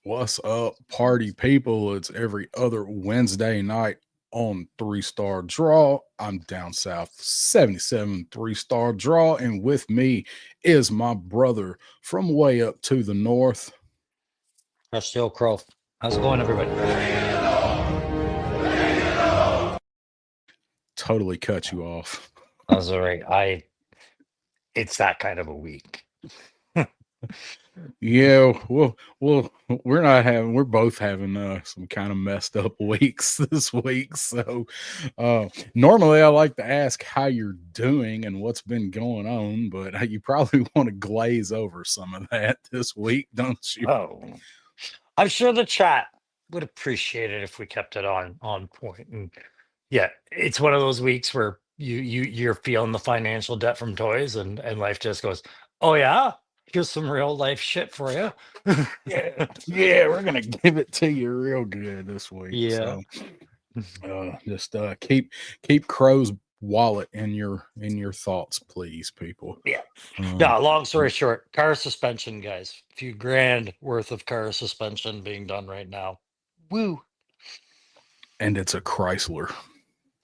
What's up, party people? It's every other Wednesday night on Three Star Draw. I'm down south, 77 Three Star Draw, and with me is my brother from way up to the north. Still Crow. How's it going, everybody? Totally cut you off. How's all right? It's that kind of a week. Yeah, well, we're both having some kind of messed up weeks this week. So, normally I like to ask how you're doing and what's been going on, but you probably want to glaze over some of that this week, don't you? Oh, I'm sure the chat would appreciate it if we kept it on point. And yeah, it's one of those weeks where you're feeling the financial debt from toys, and life just goes, oh yeah, here's some real life shit for you. Yeah, yeah, we're gonna give it to you real good this week. Yeah. So, just keep Crow's wallet in your thoughts, please, people. Yeah. Um, Yeah, long story short, car suspension, guys. A few grand worth of car suspension being done right now. Woo. and it's a Chrysler.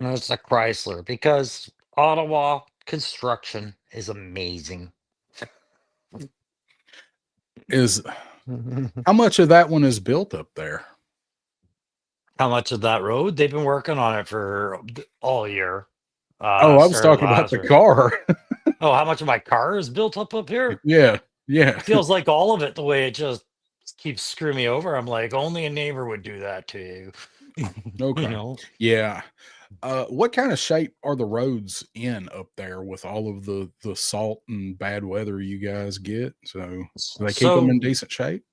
And it's a Chrysler because Ottawa construction is amazing. Is How much of that one is built up there? How much of that road? They've been working on it for all year. Oh, I was Started talking about last the year. car. Oh, how much of my car is built up here? Yeah, yeah. Feels like all of it, the way it just keeps screwing me over. I'm like, only a neighbor would do that to you. You Okay. know? Yeah. What kind of shape are the roads in up there with all of the salt and bad weather you guys get? So, do they keep them in So decent shape?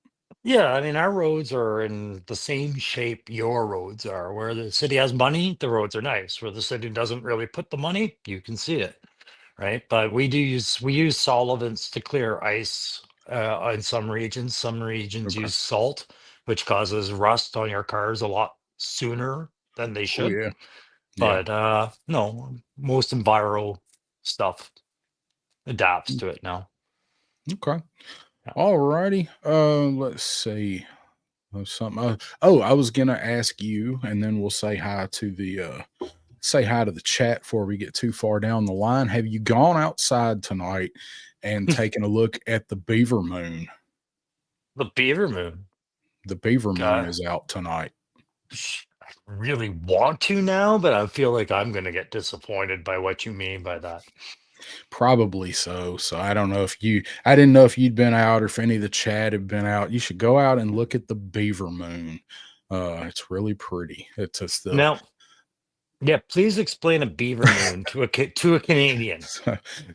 yeah, I mean, our roads are in the same shape your roads are. Where the city has money, the roads are nice. Where the city doesn't really put the money, you can see it, right? But we use solvents to clear ice in some regions. Some regions Okay. use salt, which causes rust on your cars a lot sooner than they Oh should. yeah. Yeah. But no, most enviro stuff adapts to it now. Okay. Yeah. All righty. Let's see. Something. I was gonna ask you, and then we'll say hi to the chat before we get too far down the line. Have you gone outside tonight and taken a look at the beaver moon? The beaver moon. The beaver moon God. is out tonight. I really want to now, but I feel like I'm going to get disappointed by what you mean by that. Probably so. So I didn't know if you'd been out or if any of the chat had been out. You should go out and look at the beaver moon. It's really pretty. It's just the Now, yeah, please explain a beaver moon to a Canadian.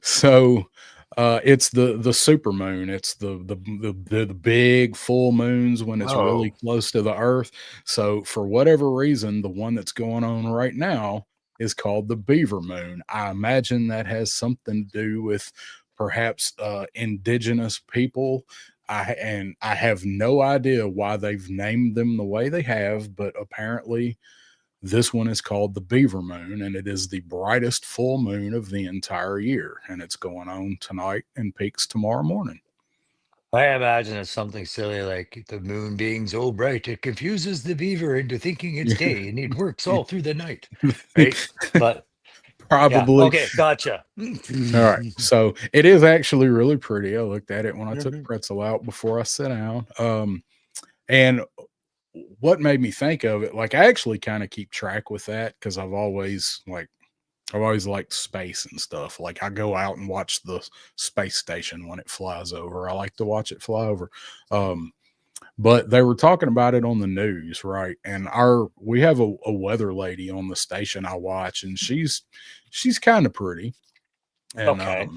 so it's the super moon. It's the big full moons when it's really Oh, close to the earth. So for whatever reason, the one that's going on right now is called the beaver moon. I imagine that has something to do with perhaps indigenous people. I have no idea why they've named them the way they have, but apparently this one is called the Beaver Moon, and it is the brightest full moon of the entire year. And it's going on tonight and peaks tomorrow morning. I imagine it's something silly like the moon being so bright it confuses the beaver into thinking it's day and it works all through the night, right? But yeah, Probably. okay, gotcha. All right. So it is actually really pretty. I looked at it when I took pretzel out before I sat down. And what made me think of it, like I actually kind of keep track with that because I've always liked space and stuff. Like I go out and watch the space station when it flies over. I like to watch it fly over. Um, but they were talking about it on the news, right? And we have a weather lady on the station I watch, and she's kind of pretty. And Okay.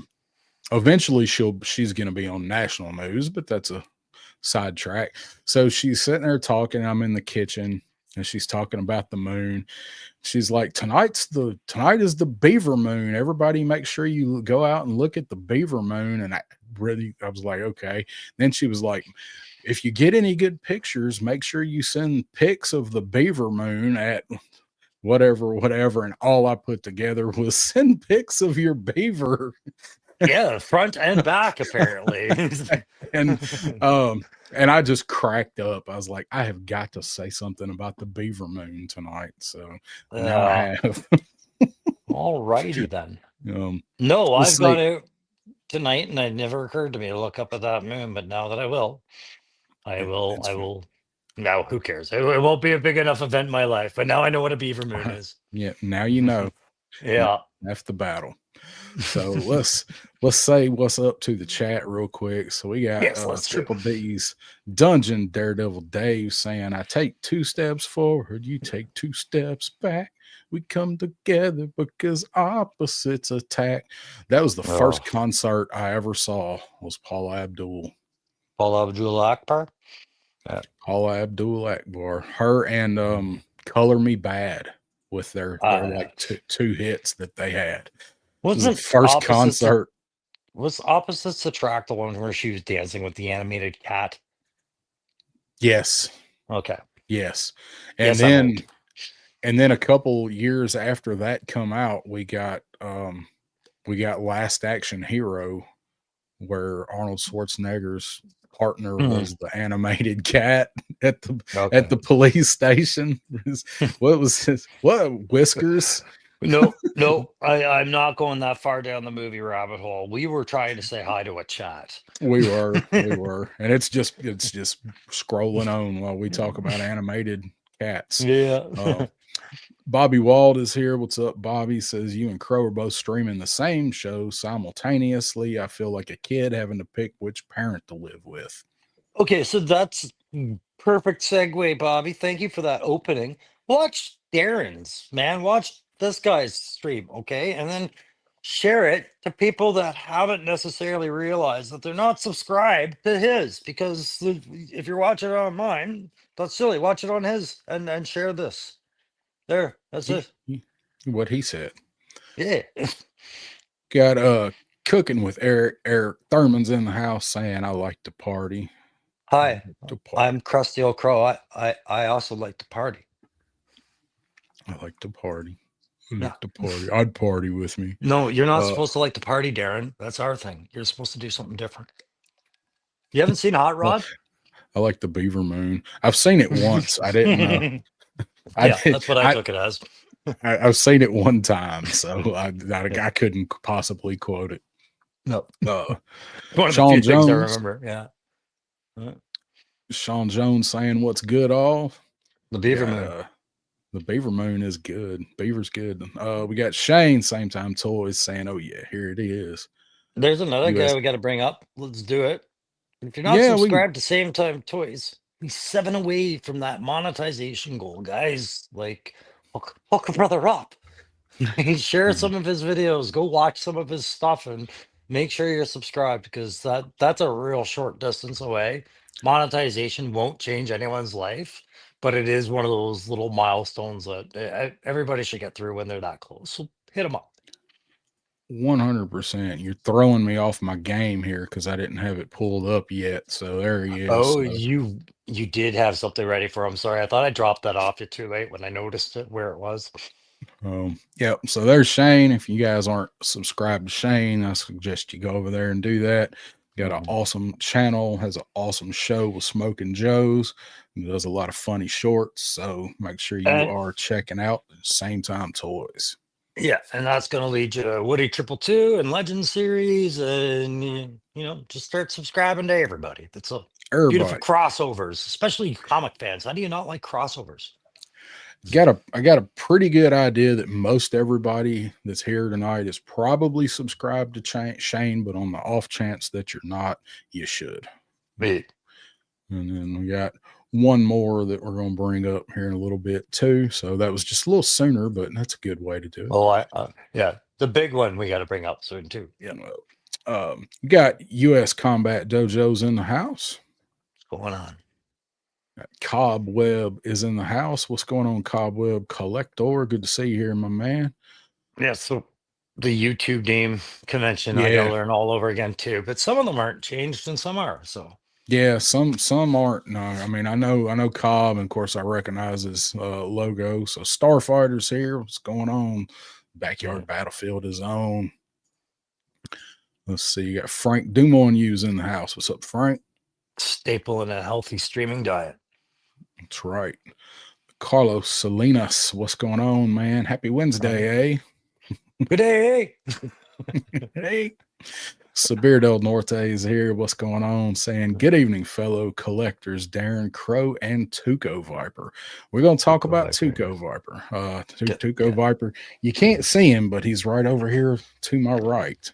eventually she's going to be on national news, but that's a sidetrack. So she's sitting there talking. I'm in the kitchen, and she's talking about the moon. She's like, tonight is the beaver moon. Everybody make sure you go out and look at the beaver moon. And I was like, okay. Then she was like, if you get any good pictures, make sure you send pics of the beaver moon at whatever. And all I put together was send pics of your beaver. Yeah, front and back apparently. and um and I just cracked up. I was like, I have got to say something about the beaver moon tonight. So now I uh, have. all righty then. um No, let's I've got see. it tonight, and it never occurred to me to look up at that moon. But now that I will, I will. It's I will. No, who cares? It won't be a big enough event in my life. But now I know what a beaver moon is. yeah, now you know. Now Yeah. that's the battle. So let's say what's up to the chat real quick. So we got Yes, let's do. Triple D's Dungeon Daredevil Dave saying, I take 2 steps forward, you take 2 steps back. We come together because opposites attack. That was the first Oh, concert I ever saw was Paula Abdul. Paula Abdul Akbar. Paula Abdul Akbar. Her and Color Me Bad with their Uh, like two hits that they had. It was the wasn't first concert. was opposites attract the one where she was dancing with the animated cat? Yes. Okay. Yes. And Yes, I'm then old. a couple years after that come out, we got Last Action Hero, where Arnold Schwarzenegger's partner Mhm. was the animated cat at Okay. the police station. What was his Whiskers? No, no, I'm not going that far down the movie rabbit hole. We were trying to say hi to a chat. We were. And it's just scrolling on while we talk about animated cats. Yeah. Bobby Wald is here. What's up, Bobby? Says you and Crow are both streaming the same show simultaneously. I feel like a kid having to pick which parent to live with. Okay, so that's perfect segue, Bobby. Thank you for that opening. Watch Darren's, man. Watch this guy's stream, okay? And then share it to people that haven't necessarily realized that they're not subscribed to his. Because if you're watching it on mine, that's silly. Watch it on his and share this. There, that's it. What he said. Yeah. Got cooking with Eric Thurman's in the house saying I like to party. Hi, To party. I'm Krusty Old Crow. I also like to party. I like to party. I like Yeah. to party. I'd party with me. No, you're not supposed to like to party, Darren. That's our thing. You're supposed to do something different. You haven't seen Hot Rod? I like the Beaver Moon. I've seen it once. I didn't. That's what I took it as. I've seen it one time, so I couldn't possibly quote it. No. Uh, One of the Sean few things I Jones. remember. Yeah. Sean Jones saying, "What's good, all?" The Beaver Moon. The Beaver Moon is good. Beaver's good. We got Shane, Same Time Toys, saying, "Oh yeah, here it is." There's another US guy we got to bring up. Let's do it. If you're not Yeah, subscribed to Same Time Toys, he's 7 away from that monetization goal, guys. Like, hook a brother up. Share some of his videos. Go watch some of his stuff and make sure you're subscribed because that's a real short distance away. Monetization won't change anyone's life, but it is one of those little milestones that everybody should get through when they're that close. So hit them up. 100%. You're throwing me off my game here because I didn't have it pulled up yet. So there he is. Oh, So, you did have something ready for him. Sorry, I thought I dropped that off you too late when I noticed it where it was. yep. So there's Shane. If you guys aren't subscribed to Shane, I suggest you go over there and do that. Got an awesome channel, has an awesome show with Smoking Joe's. He does a lot of funny shorts. So make sure you are checking out Same Time Toys. Yeah, and that's going to lead you to Woody 222 and Legend series, and just start subscribing to everybody. That's a beautiful crossovers, especially comic fans. How do you not like crossovers? I got a pretty good idea that most everybody that's here tonight is probably subscribed to Shane, but on the off chance that you're not, you should. Me. And then we got one more that we're going to bring up here in a little bit too. So that was just a little sooner, but that's a good way to do it. Oh, yeah, the big one we got to bring up soon too. Yeah. You got U.S. Combat Dojos in the house. What's going on? Cobweb is in the house. What's going on, Cobweb Collector? Good to see you here, my man. Yeah, so the YouTube game convention, I got to learn all over again too. But some of them aren't changed and some are. So yeah, some aren't. No, I mean I know Cobb, and of course I recognize his logo. So Starfighter's here. What's going on? Backyard Battlefield is on. Let's see. You got Frank Dumont in the house. What's up, Frank? Staple in a healthy streaming diet. That's right. Carlos Salinas, what's going on, man? Happy Wednesday, eh? Good day. Hey. Sabir Del Norte is here. What's going on? Saying good evening, fellow collectors, Darren Crow and Tuco Viper. We're going to talk about Tuco Viper. Tuco Viper. You can't see him, but he's right over here to my right.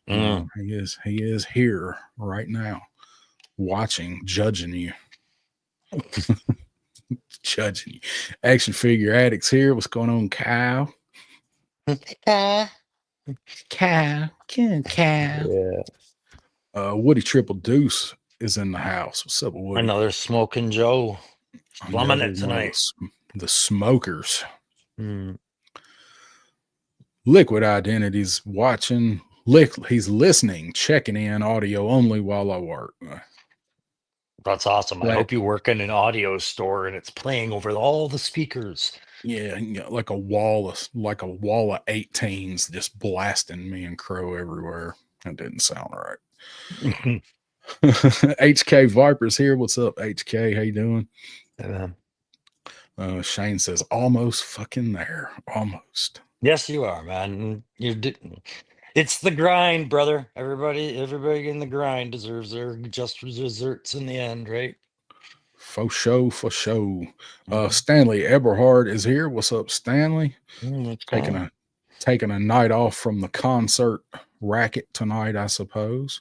He is here right now, watching, judging you. Judging you. Action Figure Addicts here. What's going on, Kyle? Kyle. Yeah. Woody Triple Deuce is in the house. What's up, Woody? Another Smoking Joe. Slumming it tonight. The smokers. Liquid Identities watching. He's listening, checking in audio only while I work. That's awesome. I hope you work in an audio store and it's playing over all the speakers. Yeah, like a wall of 18s just blasting me and Crow everywhere. That didn't sound right. HK Vipers here. What's up, HK? How you doing? Shane says almost fucking there. Almost. Yes, you are, man. It's the grind, brother. Everybody in the grind deserves their just desserts in the end, right? For show. Stanley Eberhard is here. What's up, Stanley? Taking a night off from the concert racket tonight, I suppose.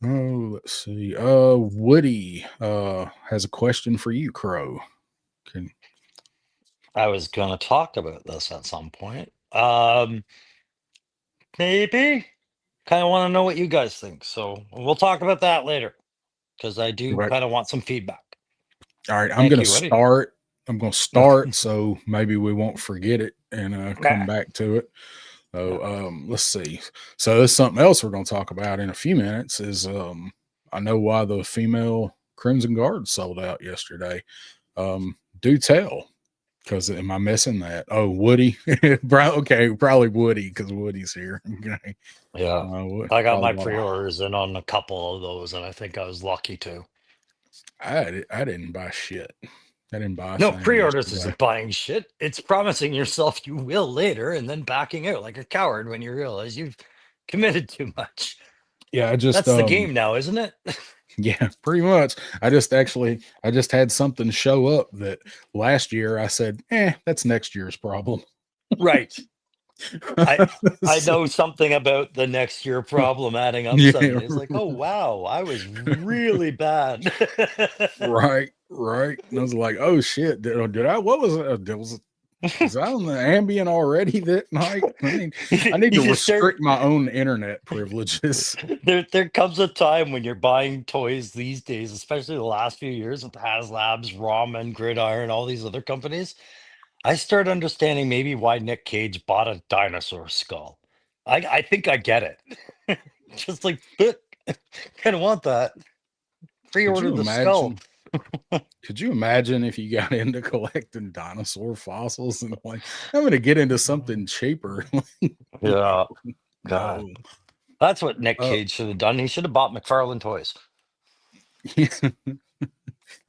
Oh, let's see. Woody has a question for you, Crow. I was going to talk about this at some point. Maybe. Kind of want to know what you guys think. So we'll talk about that later because I do kind of want some feedback. All right, I'm going to start. I'm going to start so maybe we won't forget it and come back to it. So let's see. So there's something else we're going to talk about in a few minutes is I know why the female Crimson Guard sold out yesterday. Do tell. Because am I missing that? Oh, Woody. Okay, probably Woody because Woody's here. Okay. Yeah. I got my pre-orders in on a couple of those, and I think I was lucky too. I didn't buy shit. I didn't buy no pre-orders isn't buying shit. It's promising yourself you will later and then backing out like a coward when you realize you've committed too much. Yeah, that's the game now, isn't it? Yeah, pretty much. I just had something show up that last year I said, that's next year's problem. Right. I know something about the next year problem adding up suddenly. It's like, oh wow, I was really bad. Right. And I was like, oh shit, did I? What was it? Was I on the Ambien already that night? I need to restrict my own internet privileges. There comes a time when you're buying toys these days, especially the last few years with HasLabs, Ramen, Gridiron, all these other companies. I start understanding maybe why Nick Cage bought a dinosaur skull. I think I get it. Just like, kind of want that. Pre-order the skull. Could you imagine if you got into collecting dinosaur fossils and like, I'm going to get into something cheaper? Yeah. God. No. That's what Nick Cage should have done. He should have bought McFarlane Toys. He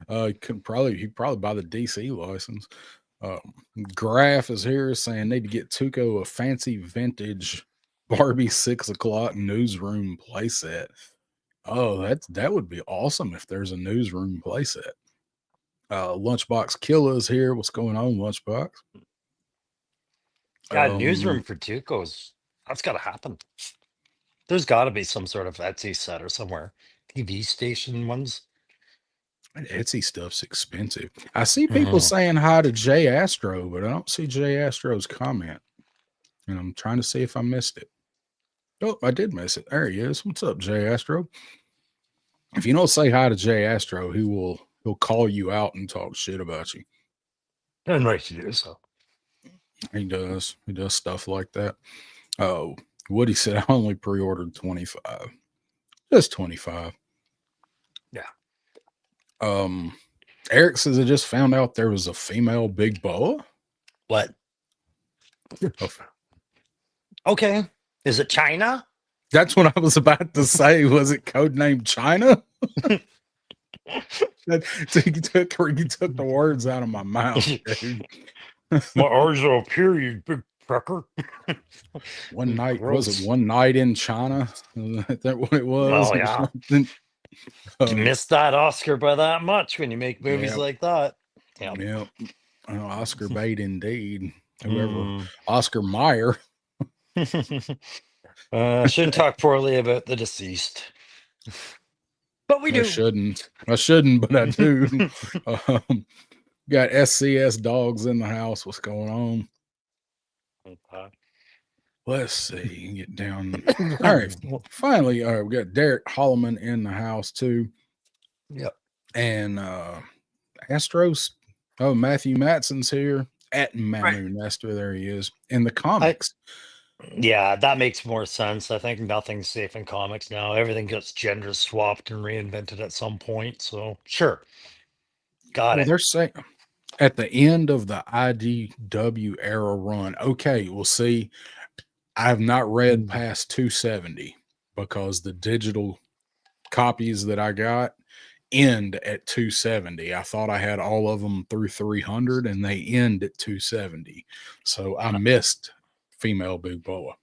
probably buy the DC license. Graph is here saying need to get Tuco a fancy vintage Barbie 6 o'clock newsroom playset. Oh, that would be awesome if there's a newsroom playset. Lunchbox Killer is here. What's going on, Lunchbox? God, newsroom for Tuco's. That's got to happen. There's got to be some sort of Etsy set or somewhere. TV station ones. Etsy stuff's expensive. I see people saying hi to Jay Astro, but I don't see Jay Astro's comment. And I'm trying to see if I missed it. Oh, I did miss it. There he is. What's up, Jay Astro? If you don't say hi to Jay Astro, he'll call you out and talk shit about you. And right to do so. He does. He does stuff like that. Oh, Woody said I only pre-ordered 25. Just 25. Yeah. Eric says I just found out there was a female big boa. What? Okay. Is it China? That's what I was about to say. Was it codenamed China? You took the words out of my mouth, dude. My eyes are up here, you big trucker. One night, was it Gross. One Night in China? Is that what it was Oh or yeah. something? You missed that Oscar by that much when you make movies Yeah, like that. Yeah. yeah. Oscar bait indeed. Whoever, Mm. Oscar Mayer. Shouldn't talk poorly about the deceased, but we do. I shouldn't, but I do. um, got SCS dogs in the house. What's going on? Let's see. Get down. All right. Finally, we got Derek Holloman in the house too. Yep. And Astros. Oh, Matthew Matson's here at Manu Nestor. There he is in the comics. Yeah, that makes more sense. I think nothing's safe in comics now. Everything gets gender swapped and reinvented at some point. So sure. Got Well, it. they're saying at the end of the IDW era run. Okay, we'll see. I have not read past 270 because the digital copies that I got end at 270. I thought I had all of them through 300 and they end at 270. So I missed Female Big Boa.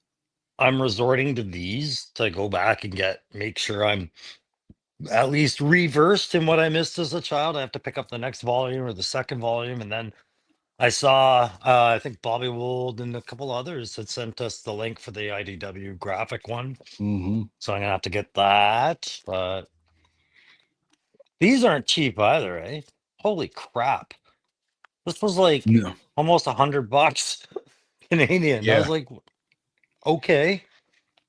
I'm resorting to these to go back and make sure I'm at least reversed in what I missed as a child. I have to pick up the next volume or the second volume. And then I saw, I think Bobby Wold and a couple others had sent us the link for the IDW graphic one. Mm-hmm. So I'm going to have to get that. But these aren't cheap either, eh? Holy crap. This was like almost $100 Canadian. I was Yeah. like, okay.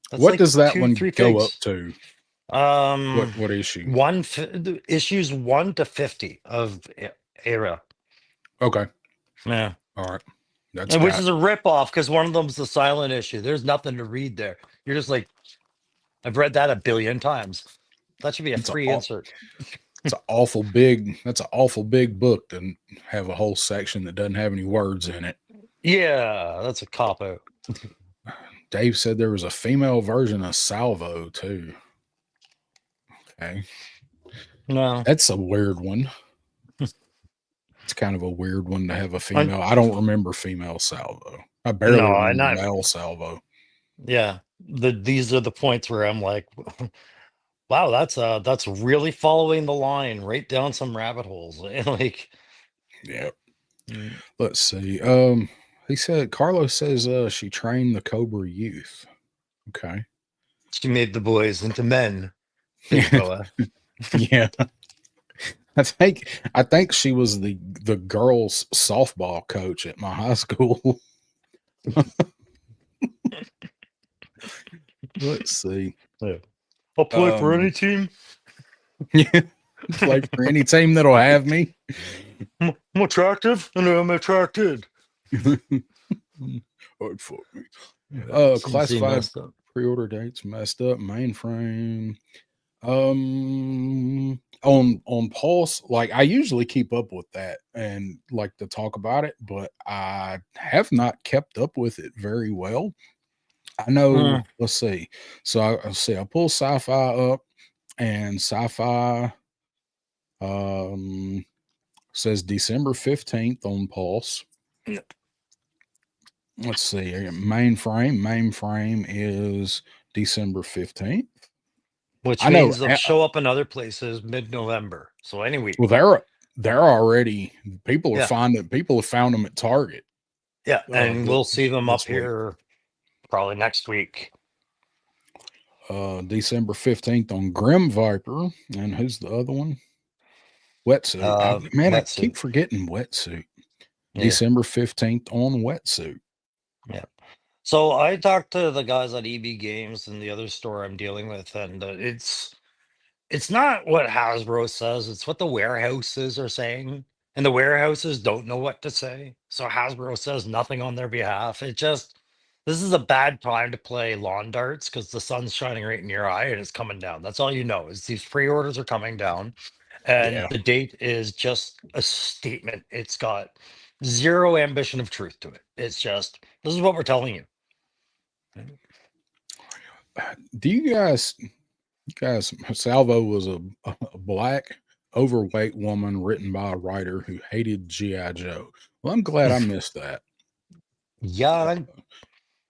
That's What like does that one three go up figs. to? What issue? Issues 1 to 50 of era. Okay. Yeah. All right. Which is a ripoff because one of them's the silent issue. There's nothing to read there. You're just like, I've read that 1 billion times. That should be a free insert. It's an awful big. That's an awful big book to have a whole section that doesn't have any words in it. Yeah, that's a cop out. Dave said there was a female version of Salvo too. Okay. No, that's a weird one. It's kind of a weird one to have a female. I don't remember female Salvo. I barely remember male Salvo. Yeah, these are the points where I'm like, wow, that's really following the line right down some rabbit holes. Like, yeah. Let's see. He said Carlos says she trained the Cobra youth. Okay. She made the boys into men. Yeah. I think she was the girls softball coach at my high school. Let's see. Yeah. I'll play for any team. Yeah. Play for any team that'll have me. I'm attractive and I'm attracted. Oh, fuck me. Classified pre-order dates messed up. Mainframe. On Pulse, like I usually keep up with that and like to talk about it, but I have not kept up with it very well. I know. Let's see. So I pull Sci-Fi up, and Sci-Fi says December 15th on Pulse. Yep. Let's see. Mainframe is December 15th. Which means they'll show up in other places mid-November. So any week. Well, they're already, people have found them at Target. Yeah, and we'll see them up here probably next week. December 15th on Grim Viper. And who's the other one? Wetsuit. I keep forgetting Wetsuit. Yeah. December 15th on Wetsuit. Yeah. So I talked to the guys at EB Games and the other store I'm dealing with, and it's not what Hasbro says, it's what the warehouses are saying. And the warehouses don't know what to say. So Hasbro says nothing on their behalf. This is a bad time to play lawn darts because the sun's shining right in your eye and it's coming down. That's all you know is these pre-orders are coming down. And the date is just a statement. It's got zero ambition of truth to it. It's just, this is what we're telling you. Do you guys, Salvo was a black, overweight woman written by a writer who hated G.I. Joe. Well, I'm glad I missed that. Yeah,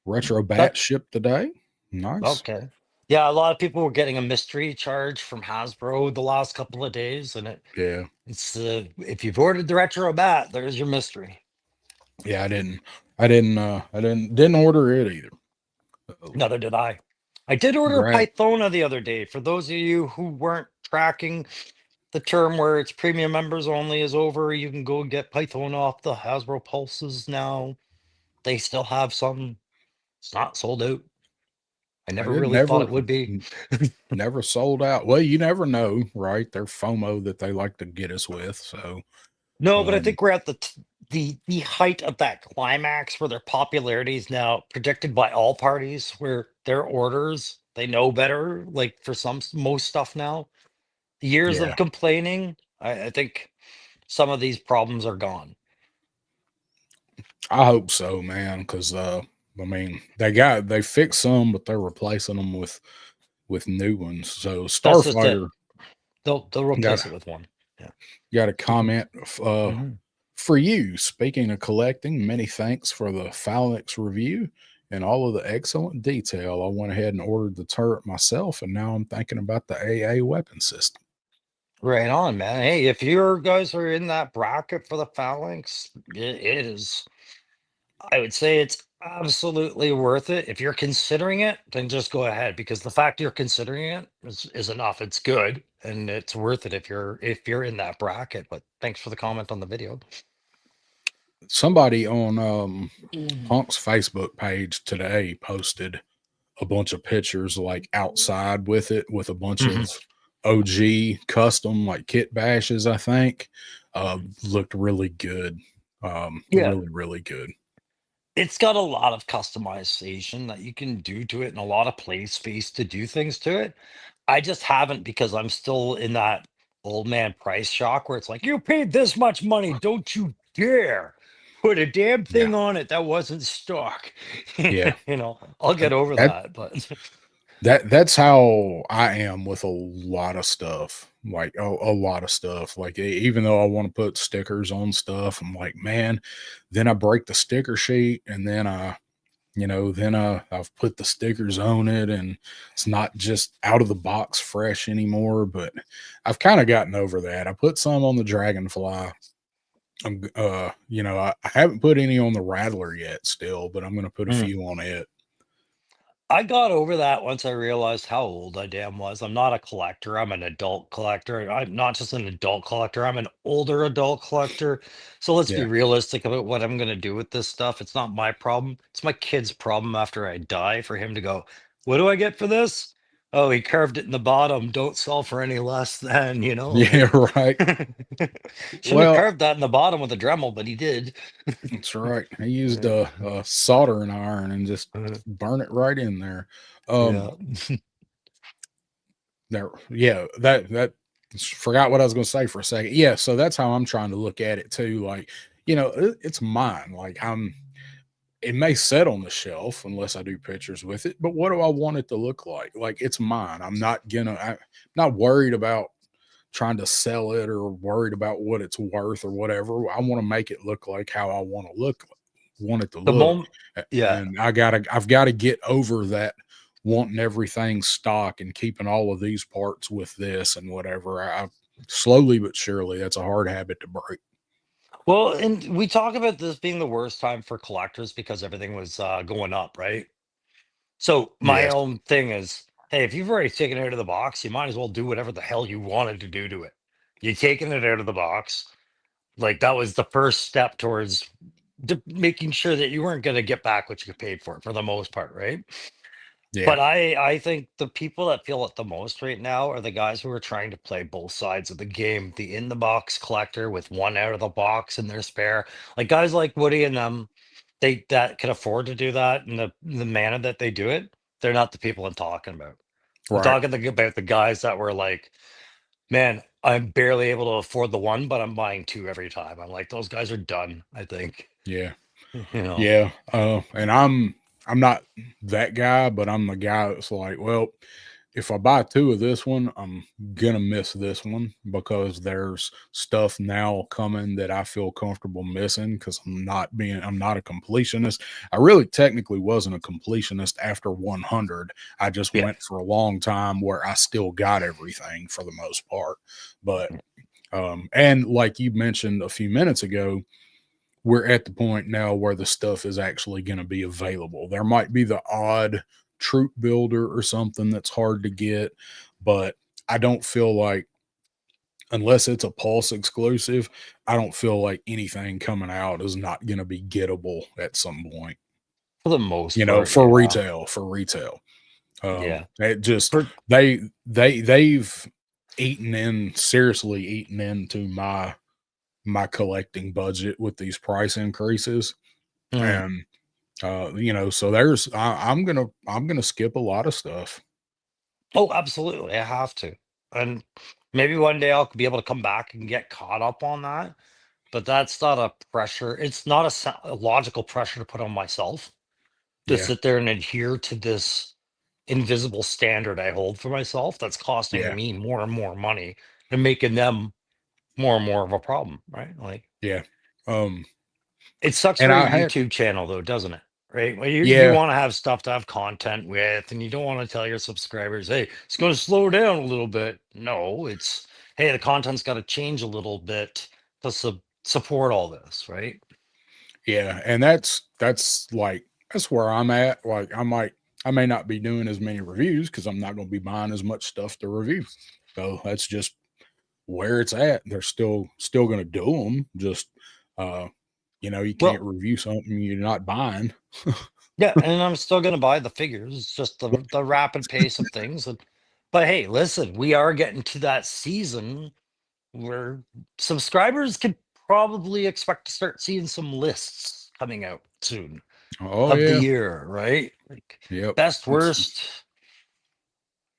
Retro Bat that shipped today. Nice. okay. Yeah, a lot of people were getting a mystery charge from Hasbro the last couple of days, and Yeah. it's if you've ordered the retro bat, there's your mystery. Yeah, I didn't order it either. Uh, Neither did I. I did order Grab Pythona the other day. For those of you who weren't tracking, the term where it's premium members only is over. You can go get Pythona off the Hasbro Pulses now. They still have some. It's not sold out. I I never did really thought never it would be. never sold out. Well, you never know, right? They're FOMO that they like to get us with. So No, but I um think we're at the height of that climax where their popularity is now predicted by all parties, where their orders they know better. Like for most stuff now, years yeah, of complaining. I think some of these problems are gone. I hope so, man, because I mean they fixed some, but they're replacing them with new ones. So That's just it. Starfighter They'll got replace it with one. Yeah. got a comment Mhm. for you. Speaking of collecting, many thanks for the Phalanx review and all of the excellent detail. I went ahead and ordered the turret myself, and now I'm thinking about the AA weapon system. Right on, man. Hey, if you guys are in that bracket for the Phalanx, it is. I would say it's absolutely worth it. If you're considering it, then just go ahead because the fact you're considering it is enough. It's good and it's worth it if you're in that bracket. But thanks for the comment on the video. Somebody on Mm. Punk's Facebook page today posted a bunch of pictures like outside with it with a bunch Mhm. of OG custom like kit bashes, I think. Looked really good. Yeah, Really good. it's got a lot of customization that you can do to it and a lot of play space to do things to it. I just haven't because I'm still in that old man price shock where it's like, you paid this much money. Don't you dare put a damn Yeah. thing on it that wasn't stock. Yeah. I'll get over That that. But that's how I am with a lot of stuff. Like a lot of stuff. Like even though I want to put stickers on stuff, I'm like, man, then I break the sticker sheet and then I've put the stickers on it and it's not just out of the box fresh anymore. But I've kind of gotten over that. I put some on the Dragonfly. I haven't put any on the Rattler yet still, but I'm gonna put a Mm. few on it. I got over that once I realized how old I damn was. I'm not a collector. I'm an adult collector. I'm not just an adult collector. I'm an older adult collector. So let's be Yeah. realistic about what I'm going to do with this stuff. It's not my problem. It's my kid's problem after I die for him to go, what do I get for this? Oh, he carved it in the bottom. Don't sell for any less than, Yeah, like right. shouldn't have Well, carved that in the bottom with a Dremel, but he did. that's right. I used Yeah. a soldering iron and just Uh, burn it right in there. yeah. There, yeah, that forgot what I was going to say for a second. Yeah, so that's how I'm trying to look at it too. Like, it's mine. Like it may sit on the shelf unless I do pictures with it, but what do I want it to look like? Like it's mine. I'm not worried about trying to sell it or worried about what it's worth or whatever. I want to make it look like how I want it to The look. moment, yeah. And I've got to get over that wanting everything stock and keeping all of these parts with this and whatever. I slowly but surely that's a hard habit to break. Well, and we talk about this being the worst time for collectors because everything was going up, right? So my Yes. own thing is, hey, if you've already taken it out of the box, you might as well do whatever the hell you wanted to do to it. You taking it out of the box, like that was the first step towards making sure that you weren't going to get back what you paid for the most part, right? Yeah. But I think the people that feel it the most right now are the guys who are trying to play both sides of the game. The in the box collector with one out of the box in their spare. Like guys like Woody and them, they that can afford to do that and the manner that they do it, they're not the people I'm talking about. I'm Right. talking about the guys that were like, man, I'm barely able to afford the one, but I'm buying two every time. I'm like, those guys are done, I think. Yeah. You know. Yeah. And I'm not that guy, but I'm the guy that's like, well, if I buy 2 of this one, I'm gonna miss this one because there's stuff now coming that I feel comfortable missing because I'm not a completionist. I really technically wasn't a completionist after 100. I just Yeah. went for a long time where I still got everything for the most part. But and like you mentioned a few minutes ago, we're at the point now where the stuff is actually going to be available. There might be the odd troop builder or something that's hard to get, but I don't feel like, unless it's a Pulse exclusive, I don't feel like anything coming out is not going to be gettable at some point. For the most You know, part, for yeah. retail, for retail. Yeah. It just For they've seriously eaten into my collecting budget with these price increases. mm. And so I'm gonna skip a lot of stuff. Oh, absolutely. I have to. And maybe one day I'll be able to come back and get caught up on that. But that's not a pressure. It's not a logical pressure to put on myself to Yeah, sit there and adhere to this invisible standard I hold for myself that's costing yeah, me more and more money and making them more and more of a problem, right? Like yeah. Um, it sucks and for a I had YouTube channel though, doesn't it? Right? Well, you yeah, want to have stuff to have content with, and you don't want to tell your subscribers, "Hey, it's going to slow down a little bit." No, it's hey, the content's got to change a little bit to support all this, right? yeah, and that's where I'm at. Like I may not be doing as many reviews because I'm not gonna be buying as much stuff to review. So that's just where it's at. They're still gonna do them. Just uh, you can't Well, review something you're not buying. yeah, and I'm still going to buy the figures. It's just the rapid pace of things. But hey, listen, we are getting to that season where subscribers could probably expect to start seeing some lists coming out soon Oh of the yeah, year, right? Like yep. best, It's worst.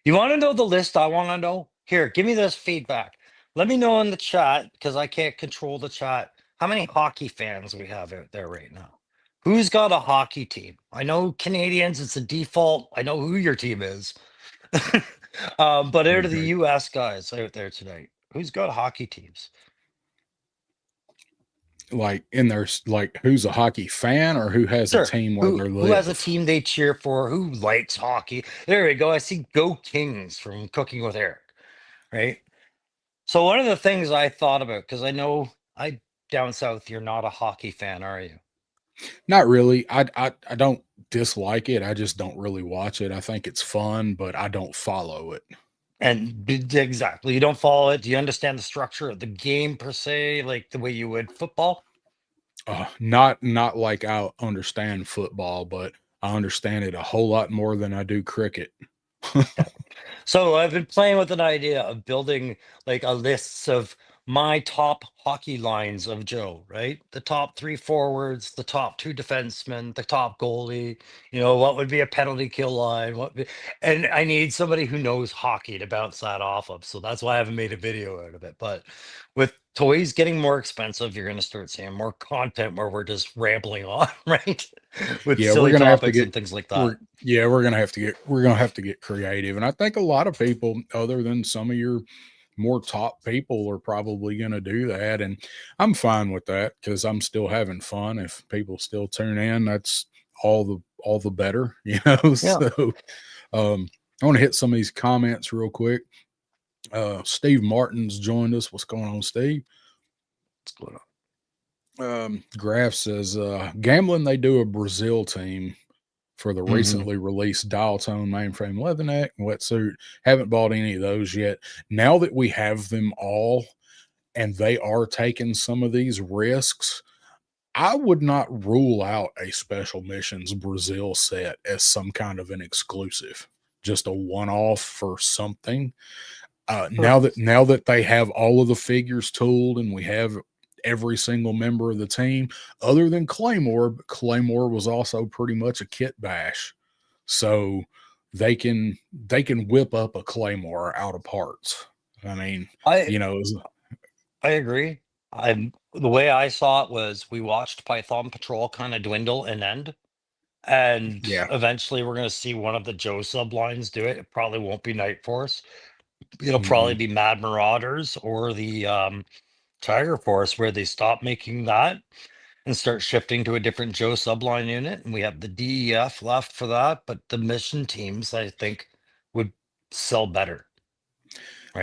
You want to know the list I want to know? Here, give me this feedback. Let me know in the chat because I can't control the chat. How many hockey fans we have out there right now? Who's got a hockey team? I know Canadians, it's a default. I know who your team is. But out of the okay. US guys out there tonight, who's got hockey teams? Like in their like who's a hockey fan or who has a Sure. team where Who they who has a live. team they cheer for? Who likes hockey? There we go. I see Go Kings from Cooking with Eric, right? So one of the things I thought about, because I know I down south, you're not a hockey fan, are you? Not really. I don't dislike it. I just don't really watch it. I think it's fun, but I don't follow it. And exactly, you don't follow it. Do you understand the structure of the game per se, like the way you would football? Not like I understand football, but I understand it a whole lot more than I do cricket. So I've been playing with an idea of building like a list of my top hockey lines of Joe, right? The top three forwards, the top two defensemen, the top goalie, what would be a penalty kill line? And I need somebody who knows hockey to bounce that off of. So that's why I haven't made a video out of it. But with toys getting more expensive, you're going to start seeing more content where we're just rambling on, right? With Yeah, we're silly gonna have to topics get and things like we're that. yeah, we're gonna have to get creative. And I think a lot of people, other than some of your more top people, are probably gonna do that. And I'm fine with that because I'm still having fun. If people still tune in, that's all the better, Yeah. So I want to hit some of these comments real quick. Steve Martin's joined us. What's going on, Steve? What's going on? Graf says, gambling, they do a Brazil team for the Mhm. recently released dial tone mainframe leatherneck and wetsuit. Haven't bought any of those yet. Now that we have them all and they are taking some of these risks, I would not rule out a special missions Brazil set as some kind of an exclusive, just a one-off for something. Sure. Now that they have all of the figures tooled and we have every single member of the team, other than Claymore, but Claymore was also pretty much a kit bash, so they can whip up a Claymore out of parts. I mean, I you know, I agree. The way I saw it was we watched Python Patrol kind of dwindle and end, And Yeah. eventually we're going to see one of the Joe sublines do it. It probably won't be Night Force. It'll probably Mhm. be Mad Marauders or the Tiger Force, where they stop making that and start shifting to a different Joe subline unit. And we have the DEF left for that. But the mission teams, I think, would sell better,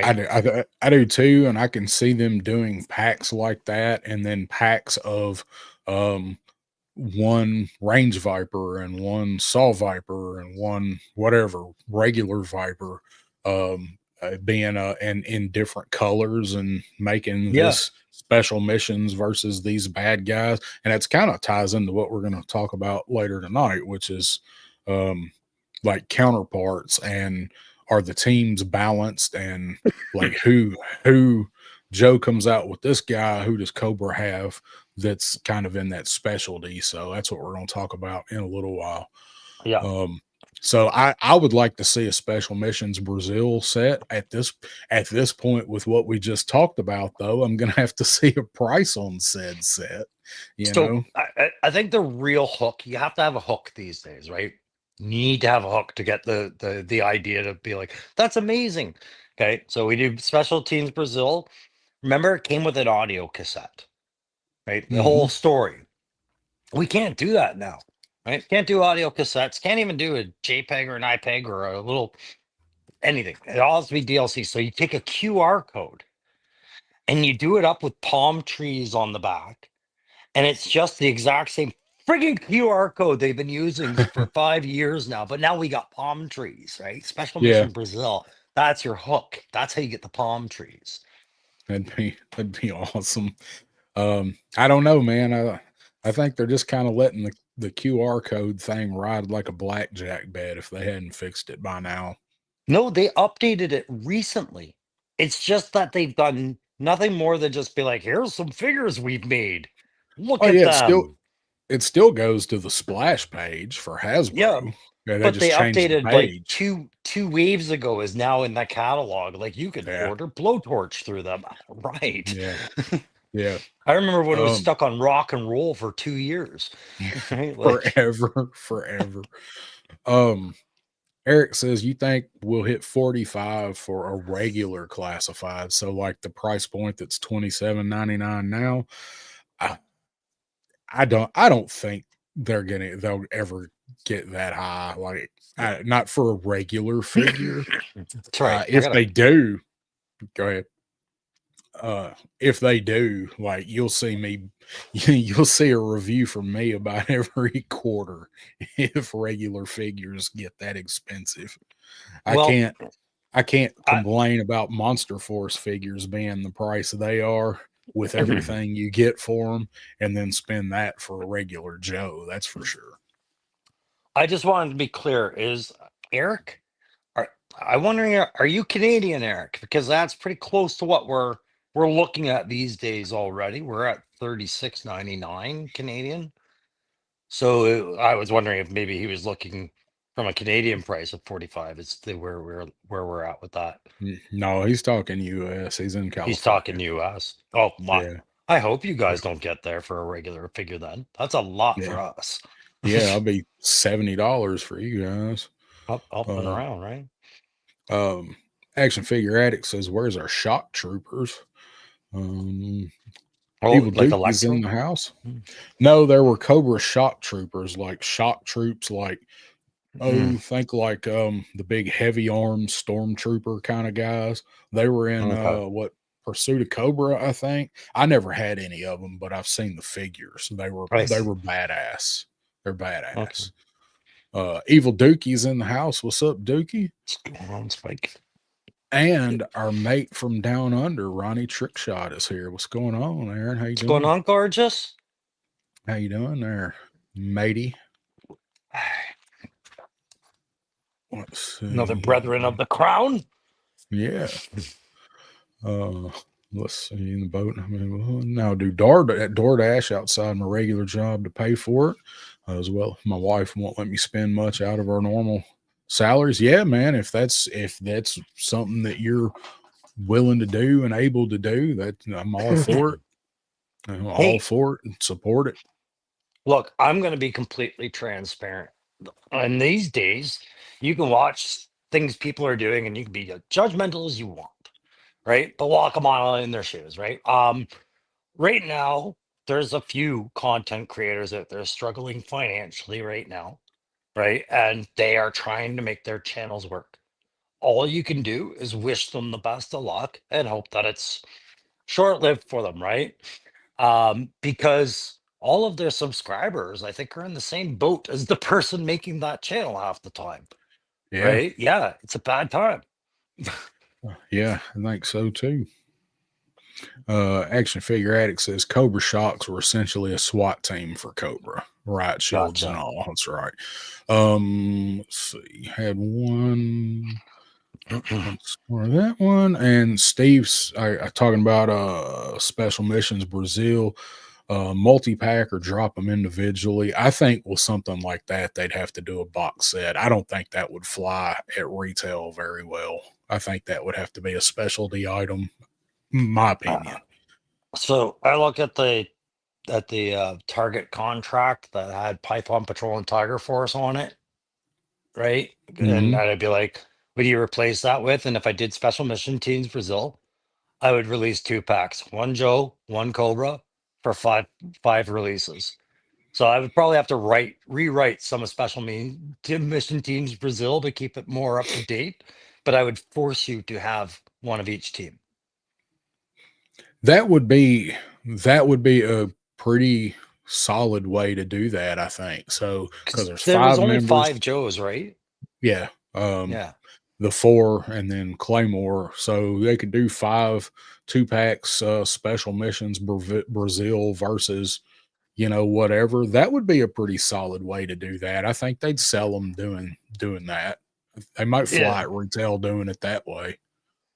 I right? do, I do too, and I can see them doing packs like that, and then packs of um, one range viper and one saw viper and one whatever regular viper, being and in different colors and making Yeah. this special missions versus these bad guys, and it's kind of ties into what we're going to talk about later tonight, which is um, like counterparts and are the teams balanced, and like who Joe comes out with this guy, who does Cobra have that's kind of in that specialty. So that's what we're going to talk about in a little while. Yeah. Um, so I would like to see a special missions Brazil set at this point with what we just talked about. Though I'm going to have to see a price on said set. You So know, I think the real hook, you have to have a hook these days, right? You need to have a hook to get the idea to be like, that's amazing. Okay. So we do Special Teams Brazil. Remember, it came with an audio cassette, right? The whole hmm story. We can't do that now, right? Can't do audio cassettes. Can't even do a JPEG or an iPeg or a little anything. It all has to be DLC. So you take a QR code and you do it up with palm trees on the back, and it's just the exact same frigging QR code they've been using for 5 years now. But now we got palm trees, right? Special yeah, Mission Brazil. That's your hook. That's how you get the palm trees. that'd be awesome. I don't know, man. I think they're just kind of letting the QR code thing ride like a blackjack bet if they hadn't fixed it by now. No, they updated it recently. It's just that they've done nothing more than just be like, here's some figures we've made. Look Oh at yeah, them. it still goes to the splash page for Yeah, Hasbro. Yeah, they but just they changed the updated like page. two waves ago is now in the catalog. Like you could Yeah, order Blowtorch through them. Right. yeah, yeah. I remember when it was Um, stuck on rock and roll for 2 years. Right? Like, forever, forever. Um, Eric says you think we'll hit 45 for a regular classified. So like the price point that's 27.99 now. I, I don't think they'll ever get that high. Like not for a regular figure. that's right. I If gotta they do, go ahead. If they do, like you'll see me, you'll see a review from me about every quarter if regular figures get that expensive. I well, can't I can't I complain about Monster Force figures being the price they are with everything you get for them, and then spend that for a regular Joe. That's for sure. I just wanted to be clear. Is Eric Are I wondering, are you Canadian, Eric? Because that's pretty close to what we're looking at these days already. We're at 36.99 Canadian. So I was wondering if maybe he was looking from a Canadian price of 45. It's where we're at with that. No, he's talking U.S. He's in He's California. talking US. Oh my. Yeah, I hope you yeah, guys don't get there for a regular figure then. That's a lot yeah, for us. yeah. I'll be $70 for you guys. Up and Uh, around, right? um, Action Figure Addict says, "Where's our shock troopers?" Um, Oh, Evil like Duke is in Electro? the house. Mm. No, there were Cobra shock troopers, like shock troops, like Mm, think like the big heavy armed stormtrooper kind of guys. They were in okay. what Pursuit of Cobra, I think. I never had any of them, but I've seen the figures. They Nice. were badass. They're Okay. badass. Evil Dookie's in the house. What's up, Dookie? What's going on, Spike? And our mate from down under, Ronnie Trickshot, is here. What's going on, Aaron? How you What's going doing? on, gorgeous? How you doing there, matey? Let's Another see. brethren of the crown. Yeah. Uh, let's see in the boat. I mean, well, now do DoorDash outside my regular job to pay for it as well. My wife won't let me spend much out of our normal salaries. Yeah, man. If that's something that you're willing to do and able to do, that I'm all for it. I'm all Hey, for it and support it. Look, I'm going to be completely transparent. And these days, you can watch things people are doing and you can be as judgmental as you want, right? But walk a mile in their shoes, right? Right now, there's a few content creators out there struggling financially right now, right? And they are trying to make their channels work. All you can do is wish them the best of luck and hope that it's short-lived for them, right? Because all of their subscribers, I think, are in the same boat as the person making that channel half the time, Yeah. right? Yeah, it's a bad time. Yeah, I think so too. Action Figure Addict says Cobra Shocks were essentially a SWAT team for Cobra. Riot shields and Gotcha. all. That's right. Let's see. Had one. Or that one. And Steve's talking about special missions Brazil. Multi-pack or drop them individually. I think with something like that, they'd have to do a box set. I don't think that would fly at retail very well. I think that would have to be a specialty item, my Uh, opinion. so I look at the Target contract that had Python Patrol and Tiger Force on it, right? And Hmm. I'd be like, what do you replace that with? And if I did Special Mission Teams Brazil, I would release 2 packs, one Joe, one Cobra for five releases. So I would probably have to rewrite some of Mission Teams Brazil to keep it more up to date, but I would force you to have one of each team. That would be a pretty solid way to do that, I think. So because 'Cause there's there was five only members, 5 Joes, right? yeah. Yeah. The four and then Claymore. So they could do 5 2 packs, special missions Brazil versus, whatever. That would be a pretty solid way to do that. I think they'd sell them doing that. They might Yeah. fly at retail doing it that way.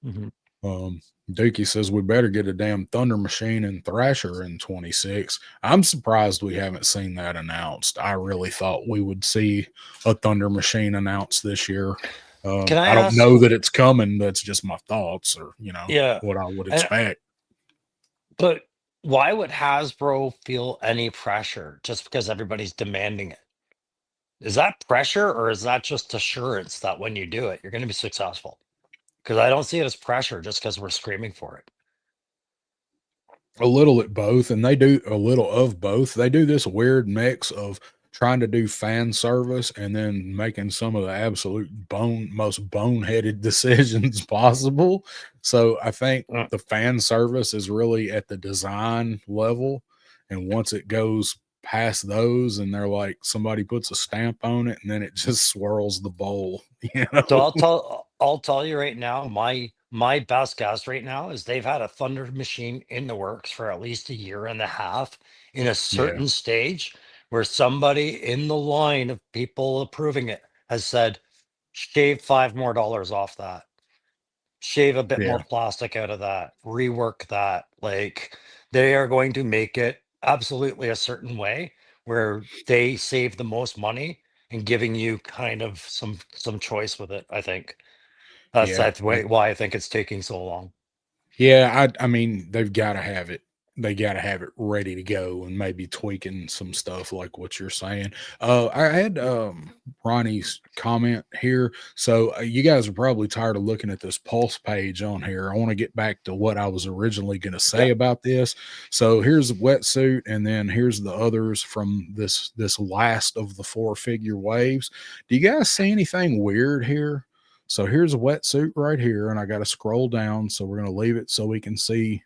Mhm. Um, Dookie says we better get a damn Thunder Machine and Thrasher in 26. I'm surprised we haven't seen that announced. I really thought we would see a Thunder Machine announced this year. Can I I don't ask? know that it's coming. That's just my thoughts, or Yeah. what I would And expect. but why would Hasbro feel any pressure just because everybody's demanding it? Is that pressure or is that just assurance that when you do it, you're going to be successful? Because I don't see it as pressure just because we're screaming for it. A little at both, and they do a little of both. They do this weird mix of trying to do fan service and then making some of the absolute most boneheaded decisions possible. So I think Mm. the fan service is really at the design level, and once it goes past those, and they're like somebody puts a stamp on it, and then it just swirls the bowl. You So know? I'll tell you right now, my best guess right now is they've had a Thunder Machine in the works for at least a year and a half in a Yeah, certain stage where somebody in the line of people approving it has said, shave $5 more off that. Shave a bit more yeah, plastic out of that, rework that. Like they are going to make it absolutely a certain way where they save the most money and giving you kind of some choice with it. I think that's yeah. why I think it's taking so long. Yeah, I mean, they've gotta have it. They gotta have it ready to go and maybe tweaking some stuff like what you're saying. I had, Ronnie's comment here. So, you guys are probably tired of looking at this pulse page on here. I wanna get back to what I was originally gonna Yeah. say about this. So, here's a wetsuit, and then here's the others from this last of the 4 figure waves. Do you guys see anything weird here? So here's a wetsuit right here, and I got to scroll down. So we're going to leave it so we can see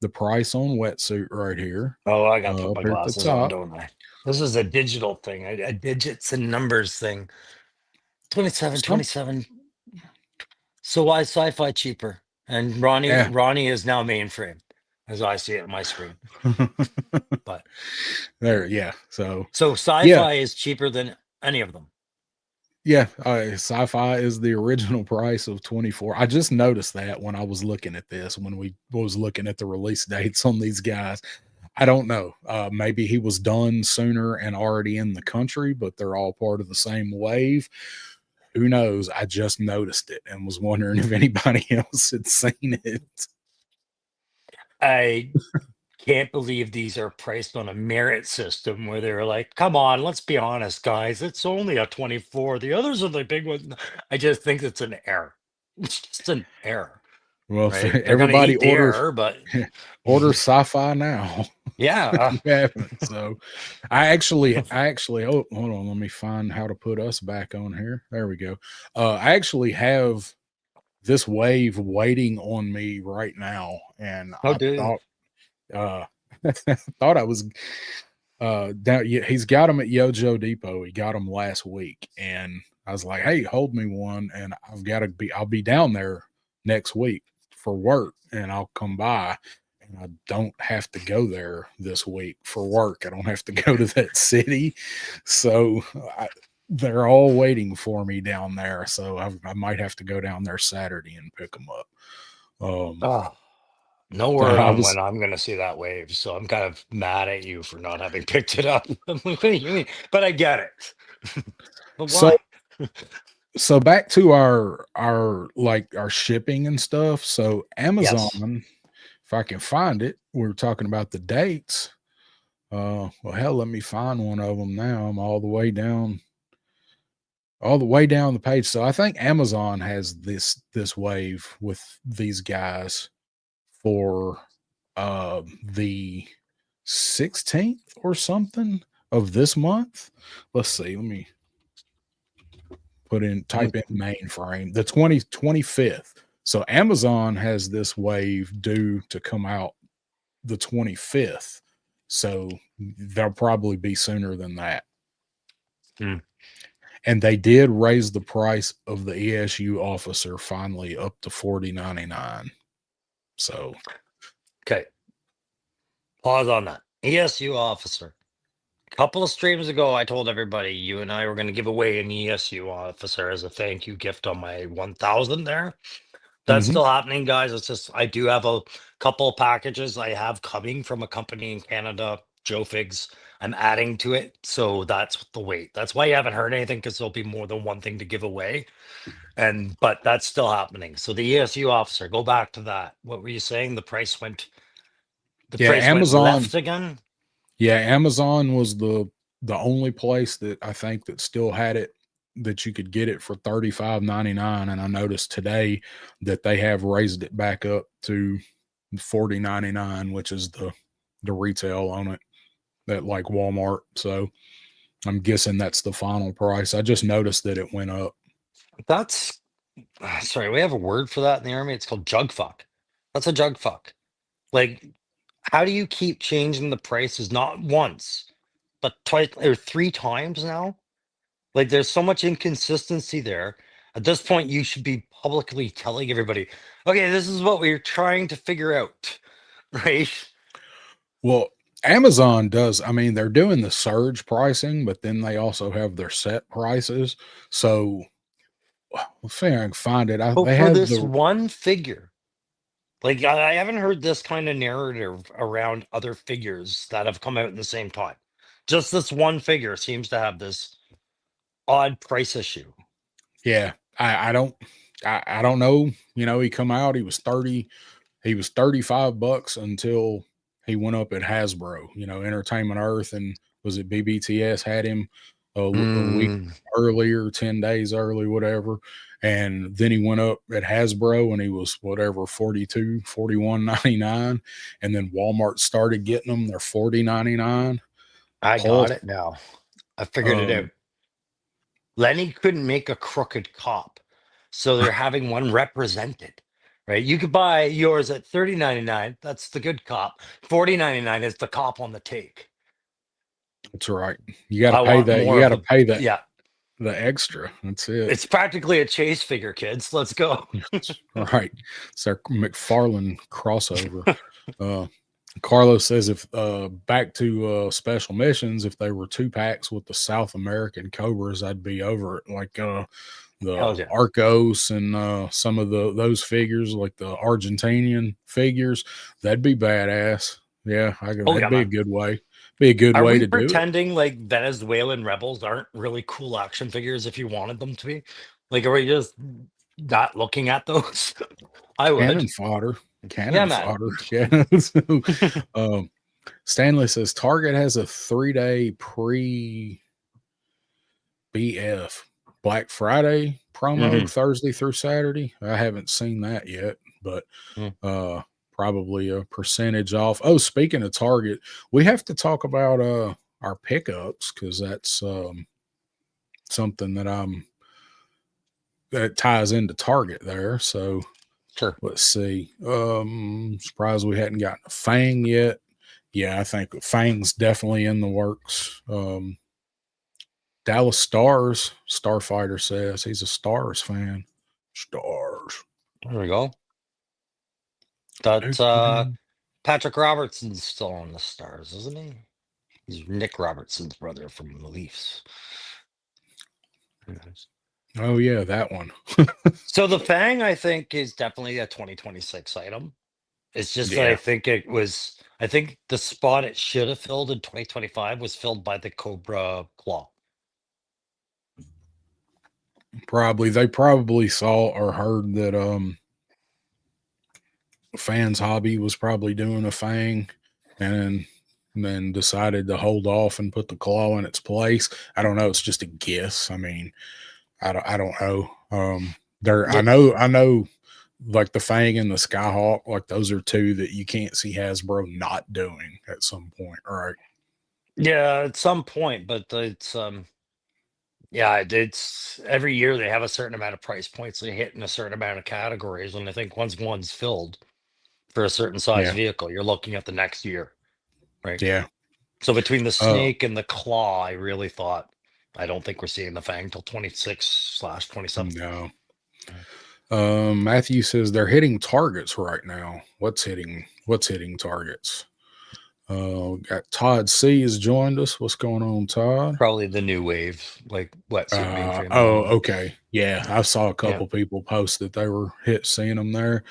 the price on wetsuit right here, Oh, I gotta put up my here at the glasses on, top. don't I? This is a digital thing, a digits and numbers thing. 27, Some, 27. So why is sci-fi cheaper? And Ronnie yeah. Ronnie is now mainframe, as I see it on my screen. But There, yeah. So, so yeah, sci-fi is cheaper than any of them. yeah. Sci-fi is the original price of 24. I just noticed that when I was looking at this, when we was looking at the release dates on these guys. I don't know. Maybe he was done sooner and already in the country, but they're all part of the same wave. Who knows? I just noticed it and was wondering if anybody else had seen it. I can't believe these are priced on a merit system where they're like, come on, let's be honest, guys. It's only a 24. The others are the big ones. I just think it's an error. It's just an error, Well, if right? They're gonna everybody eat the order error, but order sci-fi now. yeah. You haven't. So I actually, oh, hold on, let me find how to put us back on here. There we go. I actually have this wave waiting on me right now, and Oh, I dude. thought uh thought I was down. Yeah, he's got them at Yojo Depot. He got them last week, and I was like, "Hey, hold me one," and I'll be down there next week for work, and I'll come by. And I don't have to go there this week for work. I don't have to go to that city, so they're all waiting for me down there. So I might have to go down there Saturday and pick them up. Um, Oh, no word I on was when I'm gonna see that wave, so I'm kind of mad at you for not having picked it up. I'm like, what do you mean? But I get it. But so why? so back to our like our shipping and stuff. So Yes. Amazon, if I can find it, we were talking about the dates. Well, hell, let me find one of them now. I'm all the way down the page. So I think Amazon has this wave with these guys for the 16th or something of this month. Let's see. Let me type in mainframe, the 25th. So Amazon has this wave due to come out the 25th. So they'll probably be sooner than that. Hmm. And they did raise the price of the ESU officer finally up to $40.99. So Okay. Pause on that. ESU officer. A couple of streams ago, I told everybody you and I were going to give away an ESU officer as a thank you gift on my 1000 there. That's mhm. still happening, guys. It's just I do have a couple of packages I have coming from a company in Canada, Joe Figs. I'm adding to it, so that's the wait. That's why you haven't heard anything because there'll be more than one thing to give away. And but that's still happening. So the ESU officer, go back to that. What were you saying? The Yeah, price went Amazon. left again. Yeah, Amazon was the only place that I think that still had it, that you could get it for $35.99. And I noticed today that they have raised it back up to $40.99, which is the retail on it at like Walmart. So I'm guessing that's the final price. I just noticed that it went up. That's sorry, we have a word for that in the army. It's called jug fuck. That's a jug fuck. Like, how do you keep changing the prices not once, but twice or three times now? Like, there's so much inconsistency there. At this point, you should be publicly telling everybody, okay, this is what we're trying to figure out, right? Well, Amazon does, I mean, they're doing the surge pricing, but then they also have their set prices. So let's see if I can find it. But They for have this the one figure, like I haven't heard this kind of narrative around other figures that have come out in the same time. Just this one figure seems to have this odd price issue. Yeah, I don't know. You know, he come out, he was 35 bucks until he went up at Hasbro, you know, Entertainment Earth, and was it BBTS had him a week Mm, earlier, 10 days early, whatever. And then he went up at Hasbro and he was whatever, 42, 41.99. And then Walmart started getting them, they're 40.99 I plus got it now. I figured it out. um Lenny couldn't make a crooked cop, so they're having one represented. Right? You could buy yours at 30.99. That's the good cop. 40.99 is the cop on the take. that's right. You got to I pay want that. You more got of to the pay that yeah. the extra. That's it. It's practically a chase figure, kids. Let's go. Right. It's our McFarlane crossover. Uh, Carlos says if back to special missions, if they were 2 packs with the South American Cobras, I'd be over it. Like the Hell yeah. Arcos and some of those figures, like the Argentinian figures, that'd be badass. Yeah, Oh that'd yeah, be a man. good way. Be a good Are way we to do it. pretending like Venezuelan rebels aren't really cool action figures if you wanted them to be? Like, are we just not looking at those? I would. Cannon fodder. Yeah, Cannon man. fodder. Yeah. So, Stanley says Target has a 3-day pre BF Black Friday promo Mhm. Thursday through Saturday. I haven't seen that yet, but Mm. probably a percentage off. Oh, speaking of Target, we have to talk about our pickups because that's something that ties into Target there. So Sure. let's see. Surprised we hadn't gotten a Fang yet. Yeah, I think Fang's definitely in the works. Dallas Stars, Starfighter says he's a Stars fan. Stars. There we go. That Patrick Robertson's still on the Stars, isn't he? He's Nick Robertson's brother from the Leafs. Yes. Oh yeah, that one. So the Fang, I think, is definitely a 2026 item. It's just that Yeah, I think the spot it should have filled in 2025 was filled by the Cobra Claw. probably they probably saw or heard that Fans Hobby was probably doing a Fang, and then decided to hold off and put the claw in its place. I don't know. It's just a guess. I mean, I don't know. There Yeah, I know like the Fang and the Skyhawk, like those are two that you can't see Hasbro not doing at some point, right? yeah, at some point, but yeah, it's every year they have a certain amount of price points they hit in a certain amount of categories, and I think once one's filled for a certain size Yeah, vehicle, you're looking at the next year, right? yeah. So between the Uh, snake and the claw, I really thought I don't think we're seeing the Fang till 26/27. no. Matthew says they're hitting targets right now. What's hitting targets? Got Todd C has joined us. What's going on, Todd? Probably the new wave, like wetsuit mainframe Oh, model. okay. Yeah, I saw a Yeah. couple people post that they were seeing them there.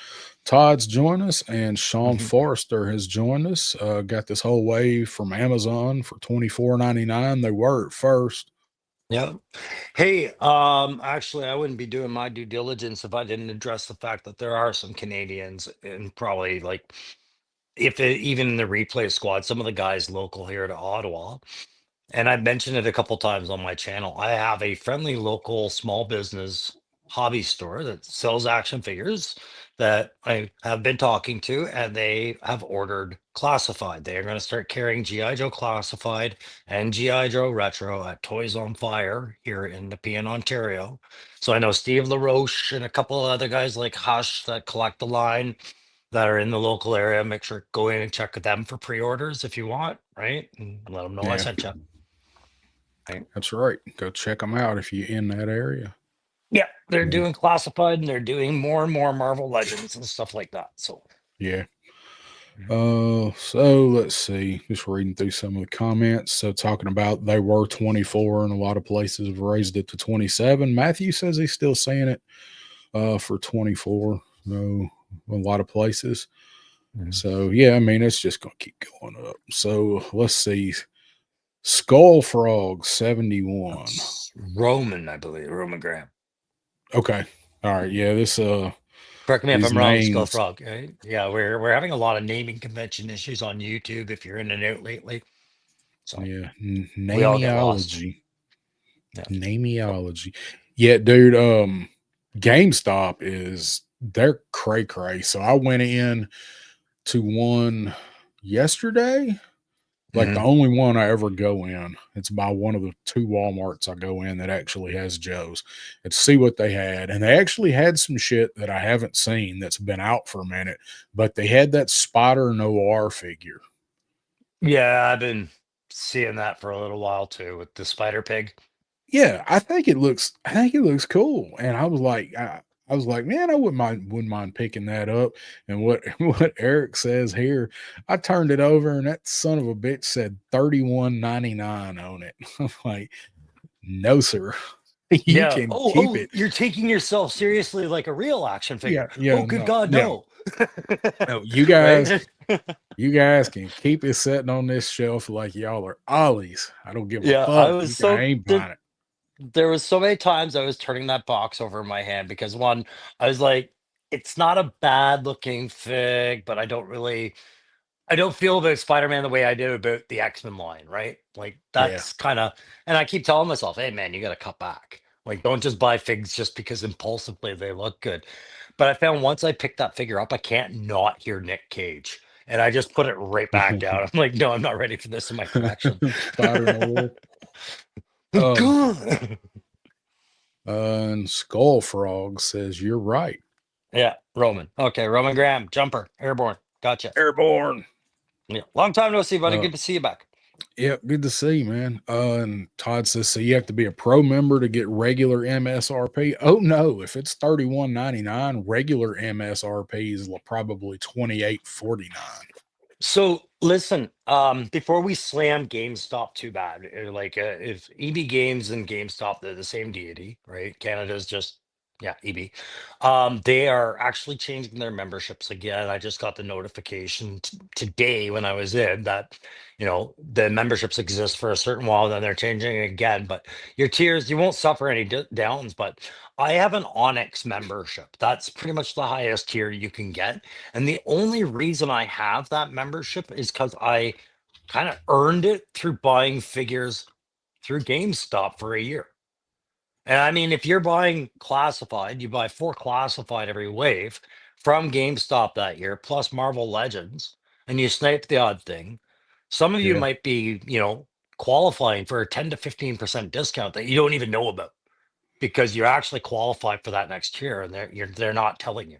Todd's joined us, and Sean Mhm. Forrester has joined us. Got this whole wave from Amazon for $24.99. They were at first. Yeah. Hey, actually, I wouldn't be doing my due diligence if I didn't address the fact that there are some Canadians and probably like even in the replay squad, some of the guys local here to Ottawa. And I've mentioned it a couple times on my channel. I have a friendly local small business hobby store that sells action figures that I have been talking to, and they have ordered classified. They are going to start carrying GI Joe classified and GI Joe retro at Toys on Fire here in Nepean, Ontario. So I know Steve LaRoche and a couple of other guys like Hush that collect the line that are in the local area. Make sure go in and check with them for pre-orders if you want, right? And let them know I Yeah, sent you. Right. that's right. Go check them out if you're in that area. Yeah, they're Yeah. doing classified and they're doing more and more Marvel Legends and stuff like that. So Yeah. Mhm. So let's see. Just reading through some of the comments. So talking about they were 24 and a lot of places have raised it to 27. Matthew says he's still saying it for 24. No, a lot of places. Mhm. So yeah, I mean it's just gonna keep going up. So let's see. Skull Frog 71. That's Roman, I believe, Roman Graham. Okay. All right. Yeah, this Correct me if these I'm wrong, Skull names. Frog. Right? Yeah, we're having a lot of naming convention issues on YouTube if you're in and out lately. So Yeah, we all get lost. nameology. Yeah. Oh, Nameology. Yeah, dude, GameStop they're cray cray. So I went in to one yesterday, like the mhm. only one I ever go in. It's by one of the two Walmarts I go in that actually has Joe's and see what they had. And they actually had some shit that I haven't seen that's been out for a minute, but they had that Spider Noir figure. Yeah, I've been seeing that for a little while too with the Spider Pig. Yeah, I think it looks cool. And I was like, man, I wouldn't mind picking that up. And what what Eric says here, I turned it over and that son of a bitch said 31.99 on it. I'm like, no, sir. You Yeah. can Oh, keep it. you're taking yourself seriously like a real action Yeah, figure. yeah, Oh, good no, God, yeah. no. No, Right? you guys can keep it sitting on this shelf like y'all are ollies. I don't give a Yeah, fuck. I ain't buying it. there was so many times I was turning that box over in my hand because one, I was like, it's not a bad looking fig, but I don't really I don't feel about Spider-Man the way I did about the X-Men line, right? Like Yeah. that's kind of, and I keep telling myself, hey man, you got to cut back. Like don't just buy figs just because impulsively they look good. But I found once I picked that figure up, I can't not hear Nick Cage. And I just put it right back down. I'm like, no, I'm not ready for this in my collection. Spider-Man. And Skull Frog says you're right. Yeah, Roman. Okay, Roman Graham, jumper, airborne. Gotcha. Airborne. Yeah. Long time no see, buddy. Good to see you back. Yeah, good to see you, man. And Todd says, so you have to be a pro member to get regular MSRP. Oh no, if it's $31.99, regular MSRP is probably $28.49. So listen, before we slam GameStop too bad, if EB Games and GameStop, they're the same deity, right? Canada's just EB. They are actually changing their memberships again. I just got the notification today when I was in that, the memberships exist for a certain while, then they're changing it again. But your tiers, you won't suffer any downs. But I have an Onyx membership. That's pretty much the highest tier you can get. And the only reason I have that membership is because I kind of earned it through buying figures through GameStop for a year. And I mean, if you're buying classified, you buy 4 classified every wave from GameStop that year, plus Marvel Legends, and you snipe the odd thing. Some of you Yeah. might be, qualifying for a 10 to 15% discount that you don't even know about because you're actually qualified for that next year and they're not telling you.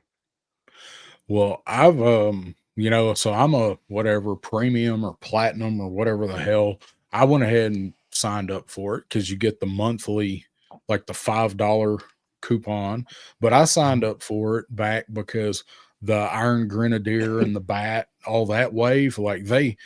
Well, I've so I'm a whatever premium or platinum or whatever the hell. I went ahead and signed up for it because you get the monthly, like the $5 coupon. But I signed up for it back because the Iron Grenadier and the Bat, all that wave, like they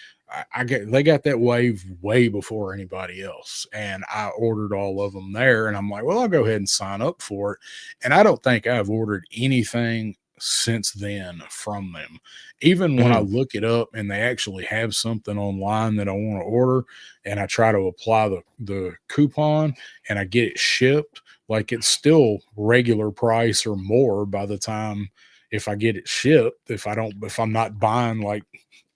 got that wave way before anybody else. And I ordered all of them there. And I'm like, well, I'll go ahead and sign up for it. And I don't think I've ordered anything since then from them. Even when I look it up and they actually have something online that I want to order and I try to apply the coupon and I get it shipped, like it's still regular price or more by the time if I get it shipped, if I'm not buying like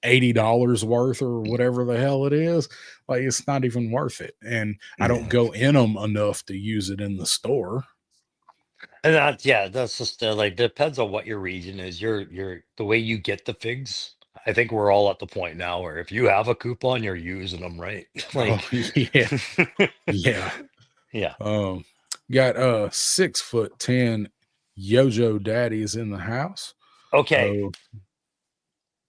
$80 worth or whatever the hell it is, like it's not even worth it. And I don't go in them enough to use it in the store. And that's just like depends on what your region is. Your the way you get the figs. I think we're all at the point now where if you have a coupon, you're using them, right? Oh, yeah. Yeah. Yeah. Got 6'10" Yojo Daddies in the house. Okay.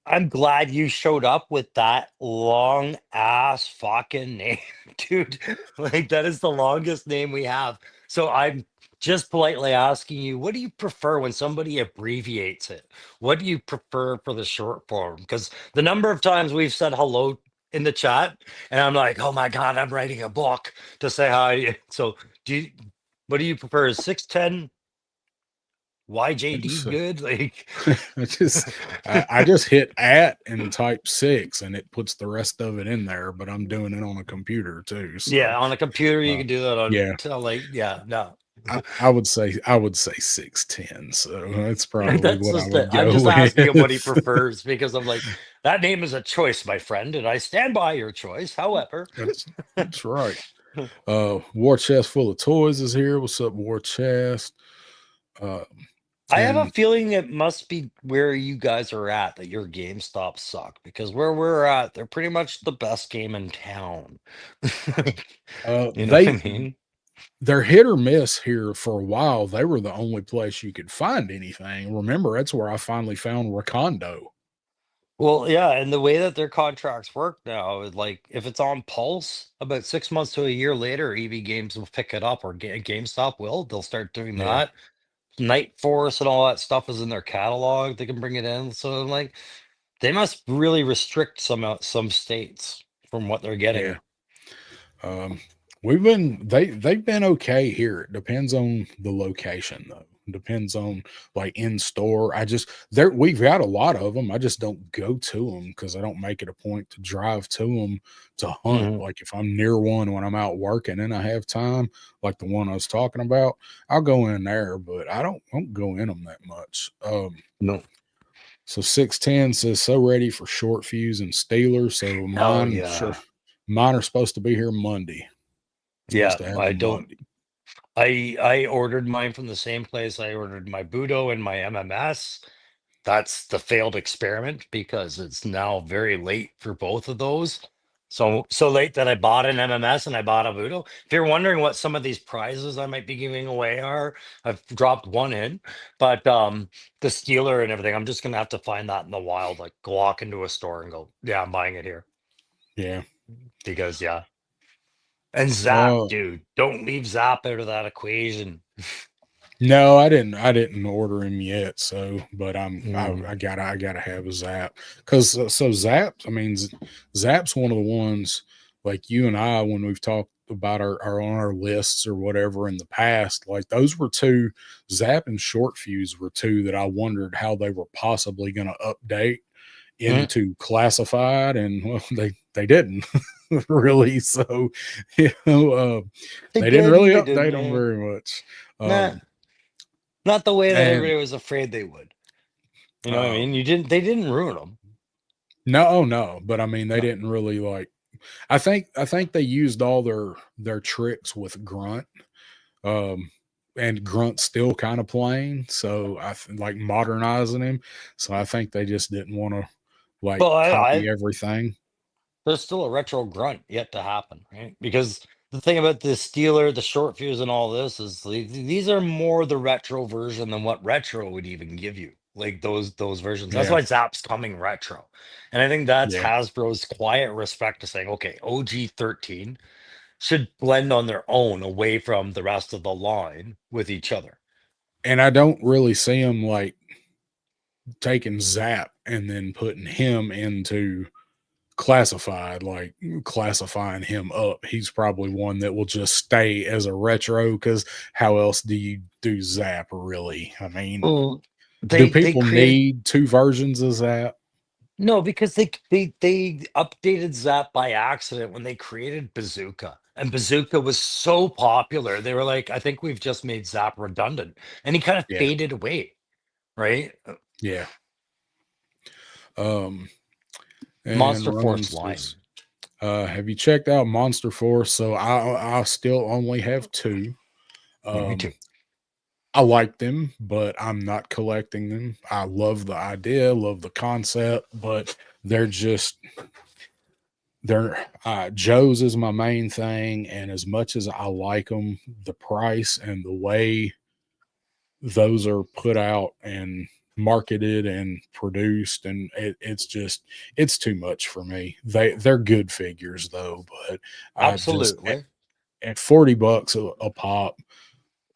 I'm glad you showed up with that long ass fucking name, dude. Like that is the longest name we have. So I'm just politely asking you, what do you prefer when somebody abbreviates it? What do you prefer for the short form? Because the number of times we've said hello in the chat, and I'm like, oh my God, I'm writing a book to say hi. So what do you prefer? Is 610 YJD good? Like I just hit at and type 6 and it puts the rest of it in there, but I'm doing it on a computer too. So, yeah, on a computer you can do that on no. I would say 6'10", so that's probably That's what I just would go I'm just with. asking him what he prefers because I'm like, that name is a choice, my friend, and I stand by your choice. However, that's right. War Chest Full of Toys is here. What's up, War Chest? I have a feeling it must be where you guys are at that your GameStop suck because where we're at, they're pretty much the best game in town. You know what I mean? They're hit or miss here for a while. They were the only place you could find anything. Remember, that's where I finally found Rakondo. Well, yeah, and the way that their contracts work now is like if it's on Pulse, about 6 months to a year later, EV Games will pick it up, or GameStop will. They'll start doing that. Night Force and all that stuff is in their catalog. They can bring it in. So like, they must really restrict some states from what they're getting. Yeah. They've been okay here. It depends on the location though. Depends on like in store. We've got a lot of them. I just don't go to them because I don't make it a point to drive to them to hunt. Like if I'm near one when I'm out working and I have time, like the one I was talking about, I'll go in there, but I don't go in them that much. No. So 610 says so ready for short fuse and Steeler. So Hell mine are supposed to be here Monday. yeah. Supposed to have I them don't. Monday. I ordered mine from the same place I ordered my Budo and my MMS. That's the failed experiment because it's now very late for both of those. So late that I bought an MMS and I bought a Budo. If you're wondering what some of these prizes I might be giving away are, I've dropped one in, but the Steeler and everything, I'm just gonna have to find that in the wild, like go walk into a store and go, yeah, I'm buying it here. Yeah. Because yeah. And Zap, Oh, dude, don't leave Zap out of that equation. no, I didn't order him yet. So, but Mm. I gotta have a Zap because so Zap. I mean, Zap's one of the ones like you and I when we've talked about our on our lists or whatever in the past. Like those were two. Zap and Short Fuse were two that I wondered how they were possibly going to update Mm. into classified, and well, they didn't really. So, you know, They they didn't did and really they didn't, update them man. very much. Nah, Um, not the way that and everybody was afraid they would. You know what I um, mean? They didn't ruin them. no, oh, no, but I mean, they No. didn't really like. I think they used all their tricks with Grunt, um, and Grunt's still kind of playing. So like modernizing him. So I think they just didn't want to like Well, copy everything. there's still a retro grunt yet to happen, right? Because the thing about the Steeler, the short fuse, and all this is these are more the retro version than what retro would even give you. Like those versions. That's Yeah, why Zap's coming retro. And I think that's yeah. Hasbro's quiet respect to saying, okay, OG 13 should blend on their own away from the rest of the line with each other. And I don't really see him like taking Zap and then putting him into classified, like classifying him up. He's probably one that will just stay as a retro because how else do you do Zap really? I mean, Well, do they people created need two versions of Zap? no, because they updated Zap by accident when they created Bazooka. And Bazooka was so popular. They were like, I think we've just made Zap redundant. And he kind of Yeah, faded away, right? yeah. Um, and Monster Roman Force line. says, have you checked out Monster Force? So I still only have two. Yeah, me too. Um, I like them, but I'm not collecting them. I love the idea, love the concept, but they're just they're Joe's is my main thing, and as much as I like them, the price and the way those are put out and marketed and produced, and it's too much for me. They're good figures though, but I just Absolutely. at $40 a pop,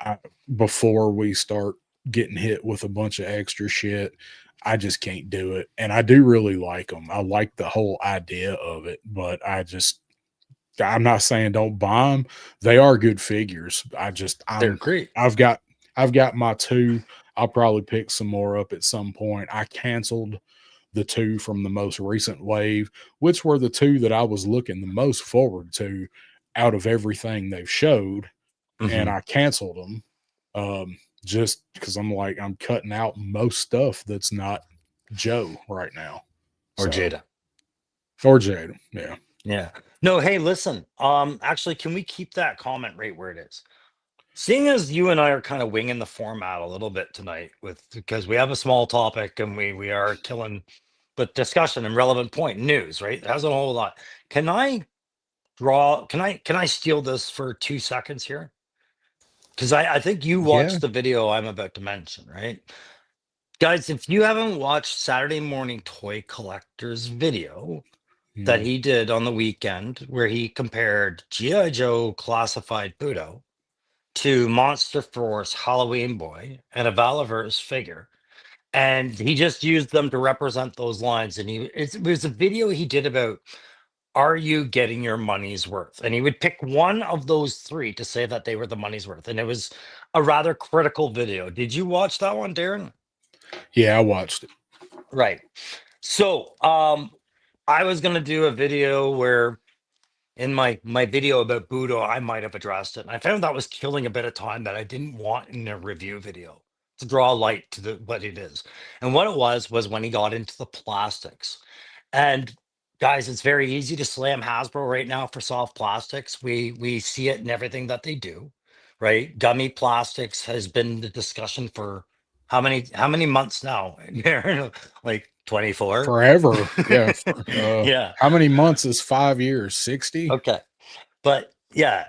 I, before we start getting hit with a bunch of extra shit, I just can't do it. And I do really like them. I like the whole idea of it, but I'm not saying don't buy them. They are good figures. They're great. I've got, I've got my two. I'll probably pick some more up at some point. I canceled the two from the most recent wave, which were the two that I was looking the most forward to out of everything they've showed, and Hmm. I canceled them just because I'm like I'm cutting out most stuff that's not Joe right now. Or So Jada. or Jada, yeah, Yeah. No, hey, listen. Actually, can we keep that comment right where it is? Seeing as you and I are kind of winging the format a little bit tonight with because we have a small topic and we are killing but discussion and relevant point news, right? It has a whole lot. Can I can I steal this for 2 seconds here? Because I think you yeah. watched the video I'm about to mention, right? Guys, if you haven't watched Saturday Morning Toy Collector's video that Mm, he did on the weekend where he compared G.I. Joe classified Budo to Monster Force Halloween Boy and a Valaverse figure. And he just used them to represent those lines. And it was a video he did about, are you getting your money's worth? And he would pick one of those three to say that they were the money's worth. And it was a rather critical video. Did you watch that one, Darren? yeah, I watched it. Right. So I was gonna do a video where in my video about Budo, I might have addressed it. And I found that was killing a bit of time that I didn't want in a review video. to draw light to what it is. And what it was when he got into the plastics. And guys, it's very easy to slam Hasbro right now for soft plastics. We see it in everything that they do, right? Gummy plastics has been the discussion for how many months now? Like 24. Forever. Yeah. Yeah. How many months is 5 years? 60? Okay. But yeah,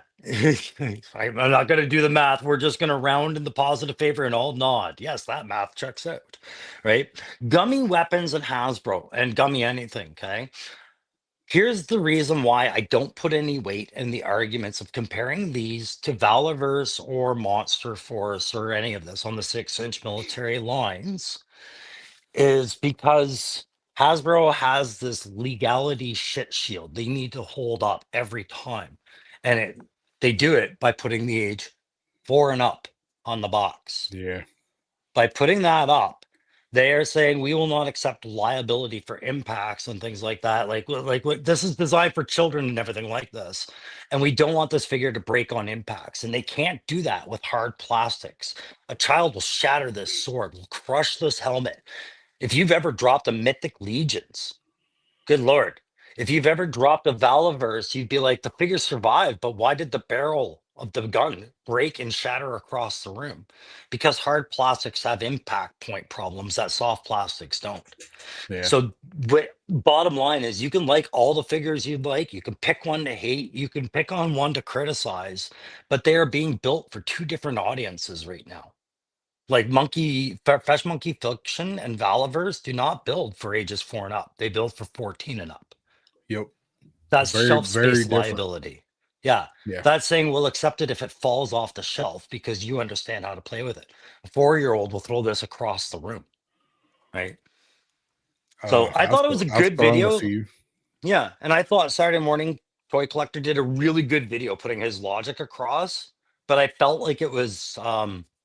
I'm not going to do the math. We're just going to round in the positive favor and all nod. Yes, that math checks out, right? Gummy weapons and Hasbro and gummy anything. Okay. Here's the reason why I don't put any weight in the arguments of comparing these to Valaverse or Monster Force or any of this on the 6-inch military lines is because Hasbro has this legality shit shield they need to hold up every time. And they do it by putting the age 4 and up on the box. Yeah. By putting that up, they are saying we will not accept liability for impacts and things like that. Like what this is designed for children and everything like this. And we don't want this figure to break on impacts. And they can't do that with hard plastics. A child will shatter this sword, will crush this helmet. If you've ever dropped a Mythic Legions, good Lord. If you've ever dropped a Valaverse, you'd be like, the figure survived, but why did the barrel of the gun break and shatter across the room? Because hard plastics have impact point problems that soft plastics don't. Yeah. So bottom line is you can like all the figures you like, you can pick one to hate, you can pick on one to criticize, but they are being built for two different audiences right now. Like Fresh Monkey Fiction and Valaverse do not build for ages 4 and up. They build for 14 and up. Yep. That's Very, shelf very space different. liability. Yeah. Yeah. That's saying we'll accept it if it falls off the shelf because you understand how to play with it. A 4-year-old will throw this across the room. Right. So I thought it was a I've good thrown video. a few. Yeah. And I thought Saturday Morning Toy Collector did a really good video putting his logic across, but I felt like it was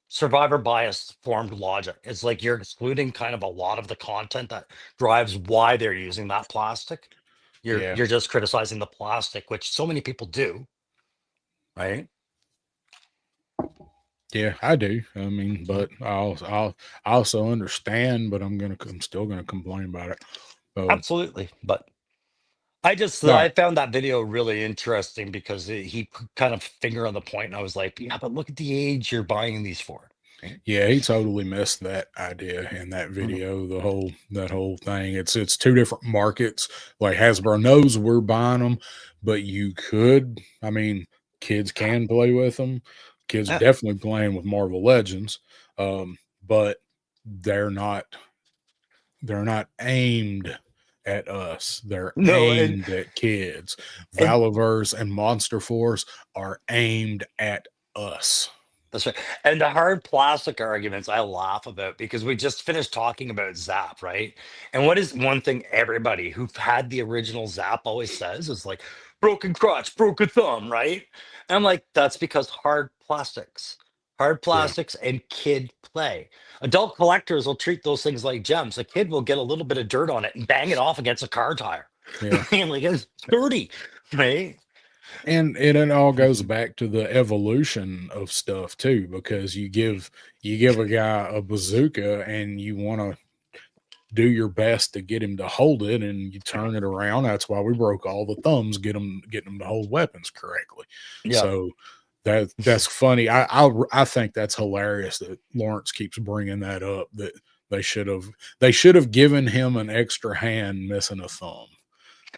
survivor bias formed logic. It's like you're excluding kind of a lot of the content that drives why they're using that plastic. Yeah. You're just criticizing the plastic, which so many people do. Right. Yeah, I do. I mean, but I also understand, but I'm still gonna complain about it. So, Absolutely. But I no, found that video really interesting because he put kind of finger on the point, and I was like, yeah, but look at the age you're buying these for. Right? yeah, he totally missed that idea in that Mhm. video. That whole thing. It's two different markets. Like Hasbro knows we're buying them, but you could. I mean, kids can play with them. Kids are Yeah. definitely playing with Marvel Legends, but they're not. They're not aimed at us. They're No, aimed at kids. and Valaverse and Monster Force are aimed at us. that's right. And the hard plastic arguments I laugh about because we just finished talking about Zap, right? And what is one thing everybody who've had the original Zap always says is like broken crotch, broken thumb, right? And I'm like, that's because hard Yeah. plastics and kid play. Adult collectors will treat those things like gems. A kid will get a little bit of dirt on it and bang it off against a car tire. Yeah. And like it's dirty, right? And it all goes back to the evolution of stuff too, because you give a guy a bazooka and you want to do your best to get him to hold it and you turn it around. That's why we broke all the thumbs, getting them to hold weapons correctly. Yeah. So that's funny. I think that's hilarious that Lawrence keeps bringing that up, that they should have given him an extra hand missing a thumb.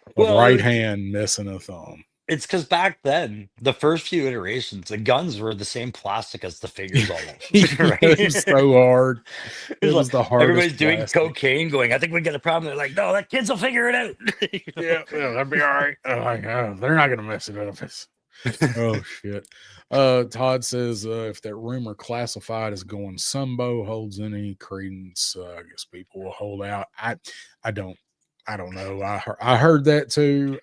A Well, right hand missing a thumb. it's because back then, the first few iterations, the guns were the same plastic as the figures almost, It was right? so hard. It's It was like the everybody's hardest doing plastic. cocaine, going, I think we got a problem. They're like, no, the kids will figure it out. You know? Yeah, that'd be all right. They're not gonna mess it up. Oh shit. Todd says if that rumor classified as going Sumbo holds any credence, I guess people will hold out. I don't know. I heard that too.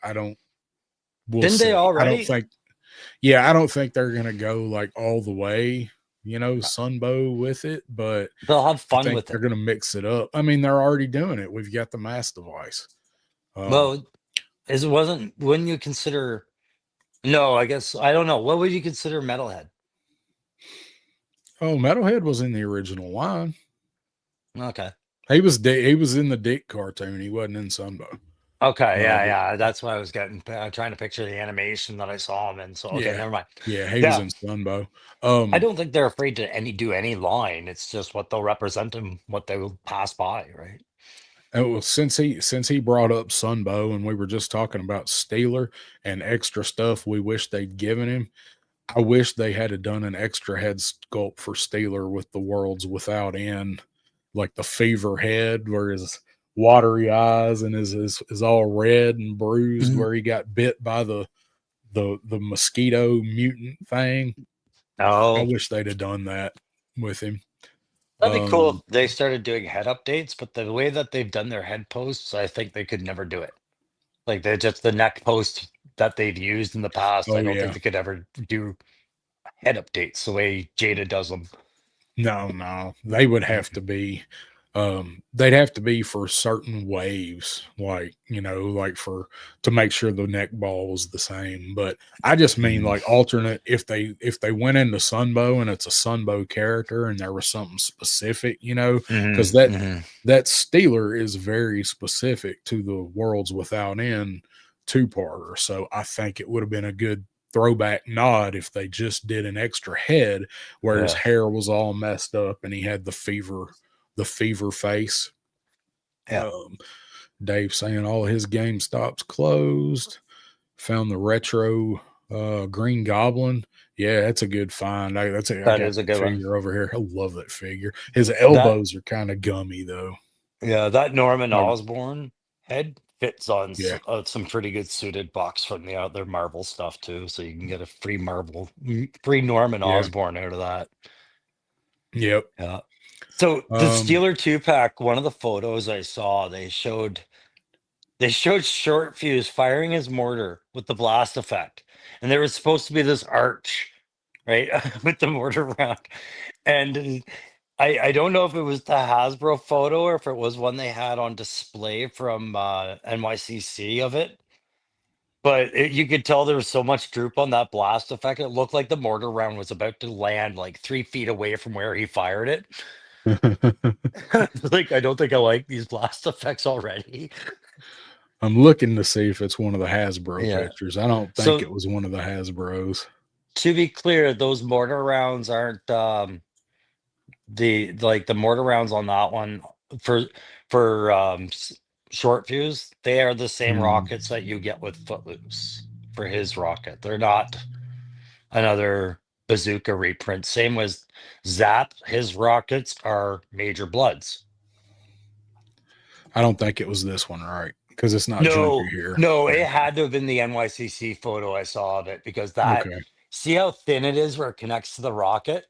We'll Didn't they see. I don't already? think. Yeah, I don't think they're gonna go like all the way. Sunbow with it, but They'll have I fun think with they're it. gonna mix it up. I mean, they're already doing it. We've got the mass device. Well, wouldn't you consider, no, I guess, I don't know. What would you consider Metalhead? Oh, Metalhead was in the original line. Okay. He was in the Dick cartoon. He wasn't in Sunbow. Okay, Uh, yeah. That's why I was trying to picture the animation that I saw him in. So okay, yeah, never mind. yeah, he was Yeah, in Sunbow. I don't think they're afraid to do any line. It's just what they'll represent and what they will pass by, right? Well, since he brought up Sunbow, and we were just talking about Steeler and extra stuff we wish they'd given him. I wish they had done an extra head sculpt for Steeler with the Worlds Without End, like the fever head, where his watery eyes and is all red and bruised, where he got bit by the mosquito mutant thing. I Oh, wish they'd have done that with him. that'd be cool if they started doing head updates, but the way that they've done their head posts, I think they could never do it. Like they're just the neck post that they've used in the past. I Oh don't think yeah. they could ever do head updates the way Jada does them. No, they would have to be they'd have to be for certain waves, like, like to make sure the neck ball was the same. But I just mean like alternate, if they went into Sunbow and it's a Sunbow character and there was something specific, because that Steeler is very specific to the Worlds Without End two-parter. So I think it would have been a good throwback nod if they just did an extra head where his hair was all messed up and he had the fever face. Yeah. Dave saying all his GameStop's closed. Found the retro Green Goblin. Yeah, that's a good find. That is a good one. figure over here. I love that figure. His elbows are kind of gummy though. Yeah, that Norman Like- Osborn head fits on Yeah. some pretty good suited box from the other Marvel stuff too. So you can get a free Norman Yeah. Osborn out of that. Yep. Yeah. So the Steeler 2-pack, one of the photos I saw, they showed Short Fuse firing his mortar with the blast effect. And there was supposed to be this arch, right? With the mortar round. And I don't know if it was the Hasbro photo or if it was one they had on display from NYCC of it. But you could tell there was so much droop on that blast effect. It looked like the mortar round was about to land like 3 feet away from where he fired it. Like, I don't think I like these blast effects already. I'm looking to see if it's one of the Hasbro Yeah. pictures. I don't think So- it was one of the Hasbros. To be clear, those mortar rounds aren't the mortar rounds on that one for Short Fuse. They are the same rockets that you get with Footloose for his rocket. They're not another bazooka reprint. Same with Zap. His rockets are Major Bloods. I don't think it was this one, right? Because it's not No, junky here. no, it had to have been the NYCC photo I saw of it because that. Okay. See how thin it is where it connects to the rocket?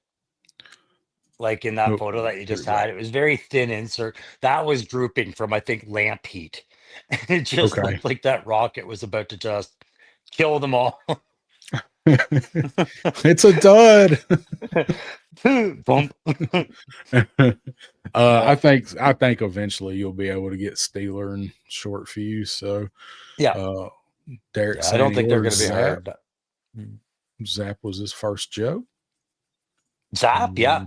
Like in that Nope. photo that you just Here we go. had, it was very thin insert. That was drooping from, I think, lamp heat. It just Okay. looked like that rocket was about to just kill them all. It's a dud. Bump. I think eventually you'll be able to get Steeler and Short Fuse. So Yeah. Derek, Yeah, I don't saying think he they're ordered going to be Zap. hard. Zap was his first joke. Zap, yeah.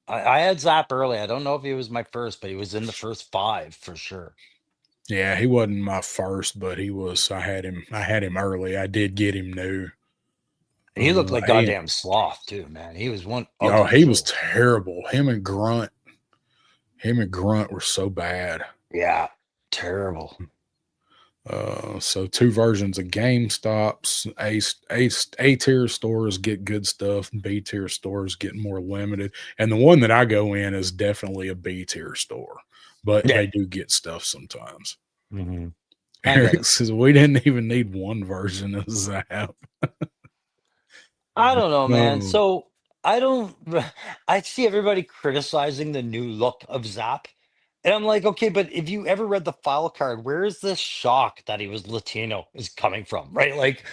I had Zap early. I don't know if he was my first, but he was in the first 5 for sure. Yeah, he wasn't my first, but he was. I had him early. I did get him new. And he looked like he- goddamn sloth too, man. He was one. Oh, ugly he was fool. terrible. Him and Grunt were so bad. Yeah, terrible. So 2 versions of GameStops. A tier stores get good stuff. B tier stores get more limited. And the one that I go in is definitely a B tier store, but Yeah. they do get stuff sometimes. Mhm. I get Eric it. says we didn't even need one version of Zap. I don't know, man. No. So I see everybody criticizing the new look of Zap. And I'm like, okay, but if you ever read the file card, where is this shock that he was Latino is coming from? Right? Like,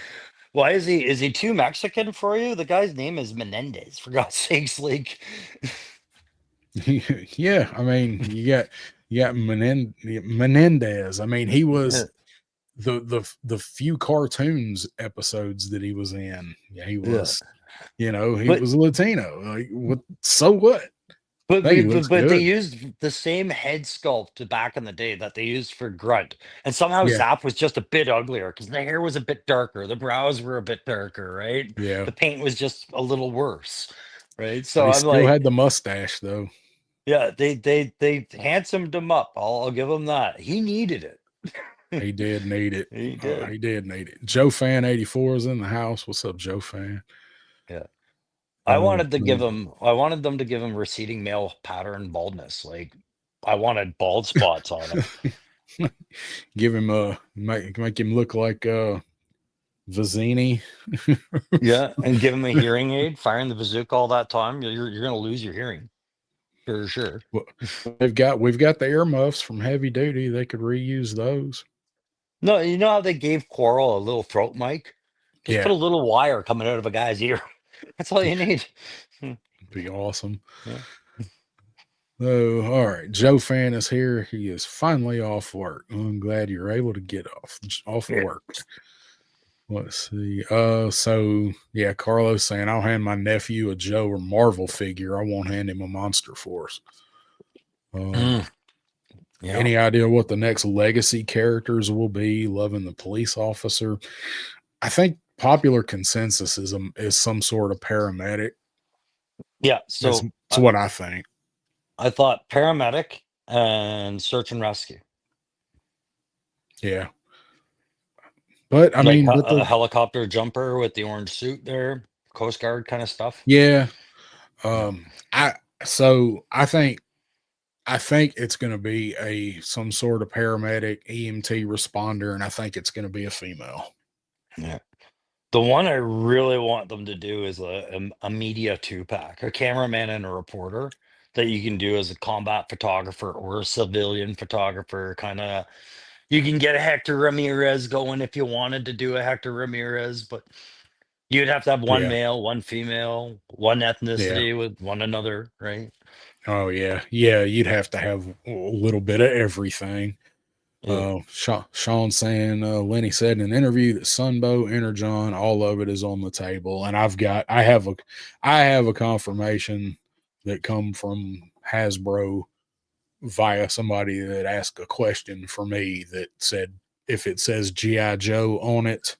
why is he too Mexican for you? The guy's name is Menendez, for God's sakes. Like, Yeah, I mean, you got Menendez. I mean, he was the few cartoons episodes that he was in. Yeah, he was You know, he But was Latino. Like, what? So what? but I think we he looks but they good. used the same head sculpt back in the day that they used for Grunt, and somehow Yeah, Zap was just a bit uglier because the hair was a bit darker, the brows were a bit darker, right? yeah. The paint was just a little worse, right? But So he I'm still like, had the mustache, though. yeah, they handsomed him up. I'll give him that. He needed it. He did need it. He did. He did need it. Joe Fan 84 is in the house. What's up, Joe Fan? Yeah. Oh, I wanted them to give him receding male pattern baldness. Like I wanted bald spots on him. give him make him look like Vizzini. Yeah, and give him a hearing aid, firing the bazooka all that time, you're gonna lose your hearing for sure. Well, we've got the earmuffs from Heavy Duty. They could reuse those. No, you know how they gave Coral a little throat mic? Just put Yeah, a little wire coming out of a guy's ear. That's all you need. be awesome. Yeah. Oh, all right. Joe Fan is here. He is finally off work. I'm glad you're able to get off Yeah. work. Let's see. So yeah, Carlos saying I'll hand my nephew a Joe or Marvel figure. I won't hand him a Monster Force. Yeah. Any idea what the next legacy characters will be? Loving the police officer. I think popular consensus is some sort of paramedic. Yeah. That's, So that's what I think. I thought paramedic and search and rescue. Yeah. But I Like mean, a helicopter jumper with the orange suit there, Coast Guard kind of stuff. yeah. I think it's going to be some sort of paramedic EMT responder, and I think it's going to be a female. Yeah. The one I really want them to do is a media 2-pack, a cameraman and a reporter that you can do as a combat photographer or a civilian photographer. Kind of, you can get a Hector Ramirez going if you wanted to do a Hector Ramirez, but you'd have to have one Yeah. male, one female, one Yeah. ethnicity with one another, right? Oh yeah. Yeah. You'd have to have a little bit of everything. Yeah. Sean saying, Lenny said in an interview that Sunbow, Energon, all of it is on the table. And I have a confirmation that come from Hasbro via somebody that asked a question for me that said, if it says G.I. Joe on it,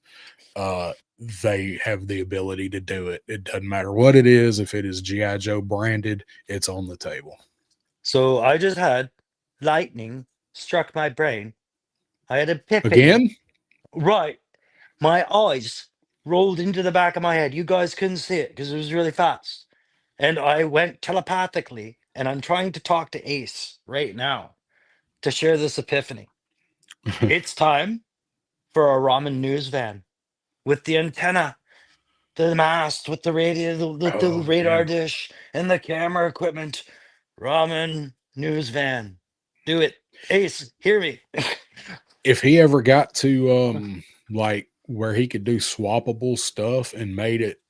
they have the ability to do it. It doesn't matter what it is. If it is G.I. Joe branded, it's on the table. So I just had lightning struck my brain. I had a epiphany. Again? Right. My eyes rolled into the back of my head. You guys couldn't see it because it was really fast. And I went telepathically, and I'm trying to talk to Ace right now to share this epiphany. It's time for a ramen news van with the antenna, the mast, with the radio, the radar dish, and the camera equipment. Ramen news van. Do it. Ace, hear me. If he ever got to like where he could do swappable stuff and made it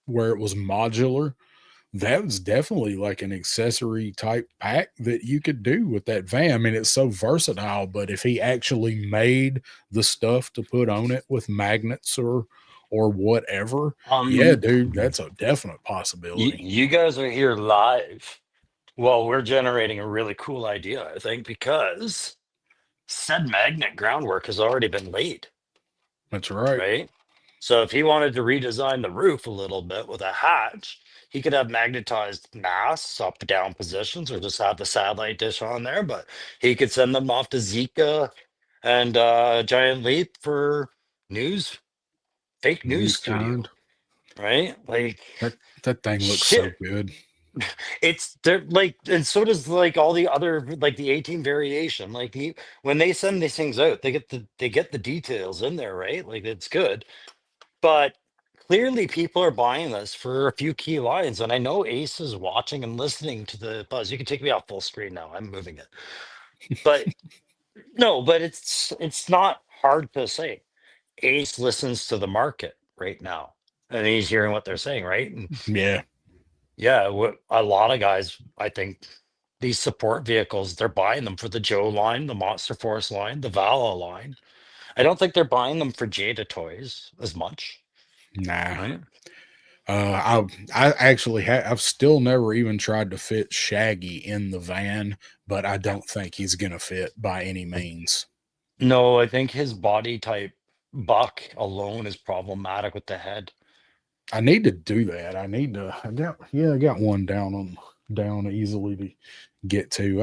where it was modular, that was definitely like an accessory type pack that you could do with that van. I mean, it's so versatile, but if he actually made the stuff to put on it with magnets or whatever, yeah, dude, that's a definite possibility. You guys are here live. Well, we're generating a really cool idea, I think, because said magnet groundwork has already been laid. That's right. Right. So if he wanted to redesign the roof a little bit with a hatch, he could have magnetized masts up down positions or just have the satellite dish on there, but he could send them off to Zika and Giant Leap for fake news studio. Right? Like that thing looks shit. so good. It's they're like, and so does like all the other, like the 18 variation. Like when they send these things out, they get the details in there, right? Like it's good. But clearly people are buying this for a few key lines. And I know Ace is watching and listening to the buzz. You can take me off full screen now. I'm moving it. But no, but it's not hard to say. Ace listens to the market right now. And he's hearing what they're saying, right? And Yeah. yeah, a lot of guys, I think these support vehicles, they're buying them for the Joe line, the Monster Force line, the Vala line. I don't think they're buying them for Jada toys as much. Nah. Right? I actually I've still never even tried to fit Shaggy in the van, but I don't think he's gonna fit by any means. No, I think his body type, buck alone, is problematic with the head. I need to do that. I got one down easily to get to.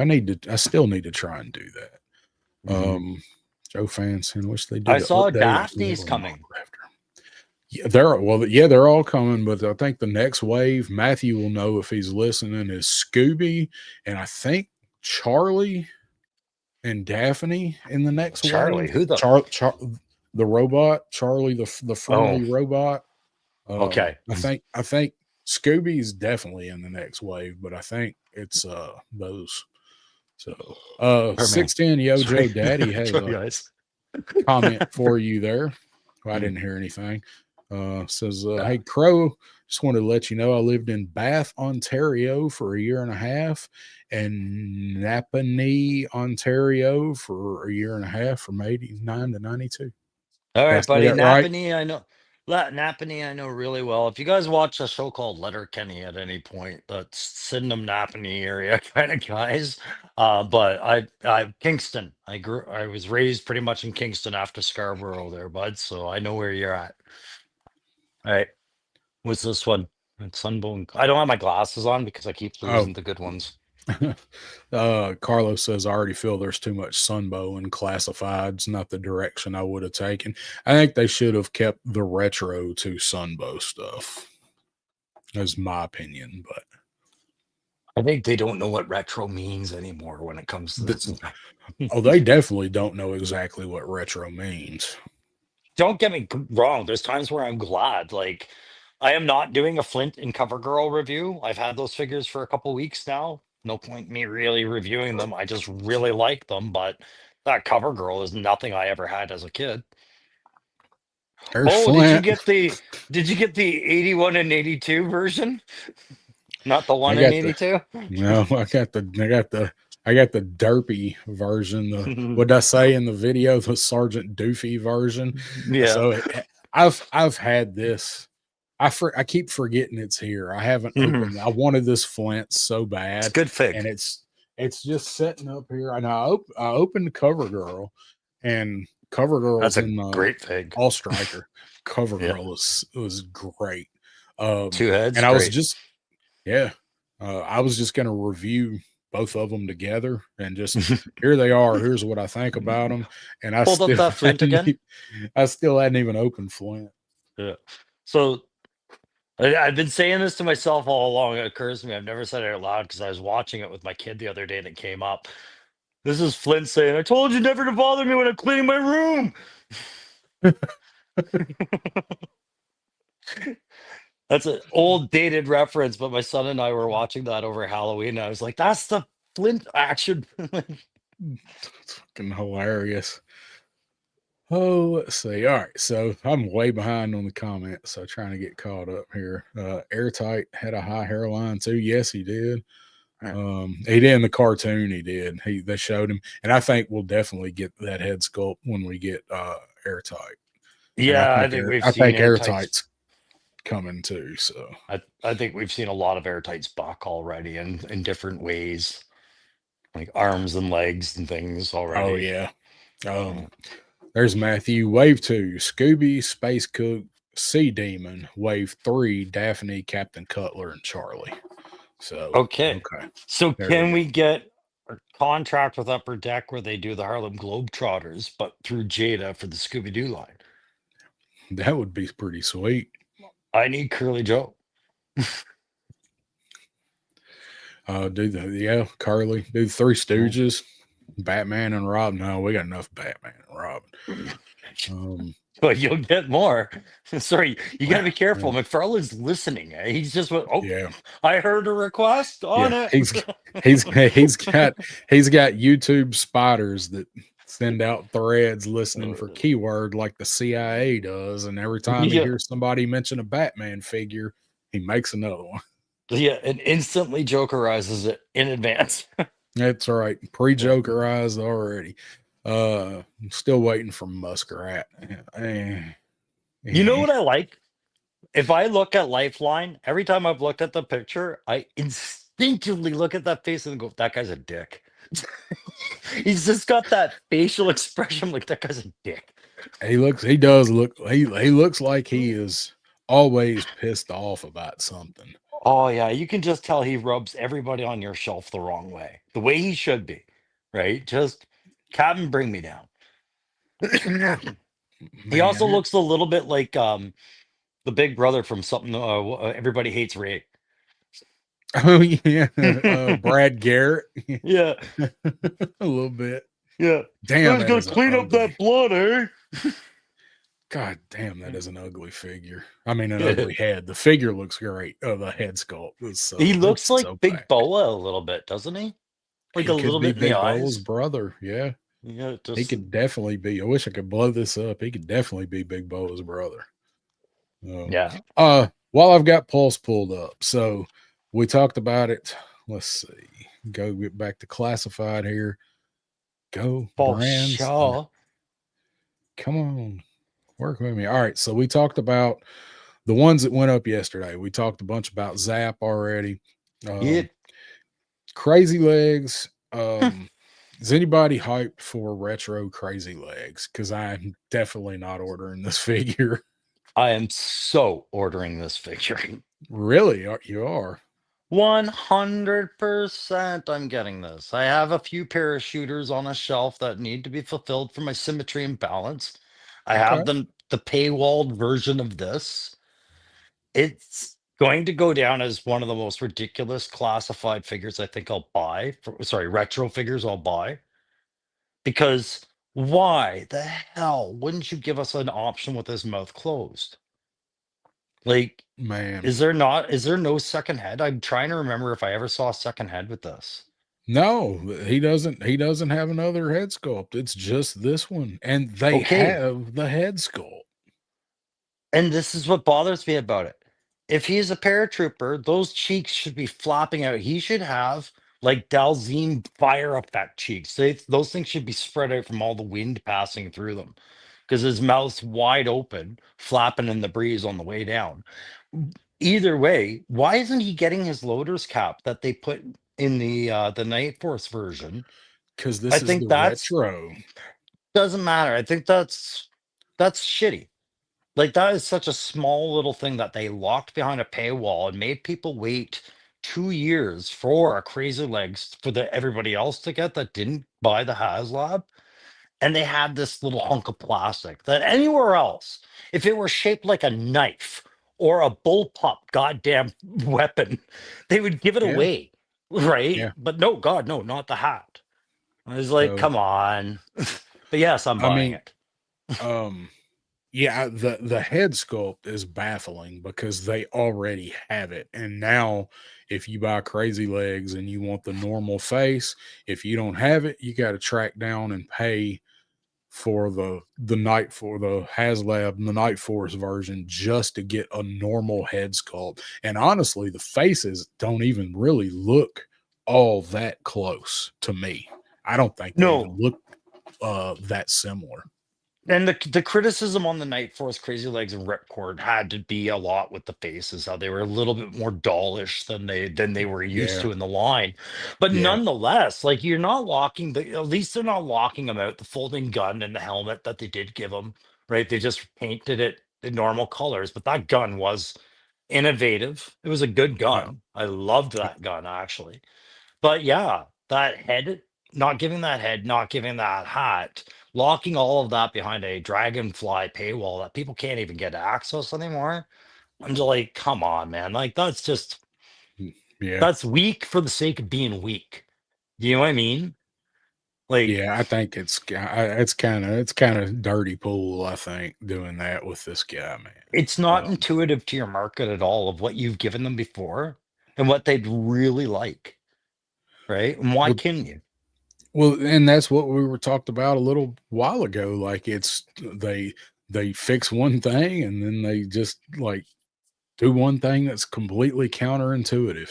I still need to try and do that. Joe Fanson, wish they did I an saw update on Daphne's Little coming. Minecraft. Yeah, they're all coming, but I think the next wave, Matthew will know if he's listening, is Scooby, and I think Charlie and Daphne in the next Charlie, wave. who the? The robot, Charlie, the Oh, friendly robot. okay. I think Scooby's definitely in the next wave, but I think it's those. So Pardon me. 610 Yo Sorry. Joe Daddy has Sorry, a guys. comment for you there. I didn't hear anything. Says, hey, Crow, just wanted to let you know I lived in Bath, Ontario for a year and a half and Napanee, Ontario for a year and a half from 89 to 92. All Did I right, say buddy. that right? Napanee, I know. Napanee, I know really well. If you guys watch a show called Letterkenny at any point, that's Sydenham, Napanee area kind of guys. But I Kingston. I was raised pretty much in Kingston after Scarborough there, bud. So I know where you're at. All right. What's this one? It's Sunbone. I don't have my glasses on because I keep Oh, losing the good ones. Carlos says, I already feel there's too much Sunbow in classifieds, not the direction I would have taken. I think they should have kept the retro to Sunbow stuff. Is my opinion, but I think they don't know what retro means anymore when it comes to this. they definitely don't know exactly what retro means. Don't get me wrong. There's times where I'm glad. Like, I am not doing a Flint and CoverGirl review. I've had those figures for a couple weeks now. No point in me really reviewing them. I just really like them, but that CoverGirl is nothing I ever had as a kid. There's Oh, Flint. did you get the 81 and 82 version? Not the I 1 and got the 82? no, I got the derpy version. What did I say in the video? The Sergeant Doofy version. Yeah. So I've had this. I keep forgetting it's here. I haven't opened. I wanted this Flint so It's bad, good fig. and it's just sitting up here. And I opened CoverGirl, and CoverGirl's That's a in the great fig. All Striker. Yeah. CoverGirl was great. 2 heads. And I was Great. just I was just going to review both of them together and just here they are. Here's what I think about them. And I Hold up still that Flint again. I still hadn't even opened Flint. Yeah. So I've been saying this to myself all along. It occurs to me. I've never said it out loud because I was watching it with my kid the other day and it came up. This is Flint saying, I told you never to bother me when I'm cleaning my room. That's an old dated reference, but my son and I were watching that over Halloween. And I was like, that's the Flint action. It's fucking hilarious. Oh, let's see. All right. So I'm way behind on the comments. So trying to get caught up here. Airtight had a high hairline too. Yes, he did. He did in the cartoon. He did. They showed him, and I think we'll definitely get that head sculpt when we get Airtight. Yeah, I think we've I seen think Airtight's Airtight's coming too. So I think we've seen a lot of Airtight's buck already in different ways, like arms and legs and things already. oh yeah. There's Matthew. Wave 2, Scooby, Space Cook, Sea Demon. Wave 3, Daphne, Captain Cutler, and Charlie. So Okay. So There can we we get a contract with Upper Deck where they do the Harlem Globetrotters, but through Jada for the Scooby Doo line? that would be pretty sweet. I need Curly Joe. Carly, do the Three Stooges, Batman and Robin. No, we got enough Batman and Robin. But you'll get more. Sorry, you gotta be careful. McFarlane's listening. He's just went, oh yeah. I heard a request on it. He's got YouTube spiders that send out threads listening for keyword like the CIA does, and every time he hears somebody mention a Batman figure, he makes another one. Yeah, and instantly jokerizes it in advance. That's right. Pre-jokerized already. I'm still waiting for Muskrat. You know what I like? If I look at Lifeline, every time I've looked at the picture, I instinctively look at that face and go, "That guy's a dick." He's just got that facial expression like that guy's a dick. He does look, he looks like he is always pissed off about something. Oh yeah, you can just tell he rubs everybody on your shelf the wrong way, the way he should be, right? Just Captain, bring me down. He also Man, looks a little bit like the big brother from something. Everybody hates Ray. oh yeah, Brad Garrett, Yeah, a little bit. yeah. Damn, Guys that gotta is an clean up ugly. that blood, eh? God damn, that is an ugly figure. I mean, an ugly head. The figure looks great. Oh, the head sculpt is so, He looks it's like so Big bad. Boa a little bit, doesn't he? Like a He little could be bit in the Big Bo's eyes. brother. Yeah, Yeah, he just could definitely be. I wish I could blow this up. He could definitely be Big Bo's brother. Um, yeah. while I've got Pulse pulled up, so we talked about it. Let's see. Go get back to classified here. Go For brands. sure. Come on, work with me. All right, so we talked about the ones that went up yesterday. We talked a bunch about Zap already. Yeah. Crazy Legs. Is anybody hyped for retro Crazy Legs? Because I'm definitely not ordering this figure. I am so ordering this figure. Really? You are? 100% I'm getting this. I have a few parachuters on a shelf that need to be fulfilled for my symmetry and balance. I Okay. have the paywalled version of this. It's going to go down as one of the most ridiculous classified figures I think I'll buy. Sorry, retro figures I'll buy. Because why the hell wouldn't you give us an option with his mouth closed? Like, Man. is there no second head? I'm trying to remember if I ever saw a second head with this. No, he doesn't have another head sculpt. It's just this one. And they Okay. have the head sculpt. And this is what bothers me about it. If he's a paratrooper, those cheeks should be flopping out. He should have like Dalzine fire effect cheeks. Those things should be spread out from all the wind passing through them because his mouth's wide open, flapping in the breeze on the way down. Either way, why isn't he getting his loader's cap that they put in the Night Force version? Because I this is think the that's retro. doesn't matter. I think that's shitty. Like that is such a small little thing that they locked behind a paywall and made people wait 2 years for a Crazy Legs for everybody else to get that didn't buy the HasLab. And they had this little hunk of plastic that anywhere else, if it were shaped like a knife or a bullpup goddamn weapon, they would give it Yeah. away. Right? Yeah. But no, God, no, not the hat. I was like, So, come on. But yes, I'm buying it. Yeah, the head sculpt is baffling because they already have it. And now if you buy Crazy Legs and you want the normal face, if you don't have it, you got to track down and pay for the HasLab and the Night Force version just to get a normal head sculpt. And honestly, the faces don't even really look all that close to me. I don't think they even look that similar. And the criticism on the Night Force Crazy Legs and Ripcord had to be a lot with the faces, how they were a little bit more dollish than they were used to in the line. But nonetheless, like you're not locking at least they're not locking them out the folding gun and the helmet that they did give them, right? They just painted it in normal colors, but that gun was innovative. It was a good gun. I loved that gun actually. But yeah, that head, not giving that head, not giving that hat, locking all of that behind a Dragonfly paywall that people can't even get access anymore. I'm just like, come on, man. Like that's just that's weak for the sake of being weak. You know what I mean? Like I think it's kind of dirty pool. I think doing that with this guy, man. It's not intuitive to your market at all of what you've given them before and what they'd really like. Right? And why couldn't you? Well, and that's what we were talked about a little while ago. Like it's they fix one thing and then they just like do one thing that's completely counterintuitive.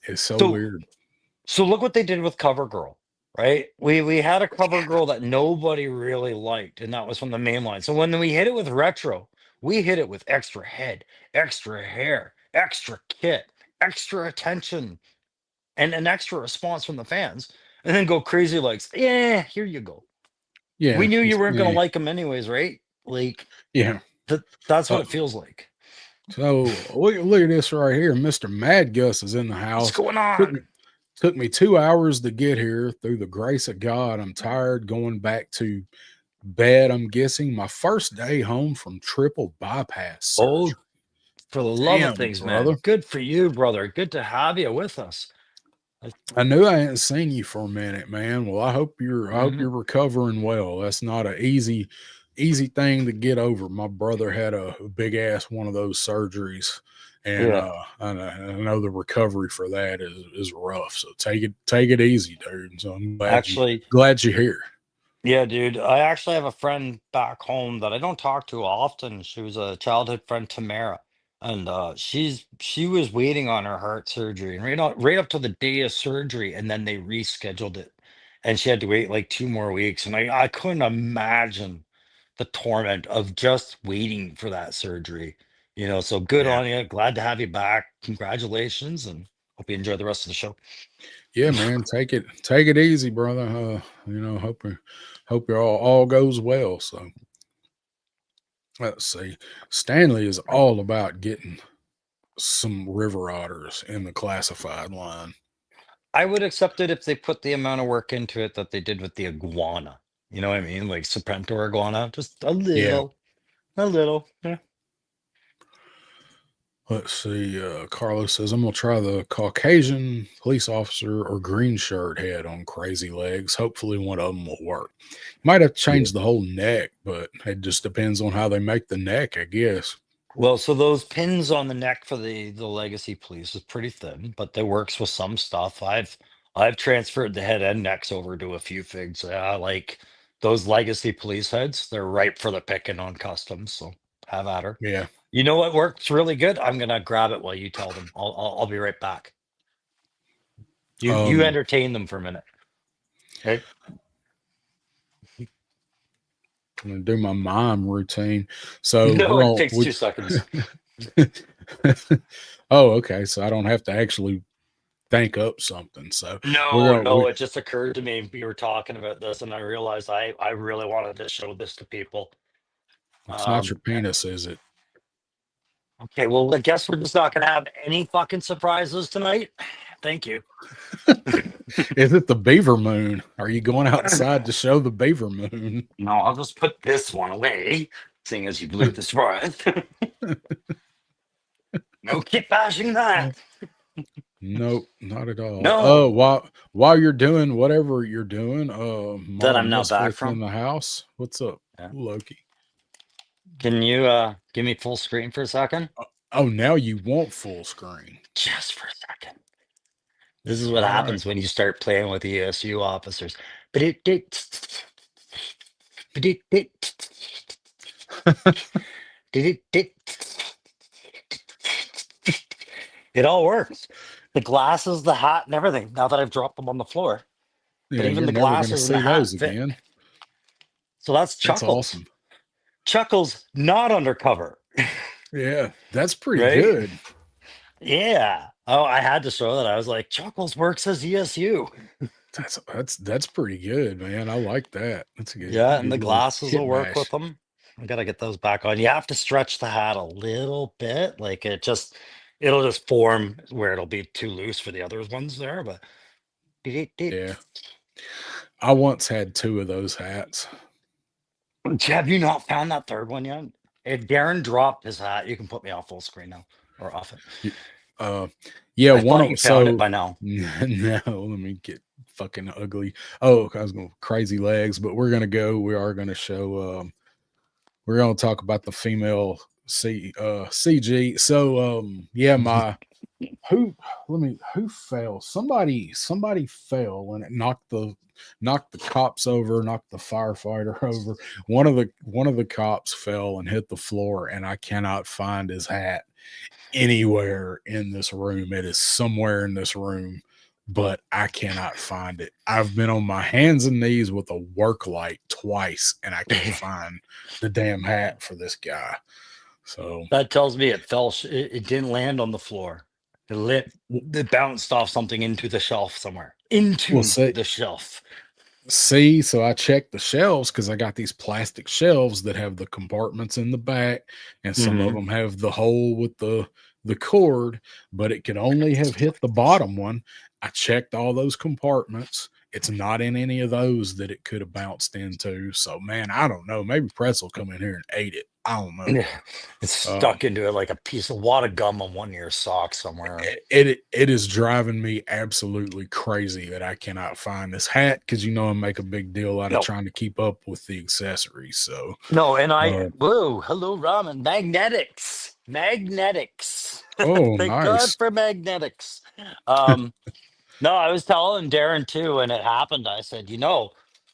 It's so weird. So look what they did with CoverGirl, right? We had a CoverGirl that nobody really liked, and that was from the main line. So when we hit it with retro, We hit it with extra head, extra hair, extra kit, extra attention, and an extra response from the fans, and then go crazy like, yeah, here you go. We Yeah, knew you weren't gonna yeah, like them anyways, right? Like yeah. that's what Uh, it feels like. so look at this right here. Mr. Mad Gus is in the What's house. going Took me on? took me 2 hours to get here. Through the grace of God, I'm tired. Going back to bed. I'm guessing my first day home from triple bypass Oh, surgery. for the love of Damn, things, man. brother. Good for you, brother. Good to have you with us. I knew I hadn't seen you for a minute, man. Well, I hope Mhm. you're recovering well. That's not an easy thing to get over. My brother had a big ass one of those surgeries, and Yeah. I know the recovery for that is rough. So take it easy, dude. So I'm Actually, glad you're here. yeah, dude. I actually have a friend back home that I don't talk to often. She was a childhood friend, Tamara, and she was waiting on her heart surgery, and right up to the day of surgery, and then they rescheduled it, and she had to wait like 2 more weeks, and I couldn't imagine the torment of just waiting for that surgery. So good Yeah. on you. Glad to have you back. Congratulations, and hope you enjoy the rest of the show. Yeah, man, take it easy, brother. Hope your all goes well. So let's see. Stanley is all about getting some river otters in the classified line. I would accept it if they put the amount of work into it that they did with the iguana. You know what I mean? Like Serpentor iguana, just Yeah. a little. Yeah. Let's see. Carlos says, I'm going to try the Caucasian police officer or green shirt head on Crazy Legs. Hopefully, one of them will work. Might have to Yeah. change the whole neck, but it just depends on how they make the neck, I guess. Well, so those pins on the neck for the legacy police is pretty thin, but that works with some stuff. I've transferred the head and necks over to a few figs. Like those legacy police heads, they're ripe for the picking on customs. So have at her. Yeah. You know what works really good? I'm gonna grab it while you tell them. I'll be right back. You Um, entertain them for a minute. Okay. I'm going to do my mime routine. So No, we're it on. takes 2 seconds. Oh, okay. So I don't have to actually think up something. So we're No, going. no, it just occurred to me we were talking about this, and I realized I really wanted to show this to people. It's not Um, your penis, is it? okay, well, I guess we're just not gonna have any fucking surprises tonight. Thank you. Is it the beaver moon? Are you going outside to show the beaver moon? No, I'll just put this one away, seeing as you blew the surprise. No keep bashing that. Nope, not at all. No, While you're doing whatever you're doing, that Modern I'm now back Misfits in from. the house. What's up, Yeah. Loki? Can you give me full screen for a second? Oh, now you want full screen. Just for a second. This is what All right. happens when you start playing with ESU officers. But it all works. The glasses, the hat, and everything. Now that I've dropped them on the floor, but Yeah, even you're the never going to glasses and the see hat those fit. again. So that's That's Chuckles. awesome. Chuckles not undercover, Yeah, that's pretty right? good. Yeah. Oh, I had to show that. I was like, Chuckles works as ESU. That's pretty good, man. I like that. That's a Yeah, and the good little glasses will hit work with bash. them. I gotta get those back on. You have to stretch the hat a little bit, like it'll just form where it'll be too loose for the other ones there. But Yeah, I once had two of those hats. have you not found that third one yet? If Darren dropped his hat, you can put me off full screen now or off it. Uh, yeah, I one thought you of found it so by now. no, let me get fucking ugly. Oh, I was going crazy legs, but we're gonna go. We are gonna show. We're gonna talk about the female CG. So yeah, my who fell? Somebody fell and it knocked the cops over, knocked the firefighter over. One of the cops fell and hit the floor, and I cannot find his hat anywhere in this room. It is somewhere in this room, but I cannot find it. I've been on my hands and knees with a work light twice, and I can't find the damn hat for this guy. So That tells me it fell. It didn't land on the floor. It bounced off something into the shelf somewhere. we'll Into see. the shelf. See, so I checked the shelves because I got these plastic shelves that have the compartments in the back, and some of Mhm. them have the hole with the cord, but it could only have hit the bottom one. I checked all those compartments. It's not in any of those that it could have bounced into. So, man, I don't know. Maybe Pretzel come in here and ate it. I don't know. Yeah, it's stuck into it like a piece of wad of gum on one of your socks somewhere. It is driving me absolutely crazy that I cannot find this hat because I make a big deal out of No, trying to keep up with the accessories. So, no, and uh, whoa, hello, ramen, magnetics. oh, Thank God nice. for magnetics. Um, No, I was telling Darren too, and it happened. I said,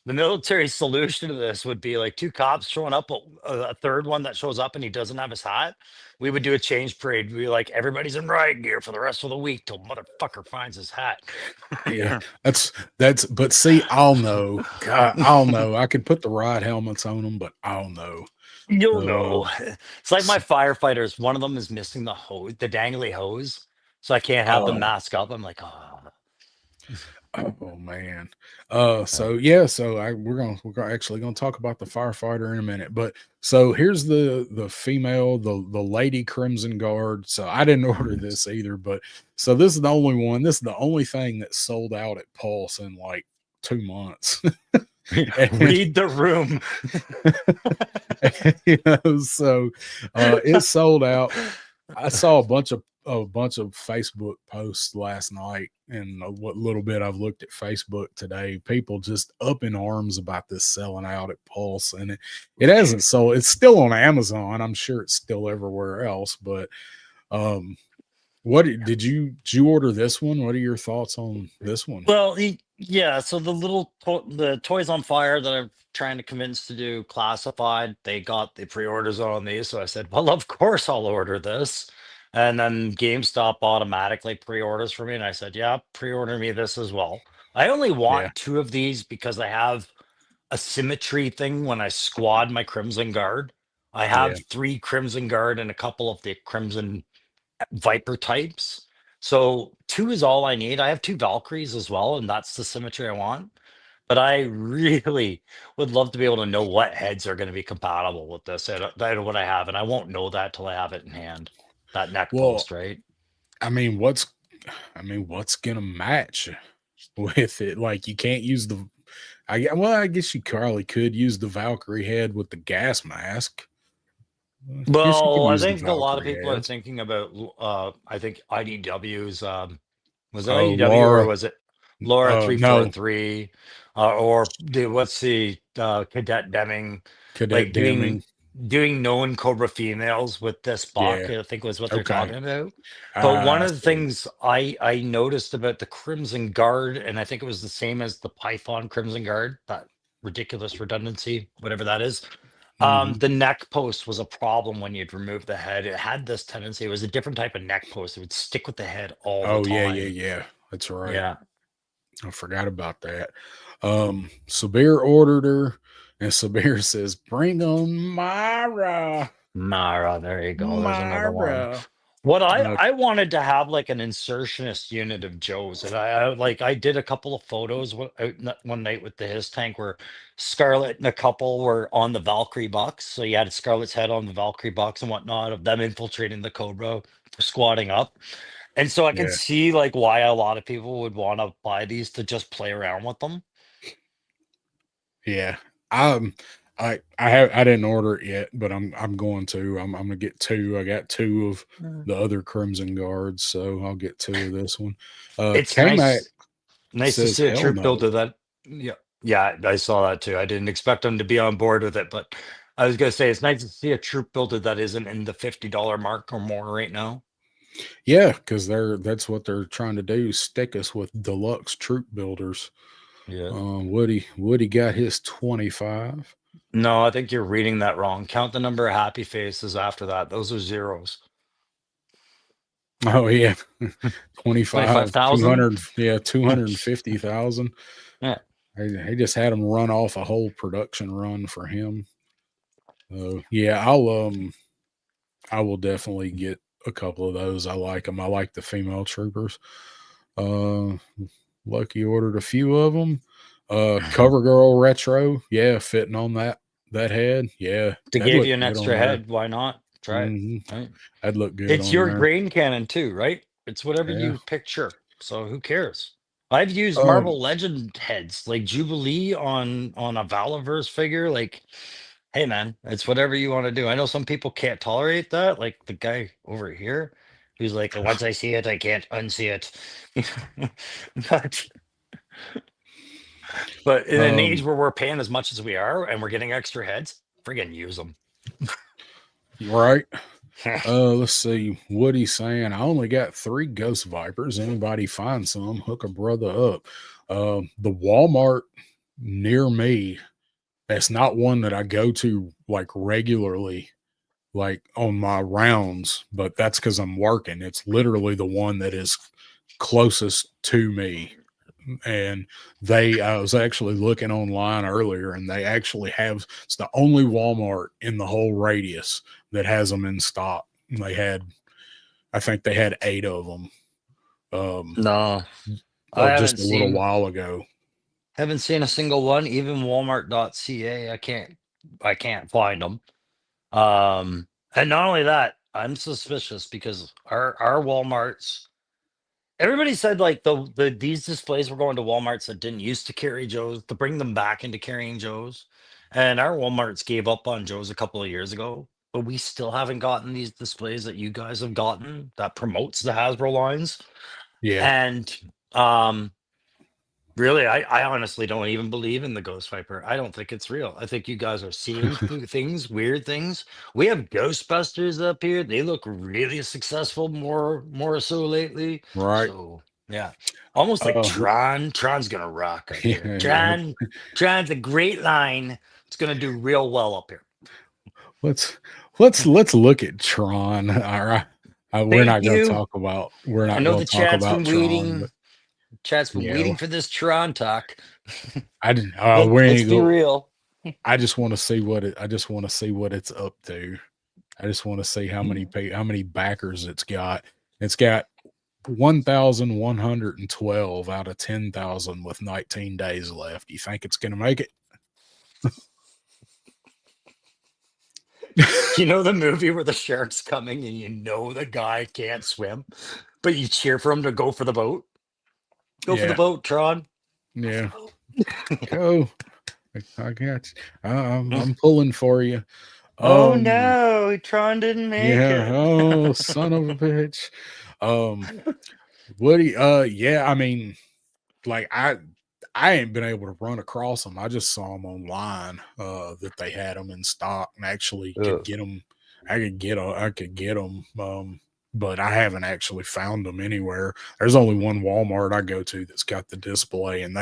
the military solution to this would be like two cops showing up, a third one that shows up and he doesn't have his hat. We would do a change parade. We'd be like, everybody's in riot gear for the rest of the week till motherfucker finds his hat. Yeah, but see, I'll know. I'll know. I could put the right helmets on them, but I'll know. You'll Uh, know. It's like my firefighters. One of them is missing the hose, the dangly hose. So I can't have the oh, mask up. I'm like, oh. oh man. So we're actually gonna talk about the firefighter in a minute. But so here's the female, the lady Crimson Guard. So I didn't order this either, but so this is the only one. This is the only thing that sold out at Pulse in like 2 months. And Read the room. so it sold out. I saw a bunch of Facebook posts last night, and what little bit I've looked at Facebook today, people just up in arms about this selling out at Pulse, and it hasn't sold. It's still on Amazon. I'm sure it's still everywhere else, but um, what did you order this one? What are your thoughts on this one? Well, yeah. So the Toys on Fire that I'm trying to convince to do classified, they got the pre-orders on these. So I said, well, of course I'll order this. And then GameStop automatically pre-orders for me, and I said, yeah, pre-order me this as well. I only Yeah, want two of these because I have a symmetry thing when I squad my Crimson Guard. I yeah. have three Crimson Guard and a couple of the Crimson Viper types. So two is all I need. I have two Valkyries as well, and that's the symmetry I want. But I really would love to be able to know what heads are going to be compatible with this. That what I have, and I won't know that till I have it in hand. That neck Well, post, right? I mean, what's gonna match with it? Like you can't use the I guess you probably could use the Valkyrie head with the gas mask. I guess you could Well, I use the think a lot of Valkyrie people are heads. thinking about. I think IDW's. Was it Oh, IDW or Laura. was it Laura No, 343? Or what's the Cadet Deming? Cadet Like Deming. doing known Cobra females with this Yeah. buck, I think was what they're Okay. talking about. But one I of the see. things I noticed about the Crimson Guard, and I think it was the same as the Python Crimson Guard, that ridiculous redundancy, whatever that is. Mhm. The neck post was a problem when you'd remove the head. It had this tendency. It was a different type of neck post. It would stick with the head all the Oh yeah, yeah, time. yeah. That's right. Yeah. I forgot about that. Sabir ordered her, and Sabir says, "Bring on Myra, Mara, there you go. There's another one. Myra." What I Uh, I wanted to have like an insertionist unit of Joe's, and I did a couple of photos one night with the his tank where Scarlet and a couple were on the Valkyrie box. So you had Scarlet's head on the Valkyrie box and whatnot of them infiltrating the Cobra, squatting up. And so I can yeah, see like why a lot of people would want to buy these to just play around with them. yeah. Um, I didn't order it yet, but I'm going to. I'm gonna get two. I got two of Mm. the other Crimson Guards, so I'll get two of this one. It's K-Mac nice to says, see a "Hell troop no." builder that yeah, I saw that too. I didn't expect them to be on board with it, but I was gonna say it's nice to see a troop builder that isn't in the $50 mark or more right now. Yeah, because that's what they're trying to do, stick us with deluxe troop builders. Yeah. Woody got his 25. No, I think you're reading that wrong. Count the number of happy faces after that. Those are zeros. Oh yeah. 25, 25,000? 200, yeah, 250,000. Yeah. He just had him run off a whole production run for him. Yeah, I'll I will definitely get a couple of those. I like them. I like the female troopers. Uh, Lucky ordered a few of them. CoverGirl retro, yeah, fitting on that head, yeah, To that'd give look you an good on extra there. head, why not? Try it. Hmm. Right? That'd look good It's on your there. grain cannon too, right? It's whatever Yeah. you picture. So who cares? I've used Um. Marvel Legend heads like Jubilee on a Valaverse figure. Like, hey man, it's whatever you want to do. I know some people can't tolerate that, like the guy over here who's like, once I see it, I can't unsee it. but but in an age Um. where we're paying as much as we are and we're getting extra heads, friggin' use them. Right. Let's see. Woody's saying I only got 3 Ghost Vipers. Anybody find some? Hook a brother up. The Walmart near me. That's not one that I go to like regularly, like on my rounds, but that's because I'm working. It's literally the one that is closest to me. And I was actually looking online earlier, and they actually have, it's the only Walmart in the whole radius that has them in stock. And I think they had 8 of them No, I just haven't a little seen while ago. haven't seen a single one. Even Walmart.ca, I can't find them. And not only that, I'm suspicious because our Walmarts. Everybody said like these displays were going to Walmarts that didn't used to carry Joe's to bring them back into carrying Joe's, and our Walmarts gave up on Joe's a couple of years ago. But we still haven't gotten these displays that you guys have gotten that promotes the Hasbro lines. Yeah. And um, really, I honestly don't even believe in the Ghost Viper. I don't think it's real. I think you guys are seeing things, weird things. We have Ghostbusters up here. They look really successful more so lately. Right. So yeah. Almost like Uh, Tron. Tron's gonna rock up here. yeah. Tron's a great line. It's gonna do real well up here. Let's let's look at Tron. All right. We're Thank not going to you. talk about we're I not know going the to talk chat's about been Tron, but waiting. Chat's been yeah, waiting for this Tron talk. I didn't. We Let's ain't be go. real. I just want to see what it. I just want to see what it's up to. I just want to see how many backers it's got. It's got 1,112 out of 10,000 with 19 days left. You think it's going to make it? You know the movie where the shark's coming and you know the guy can't swim, but you cheer for him to go for the boat? Go for the Yeah, boat, Tron. Go for yeah. the boat. Go. I got you. I'm pulling for you. Oh Um, no, Tron didn't make yeah. it. Oh, son of a bitch. Um, Woody. Yeah. I mean, like I ain't been able to run across them. I just saw them online. That they had them in stock and actually could Ugh. get them. I could get them. But I haven't actually found them anywhere. There's only one Walmart I go to that's got the display, and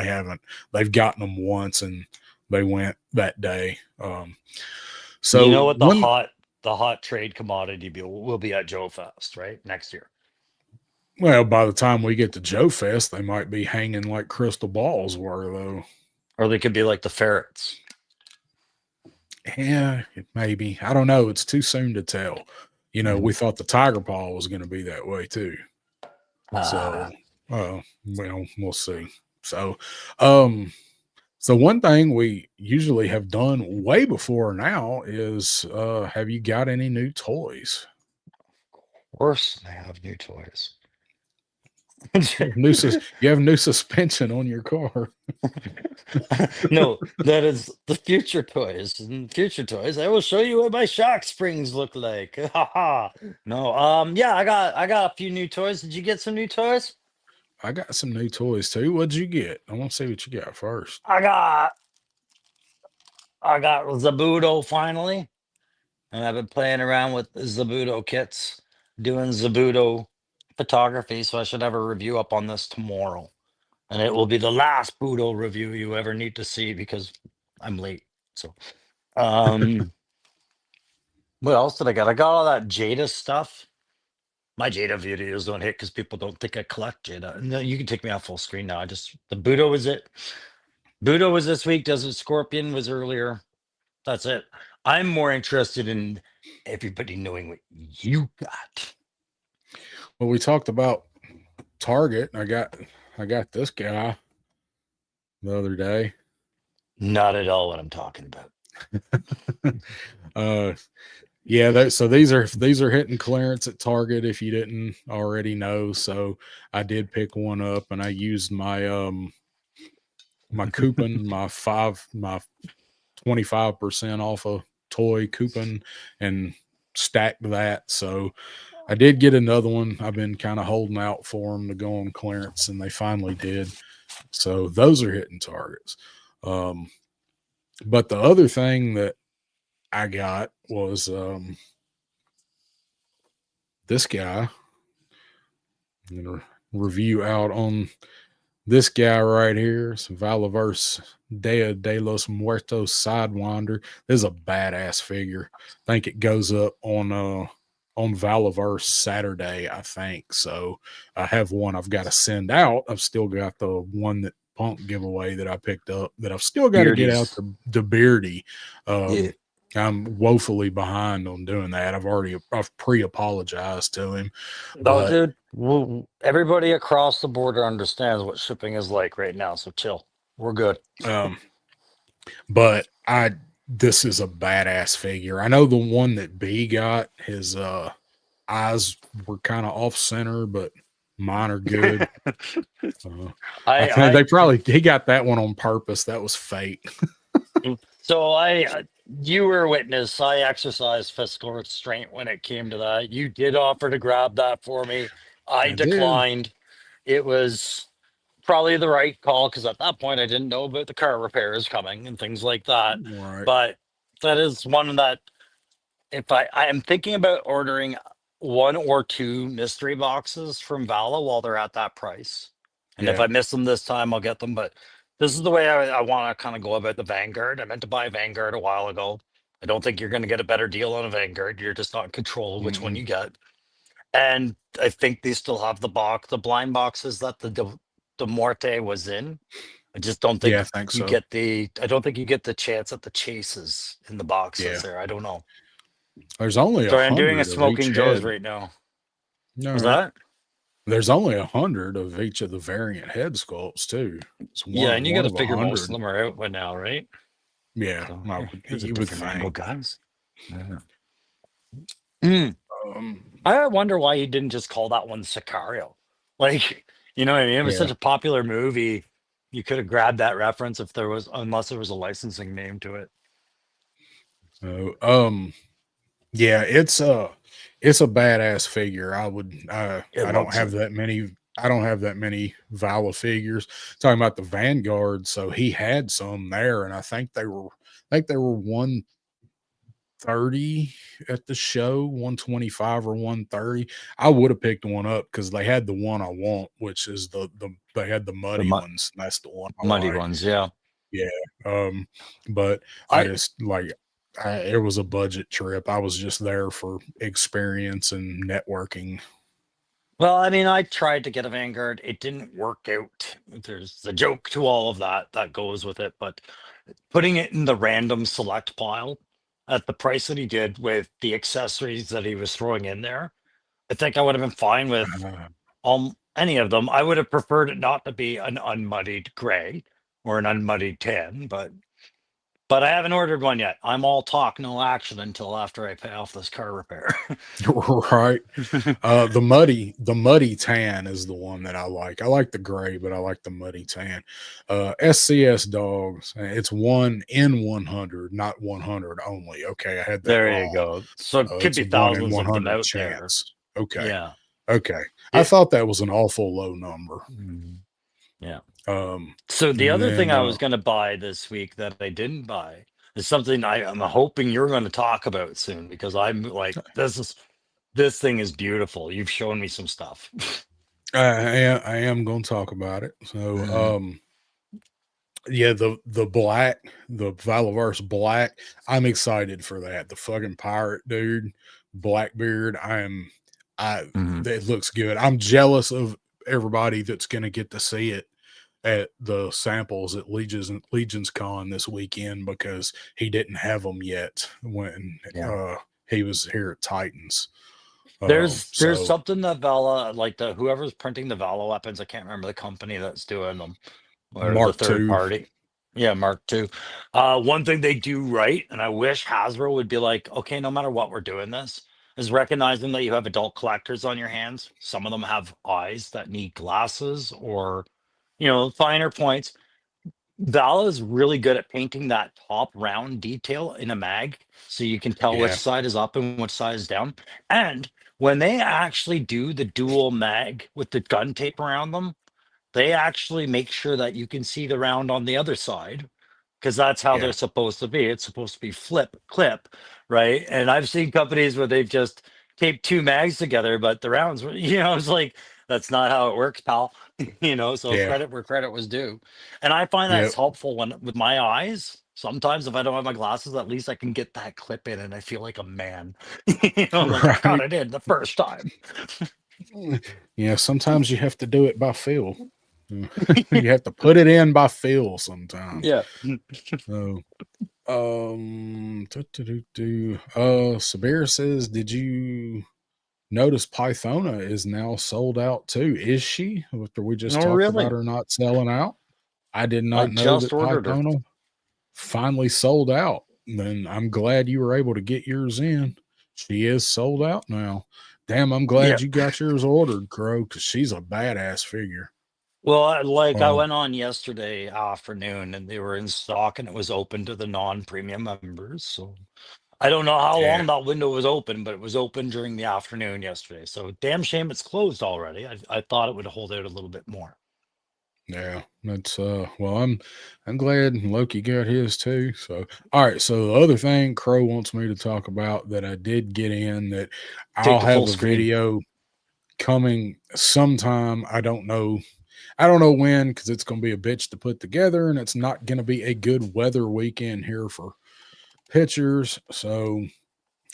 they've gotten them once, and they went that day. You So know what one, the hot trade commodity will be at Joe Fest, right? Next year. well, by the time we get to Joe Fest, they might be hanging like crystal balls were, though. Or they could be like the ferrets. Yeah, it may be. I don't know. It's too soon to tell. We thought the tiger paw was going to be that way too. So, well, we'll see. So, so one thing we usually have done way before now is, have you got any new toys? Of course, I have new toys. You have new suspension on your car. No, that is the future toys. And future toys, I will show you what my shock springs look like. Haha. No, yeah, I got a few new toys. Did you get some new toys? I got some new toys too. What'd you get? I want to see what you got first. I got Zabuto finally, and I've been playing around with the Zabuto kits, doing Zabuto photography. So I should have a review up on this tomorrow, and it will be the last Budo review you ever need to see because I'm late. So, um. What else did I got? I got all that Jada stuff. My Jada videos don't hit because people don't think I collect Jada. No, you can take me off full screen now. The Budo was it. Budo was this week. Desert Scorpion was earlier. That's it. I'm more interested in everybody knowing what you got. Well, we talked about Target. I got this guy the other day. Not at all what I'm talking about. Yeah, so these are hitting clearance at Target if you didn't already know. So I did pick one up and I used my coupon, my 25% off a toy coupon and stacked that. So I did get another one. I've been kind of holding out for them to go on clearance and they finally did. So those are hitting targets. But the other thing that I got was this guy. I'm going to review out on this guy right here. It's Valaverse Dia de los Muertos Sidewinder. This is a badass figure. I think it goes up on Valaverse Saturday, I think. So I have one I've got to send out. I've still got the one that Punk giveaway that I picked up that I've still got to get out to Beardy. Yeah. I'm woefully behind on doing that. I've pre-apologized to him. No, But dude, everybody across the border understands what shipping is like right now. So chill. We're good. But this is a badass figure. I know the one that B got, his eyes were kind of off center, but mine are good. I think he got that one on purpose. That was fate. So you were a witness. I exercised fiscal restraint when it came to that. You did offer to grab that for me. I declined. It was probably the right call because at that point I didn't know about the car repairs coming and things like that. Right. But that is one that if I am thinking about ordering 1 or 2 mystery boxes from Vala while they're at that price. And if Yeah. I miss them this time, I'll get them. But this is the way I want to kind of go about the Vanguard. I meant to buy a Vanguard a while ago. I don't think you're going to get a better deal on a Vanguard. You're just not in control of which one you get. And I think they still have the blind boxes that the Morte was in. I just don't think Yeah, I think you so. get I don't think you get the chance at the chases in the boxes there. I don't know. There's only Sorry, I'm 100 doing a of Smoking each Joe's head. right now. All Was right. that? There's only 100 of each of the variant head sculpts too. It's Yeah, and you got to figure most 100. of them are out by now, right? Yeah, So, you a would different angle, think. guys. I wonder why he didn't just call that one Sicario. Like, you know what I mean? It was such a popular movie. You could have grabbed that reference unless there was a licensing name to it. Yeah, it's a badass figure. I don't have that many Vala figures. Talking about the Vanguard, so he had some there, and I think they were 130 at the show, 125 or 130. I would have picked one up because they had the one I want, which is they had the muddy ones. And that's the one I Muddy like. ones, yeah. But I just like it was a budget trip. I was just there for experience and networking. Well, I mean, I tried to get a Vanguard. It didn't work out. There's a joke to all of that goes with it, but putting it in the random select pile at the price that he did with the accessories that he was throwing in there, I think I would have been fine with any of them. I would have preferred it not to be an unmuddied gray or an unmuddied tan, but I haven't ordered one yet. I'm all talk, no action until after I pay off this car repair. Right. The muddy tan is the one that I like. I like the gray, but I like the muddy tan. SCS dogs. It's 1 in 100, not 100 only. Okay, I had that There wrong. You go. So it could be thousands of them out chance. There. Okay. Yeah. Okay. I thought that was an awful low number. Yeah. So the other thing I was going to buy this week that I didn't buy is something I'm hoping you're going to talk about soon because I'm like, this thing is beautiful. You've shown me some stuff. I am going to talk about it. So, yeah, the black, the Valaverse black, I'm excited for that. The fucking pirate dude, Blackbeard. It looks good. I'm jealous of everybody that's going to get to see it at the samples at Legion's Con this weekend because he didn't have them yet when Yeah. he was here at Titans. There's So something that Vala, like the whoever's printing the Vala weapons, I can't remember the company that's doing them or the Mark third II. party. Yeah, Mark II. One thing they do right, and I wish Hasbro would be like, okay, no matter what we're doing this, is recognizing that you have adult collectors on your hands. Some of them have eyes that need glasses or, finer points. Vala is really good at painting that top round detail in a mag so you can tell which Yeah. side is up and which side is down. And when they actually do the dual mag with the gun tape around them, they actually make sure that you can see the round on the other side because that's how Yeah. they're supposed to be. It's supposed to be flip clip, right? And I've seen companies where they've just taped two mags together, but the rounds, it's like that's not how it works, pal. So Yeah. credit where credit was due. And I find Yep. that's helpful when with my eyes. Sometimes if I don't have my glasses, at least I can get that clip in and I feel like a man. I'm like, I got Right. it in the first time. Yeah, sometimes you have to do it by feel. You have to put it in by feel sometimes. Yeah. So, Sabir says, did you notice Pythona is now sold out too? Is she? After we just Oh, talked really? about her not selling out. I did I not know just that ordered her. Pythona finally sold out. Then I'm glad you were able to get yours in. She is sold out now. Damn, I'm glad Yeah. you got yours ordered, Crow, because she's a badass figure. Well, I went on yesterday afternoon and they were in stock and it was open to the non-premium members. So I don't know how Yeah. long that window was open, but it was open during the afternoon yesterday. So damn shame it's closed already. I thought it would hold out a little bit more. Yeah, that's well, I'm glad Loki got his too. So all right, so the other thing Crow wants me to talk about that I did get in that Take I'll the have full a screen. video coming sometime. I don't know when because it's going to be a bitch to put together and it's not going to be a good weather weekend here for pictures. So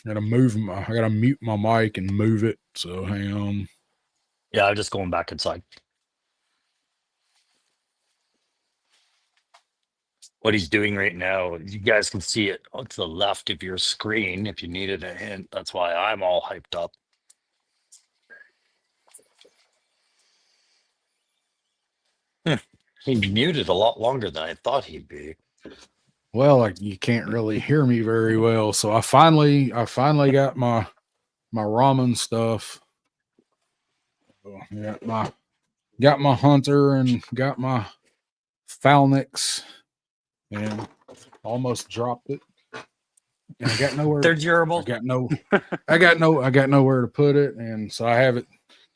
I gotta mute my mic and move it. So hang on. Yeah, I'm just going back inside. What he's doing right now, you guys can see it to the left of your screen if you needed a hint. That's why I'm all hyped up. He muted a lot longer than I thought he'd be. Well, you can't really hear me very well, so I finally got my ramen stuff. Got my hunter and got my Falnix and almost dropped it. And I got nowhere. They're durable. I got nowhere to put it, and so I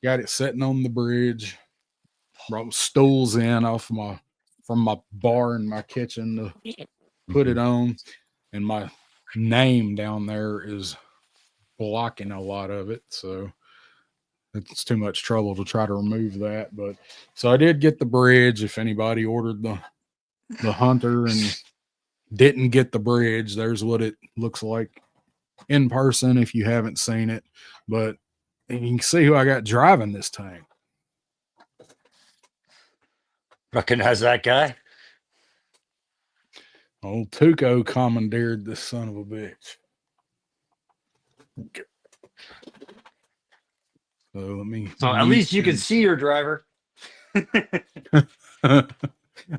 got it sitting on the bridge. Brought stools in from my bar in my kitchen to put it on, and my name down there is blocking a lot of it, so it's too much trouble to try to remove that. But so I did get the bridge. If anybody ordered the hunter and didn't get the bridge, there's what it looks like in person if you haven't seen it. But you can see who I got driving this tank. Recognize that guy? Old Tuco commandeered this son of a bitch. So let me. So at least you can see your driver. I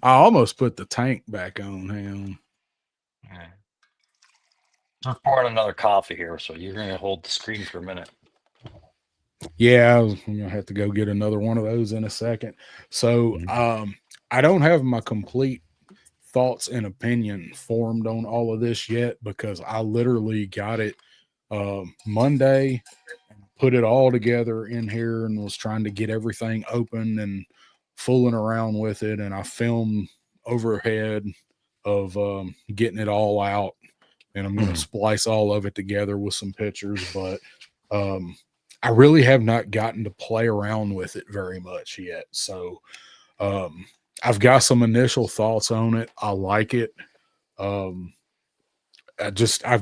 almost put the tank back on him. I'm pouring another coffee here, so you're going to hold the screen for a minute. Yeah, I'm gonna have to go get another one of those in a second. So I don't have my complete thoughts and opinion formed on all of this yet because I literally got it Monday, put it all together in here and was trying to get everything open and fooling around with it. And I filmed overhead of getting it all out, and I'm going to splice all of it together with some pictures. But I really have not gotten to play around with it very much yet. So I've got some initial thoughts on it. I like it. I've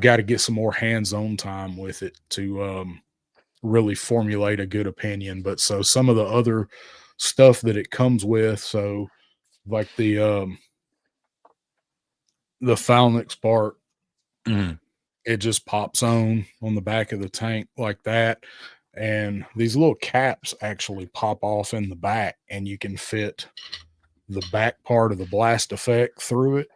got to get some more hands-on time with it to really formulate a good opinion. But so some of the other stuff that it comes with, so like the phalanx part, Mhm. it just pops on the back of the tank like that. And these little caps actually pop off in the back, and you can fit the back part of the blast effect through it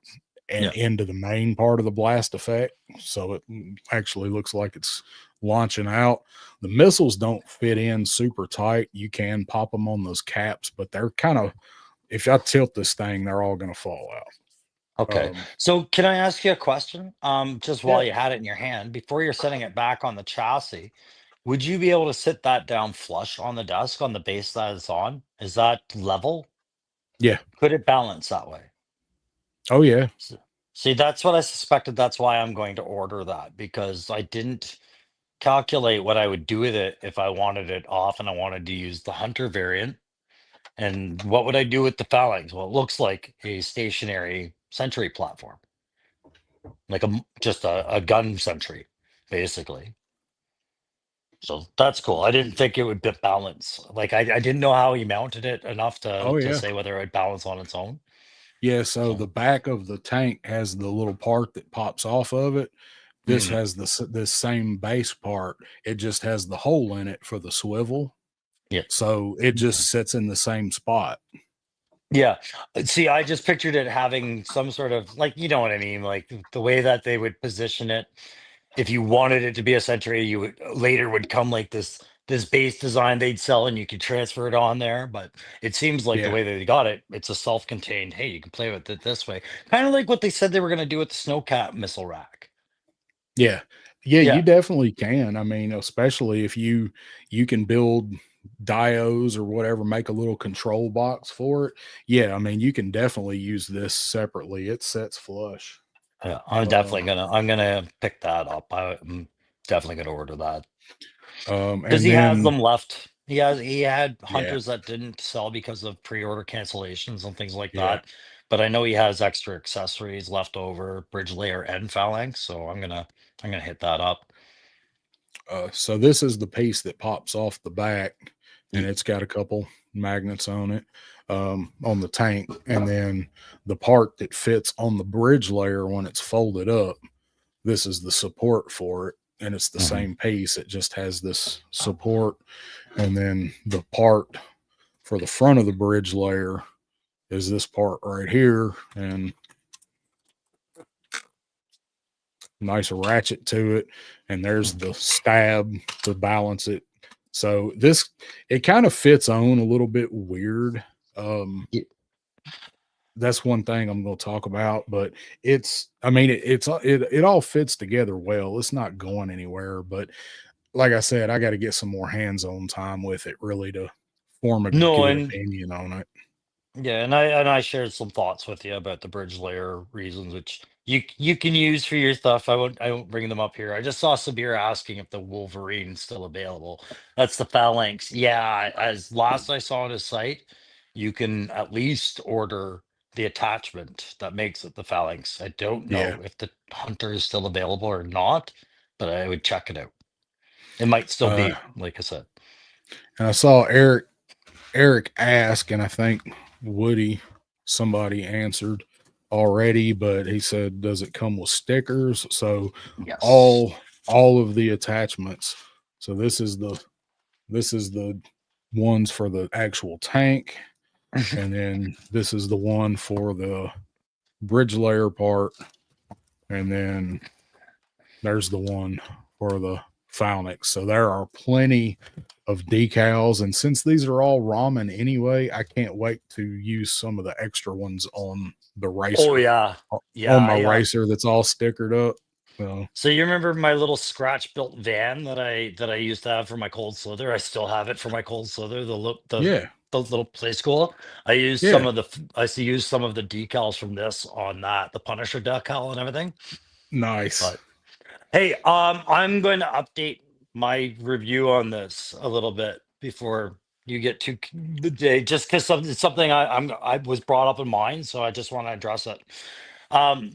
and Yeah. into the main part of the blast effect. So it actually looks like it's launching out. The missiles don't fit in super tight. You can pop them on those caps, but they're kind of, if I tilt this thing, they're all going to fall out. Okay. So can I ask you a question? Just Yeah, while you had it in your hand, before you're setting it back on the chassis, would you be able to sit that down flush on the desk on the base that it's on? Is that level? yeah. Could it balance that way? Oh, yeah. S- See, that's what I suspected. That's why I'm going to order that because I didn't calculate what I would do with it if I wanted it off and I wanted to use the Hunter variant. And what would I do with the Phalanx? Well, it looks like a stationary sentry platform, like just a gun sentry, basically. So that's cool. I didn't think it would balance. Like I didn't know how he mounted it enough Oh, to yeah. say whether it would balance on its own. Yeah. So So the back of the tank has the little part that pops off of it. This mhm. has this same base part. It just has the hole in it for the swivel. Yeah. So it just sits in the same spot. Yeah. See, I just pictured it having some sort of like, you know what I mean? Like the way that they would position it. If you wanted it to be a Century, you would later would come like this base design they'd sell and you could transfer it on there. But it seems like the Yeah. way that they got it, it's a self-contained, hey, you can play with it this way. Kind of like what they said they were gonna do with the Snowcat missile rack. Yeah. Yeah, you Yeah. definitely can. I mean, especially if you can build dios or whatever, make a little control box for it. Yeah, I mean, you can definitely use this separately. It sets flush. Yeah, Um, I'm gonna pick that up. I'm definitely gonna order that. Because and he has then them left. He had yeah, hunters that didn't sell because of pre-order cancellations and things like yeah. that. But I know he has extra accessories left over, bridge layer and phalanx. So I'm gonna hit that up. So this is the piece that pops off the back, and Ye- it's got a couple magnets on it, on the tank, and then the part that fits on the bridge layer when it's folded up. This is the support for it, and it's the Mhm. same piece. It just has this support, and then the part for the front of the bridge layer is this part right here, and nice ratchet to it, and there's the stab to balance it. So this, it kind of fits on a little bit weird. Um, Ye- that's one thing I'm going to talk about, but it's, I mean, it all fits together well. It's not going anywhere, but like I said, I got to get some more hands-on time with it really to form a No, good and opinion on it. yeah, and I shared some thoughts with you about the bridge layer reasons, which you can use for your stuff. I won't bring them up here. I just saw Sabir asking if the Wolverine's still available. That's the Phalanx. Yeah, as last I saw on his site, you can at least order the attachment that makes it the Phalanx. I don't Yeah. know if the Hunter is still available or not, but I would check it out. It might still Uh, be, like I said. and I saw Eric asked, and I think Woody, somebody answered already, but he said, "Does it come with stickers?" So Yes. all of the attachments. So this is the ones for the actual tank, and then this is the one for the bridge layer part, and then there's the one for the Phalanx. So there are plenty of decals. And since these are all ramen anyway, I can't wait to use some of the extra ones on the Oh racer, yeah. on Yeah, my yeah. racer that's all stickered up. So So you remember my little scratch built van that I used to have for my cold slither? I still have it for my cold slither, yeah, the little play school. yeah, I used to use some of the decals from this on that, the Punisher decal and everything. nice. But hey, I'm going to update my review on this a little bit before you get to the day, just because it's something I was brought up in mind, so I just want to address it. Um,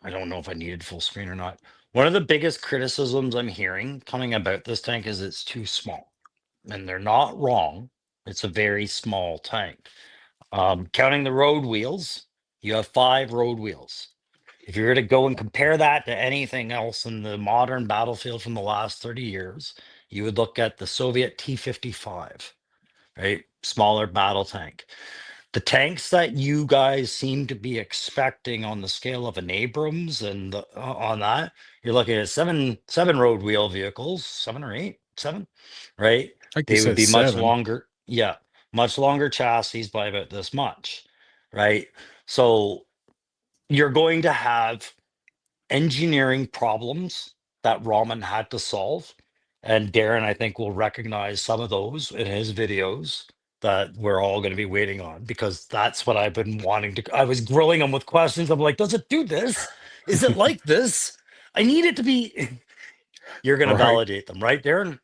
I don't know if I needed full screen or not. One of the biggest criticisms I'm hearing coming about this tank is it's too small. And they're not wrong. It's a very small tank. Counting the road wheels, you have 5 road wheels. If you were to go and compare that to anything else in the modern battlefield from the last 30 years, you would look at the Soviet T-55, right? Smaller battle tank. The tanks that you guys seem to be expecting on the scale of an Abrams and on that, you're looking at seven road wheel vehicles, 7 or 8, 7, right? I think you They would said be much 7. longer, yeah, much longer chassis by about this much, right? So you're going to have engineering problems that Raman had to solve. And Darren, I think, will recognize some of those in his videos that we're all going to be waiting on, because that's what I've been wanting to. I was grilling him with questions. I'm like, does it do this? Is it like this? I need it to be. You're going to Right. validate them, right, Darren?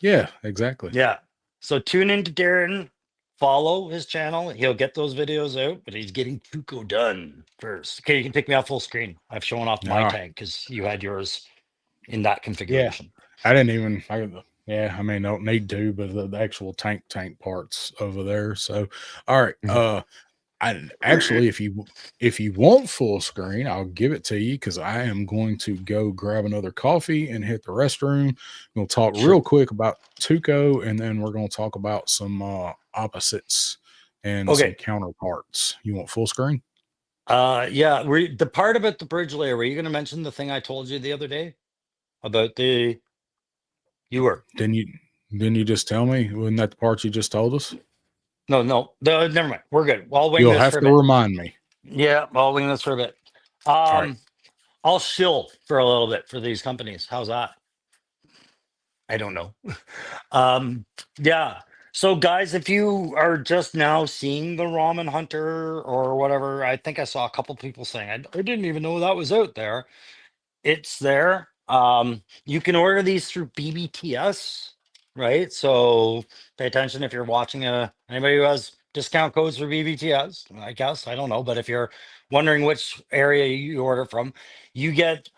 Yeah, exactly. Yeah. So tune into Darren, follow his channel. He'll get those videos out, but he's getting Tuco done first. Okay, you can take me off full screen. I've shown off my Ah, tank because you had yours in that yeah. configuration. I didn't even. Yeah, I mean, don't need to, but the actual tank parts over there. So, all right. Mhm. I actually, if you want full screen, I'll give it to you because I am going to go grab another coffee and hit the restroom. We'll talk Sure. real quick about Tuco, and then we're going to talk about some opposites and some Okay. counterparts. You want full screen? Yeah. The part about the bridge layer, were you going to mention the thing I told you the other day about the? You were. Didn't you? Didn't you just tell me? Wasn't that the part you just told us? No. Never mind. We're good. I'll wing You'll this have for a to bit. remind me. Yeah, I'll wing this for a bit. All right. I'll shill for a little bit for these companies. How's that? I don't know. Um, yeah. So, guys, if you are just now seeing the Ramen Hunter or whatever, I think I saw a couple people saying, I didn't even know that was out there. It's there. You can order these through BBTS, right? So pay attention if you're watching anybody who has discount codes for BBTS, I guess. I don't know. But if you're wondering which area you order from, you get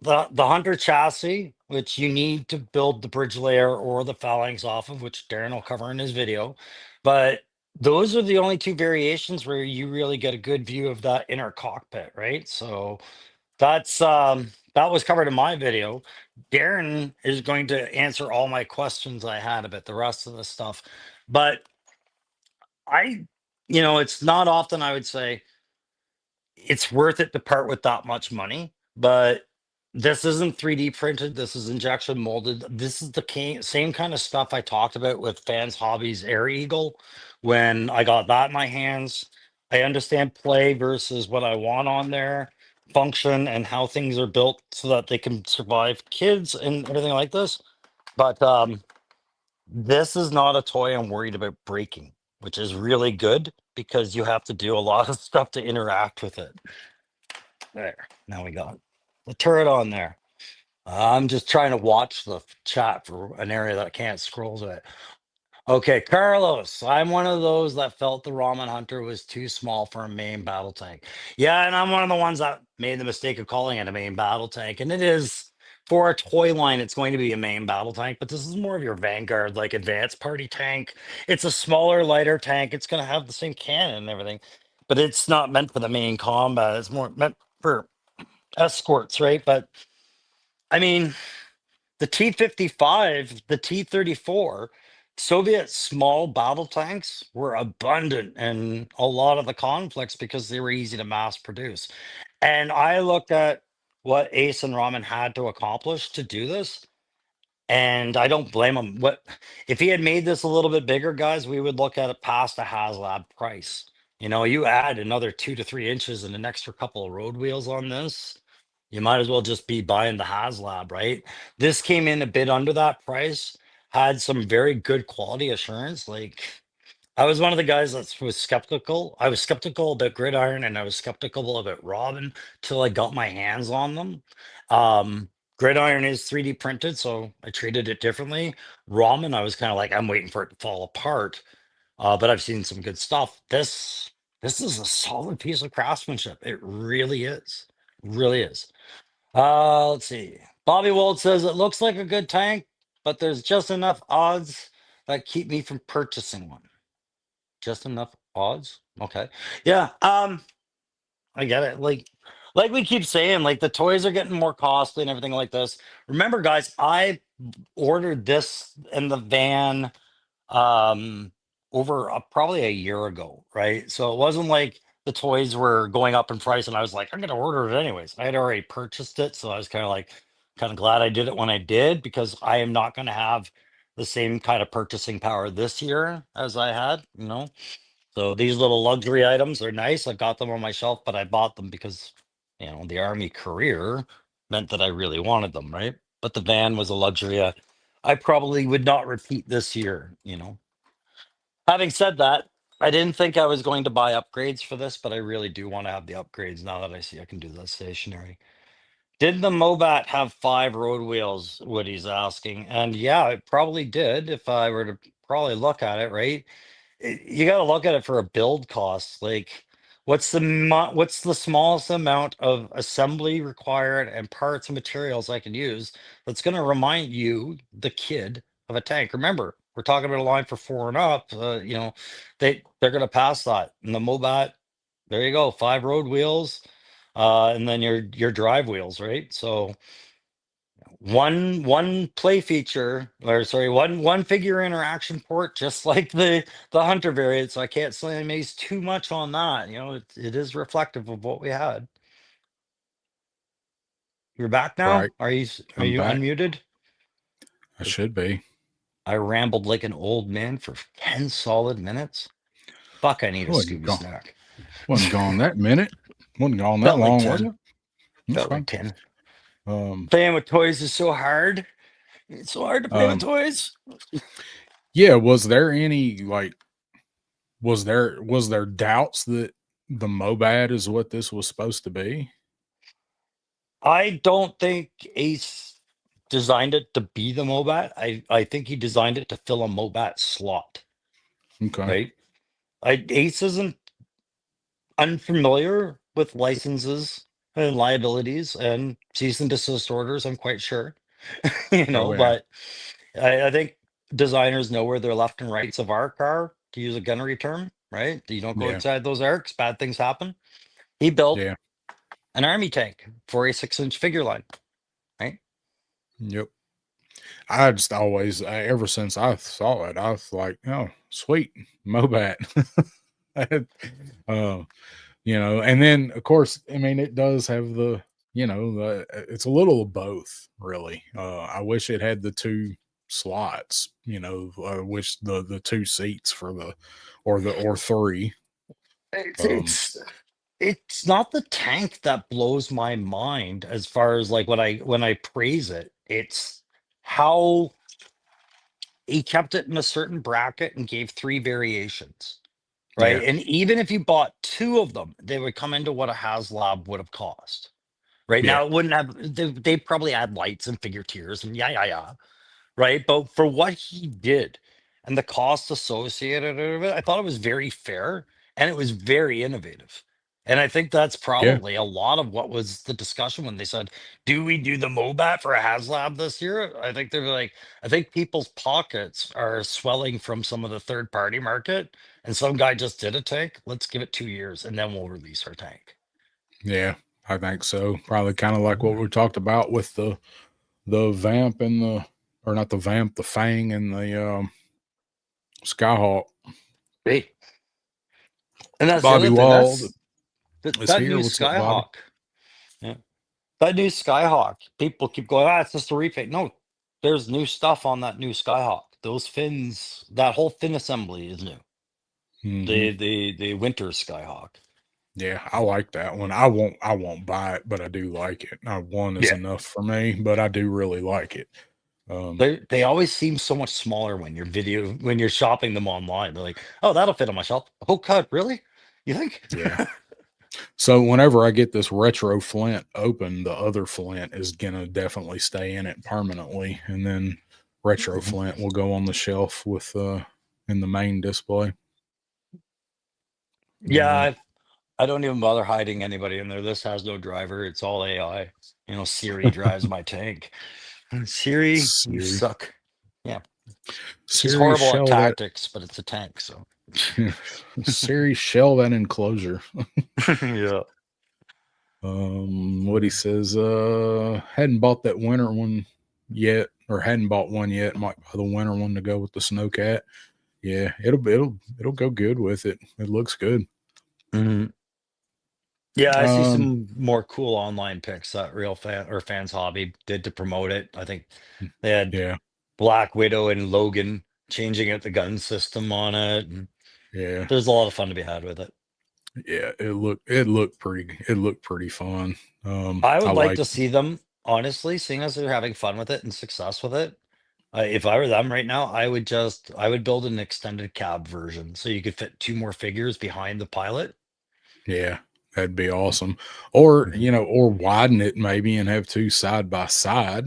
the Hunter chassis, which you need to build the bridge layer or the phalanx off of, which Darren will cover in his video. But those are the only 2 variations where you really get a good view of that inner cockpit, right? So that's that was covered in my video. Darren is going to answer all my questions I had about the rest of the stuff. But I, it's not often I would say it's worth it to part with that much money, but this isn't 3D printed. This is injection molded. This is the same kind of stuff I talked about with Fans Hobbies Air Eagle. When I got that in my hands, I understand play versus what I want on there, function, and how things are built so that they can survive kids and everything like this. But this is not a toy I'm worried about breaking, which is really good because you have to do a lot of stuff to interact with it. There. Now we got the turret on there. I'm just trying to watch the chat for an area that I can't scroll to it. Okay, Carlos, I'm one of those that felt the Ramen Hunter was too small for a main battle tank. Yeah, and I'm one of the ones that made the mistake of calling it a main battle tank. And it is, for a toy line, it's going to be a main battle tank, but this is more of your Vanguard, like advanced party tank. It's a smaller, lighter tank. It's going to have the same cannon and everything, but it's not meant for the main combat. It's more meant for escorts, right? But I mean, the T-55, the T-34, Soviet small battle tanks were abundant in a lot of the conflicts because they were easy to mass produce. And I looked at what Ace and Ramen had to accomplish to do this, and I don't blame him. What if he had made this a little bit bigger, guys? We would look at it past a HasLab price. You add another 2 to 3 inches and an extra couple of road wheels on this, you might as well just be buying the HasLab, right? This came in a bit under that price, had some very good quality assurance. Like, I was one of the guys that was skeptical. I was skeptical about Gridiron and I was skeptical about Robin till I got my hands on them. Um, Gridiron is 3D printed, so I treated it differently. Ramen, I was kind of like, I'm waiting for it to fall apart. But I've seen some good stuff. This is a solid piece of craftsmanship. It really is. Really is. Let's see. Bobby Wald says it looks like a good tank, but there's just enough odds that keep me from purchasing one. Just enough odds. Okay. Yeah. I get it. Like we keep saying, like the toys are getting more costly and everything like this. Remember, guys, I ordered this in the van over probably a year ago, right? So it wasn't like the toys were going up in price and I was like, I'm gonna order it anyways. I had already purchased it, so I was kind of glad I did it when I did, because I am not gonna have the same kind of purchasing power this year as I had, you know. So these little luxury items are nice. I got them on my shelf, but I bought them because, you know, the army career meant that I really wanted them, right? But the van was a luxury I probably would not repeat this year, you know. Having said that, I didn't think I was going to buy upgrades for this, but I really do want to have the upgrades now that I see I can do that stationary. Did the Mobat have 5 road wheels? Woody's asking. And yeah, it probably did if I were to probably look at it, right? You got to look at it for a build cost. Like, what's the smallest amount of assembly required and parts and materials I can use that's going to remind you, the kid, of a tank? Remember, we're talking about a line for 4 and up. You know, they're going to pass that. And the Mobat, there you go, 5 road wheels, and then your drive wheels, right? So one play feature, or sorry, one figure interaction port, just like the hunter variant. So I can't say amaze too much on that. You know, it is reflective of what we had. You're back now. Right. Are I'm you back. unmuted? I should be. I rambled like an old man for 10 solid minutes. Fuck, I need a Wasn't Scooby gone. snack. Wasn't gone that minute. Wasn't gone that Felt like long, was 10. it? Felt Okay. like 10. Um, Playing with toys is so hard. It's so hard to play with toys. yeah. Was there any was there doubts that the Mobad is what this was supposed to be? I don't think Ace designed it to be the Mobat. I think he designed it to fill a Mobat slot, Okay. right? Ace isn't unfamiliar with licenses and liabilities and cease and desist orders, I'm quite sure. You Oh know, yeah. but I think designers know where their left and rights of arc are, to use a gunnery term, right? You don't go Yeah. outside those arcs, bad things happen. He built Yeah. an army tank for a 6-inch figure line, right? Yep. I just always, ever since I saw it, I was like, oh, sweet, Mobat. uh, and then of course, I mean, it does have it's a little of both, really. I wish it had the two slots, I wish the two seats for or three. It's Um, it's it's not the tank that blows my mind as far as like when I praise it. It's how he kept it in a certain bracket and gave 3 variations, yeah, right? And even if you bought 2 of them, they would come into what a HasLab would have cost. Right yeah, now, it wouldn't have. They probably add lights and figure tiers and yeah, right? But for what he did and the cost associated with it, I thought it was very fair and it was very innovative. And I think that's yeah, probably a lot of what was the discussion when they said, "Do we do the Mobat for a HasLab this year?" I think they're like, I think people's pockets are swelling from some of the third party market, and some guy just did a tank. Let's give it 2 years and then we'll release our tank. yeah. I think so. Probably kind of like what we talked about with the vamp and or not the vamp, the fang and the Skyhawk. Great. And that's the Bobby other thing. Wall is That here. new What's up, Bobby? Skyhawk. Yeah. That new Skyhawk. People keep going, it's just a refit. No, there's new stuff on that new Skyhawk. Those fins, that whole fin assembly is new. Hmm. The winter Skyhawk. Yeah, I like that one. I won't buy it, but I do like it. One is Yeah. enough for me, but I do really like it. They always seem so much smaller when you're shopping them online. They're like, oh, that'll fit on my shelf. Oh God, really? You think? Yeah. So whenever I get this retro Flint open, the other Flint is gonna definitely stay in it permanently, and then retro Flint will go on the shelf with in the main display. Yeah, I don't even bother hiding anybody in there. This has no driver. It's all AI. You know, Siri drives my tank. Siri, you Siri, suck. Yeah. She's Siri, horrible at show that. tactics, but it's a tank, so Siri, shell that enclosure. Yeah. What he says, hadn't bought that winter one yet, or hadn't bought one yet. Might buy the winter one to go with the Snowcat. Yeah, it'll go good with it. It looks good. Mhm. Yeah, I see Um, some more cool online pics that Real Fan or Fans Hobby did to promote it. I think they had yeah, Black Widow and Logan changing out the gun system on it. And yeah, there's a lot of fun to be had with it. yeah. It looked pretty fun. I I would like like. to see them, honestly, seeing as they're having fun with it and success with it. If I were them right now, I would build an extended cab version so you could fit two more figures behind the pilot. Yeah, that'd be awesome. Or Mhm. or widen it maybe and have two side by side.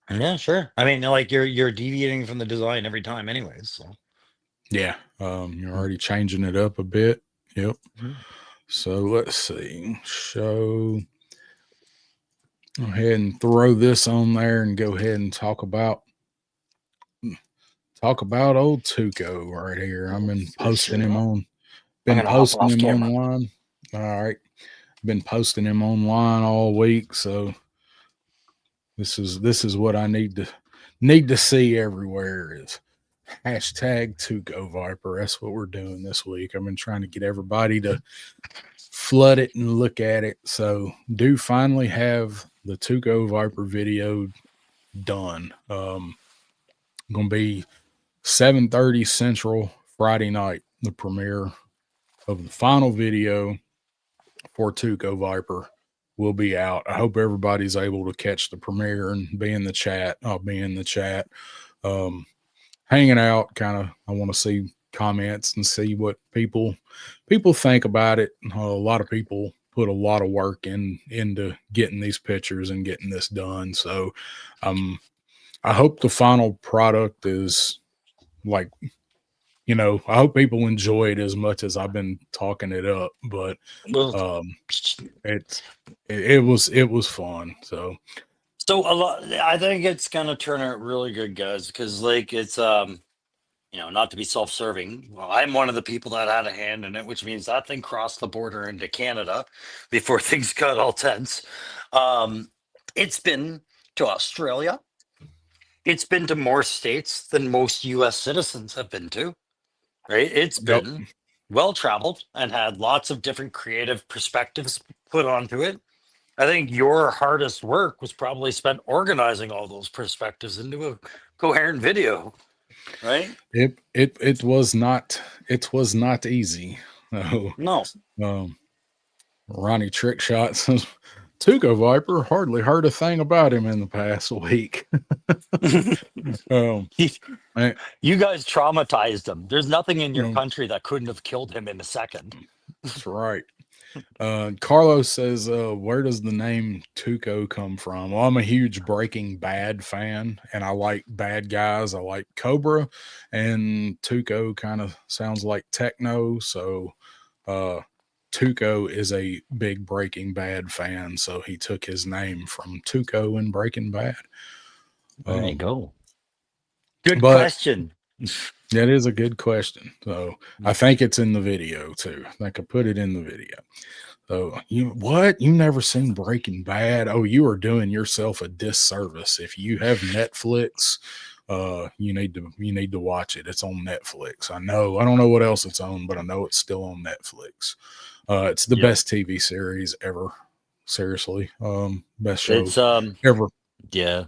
Yeah, sure. I mean, like you're deviating from the design every time, anyways. So. Yeah, you're already changing it up a bit. Yep. Mhm. So let's see. Go ahead and throw this on there and go ahead and talk about old Tuco right here. I've been For posting sure. him I'm gonna hop off camera. online. All right. Been posting him online all week, so this is what I need to see everywhere is hashtag Tuco Viper. That's what we're doing this week. I've been trying to get everybody to flood it and look at it. So do finally have the Tuco Viper video done. Gonna be 7:30 Central Friday night, the premiere of the final video for Tuco Viper will be out. I hope everybody's able to catch the premiere and be in the chat. I'll be in the chat, hanging out. Kind of, I want to see comments and see what people think about it. A lot of people put a lot of work into getting these pictures and getting this done. So, I hope the final product is like, I hope people enjoy it as much as I've been talking it up, but Well, um, it was fun. So so a lot. I think it's gonna turn out really good, guys, because like it's not to be self-serving. Well, I'm one of the people that had a hand in it, which means that thing crossed the border into Canada before things got all tense. Um, it's been to Australia. It's been to more states than most U.S. citizens have been to. Right? It's yep, been well traveled and had lots of different creative perspectives put onto it. I think your hardest work was probably spent organizing all those perspectives into a coherent video, right? it was not easy. No, No. um, Ronnie Trick Shot says Tuco Viper hardly heard a thing about him in the past week. um, I- You guys traumatized him. There's nothing in your um, country that couldn't have killed him in a second. that's right. Carlos says, where does the name Tuco come from? Well, I'm a huge Breaking Bad fan, and I like bad guys. I like Cobra, and Tuco kind of sounds like techno. So, Tuco is a big Breaking Bad fan, so he took his name from Tuco in Breaking Bad. There you go. Good But question. that is a good question. So I think it's in the video too. I could put it in the video. So you never seen Breaking Bad? Oh, you are doing yourself a disservice. If you have Netflix, you need to watch it. It's on Netflix. I don't know what else it's on, but I know it's still on Netflix. It's the Yeah. best TV series ever. Seriously. Best show It's ever. yeah.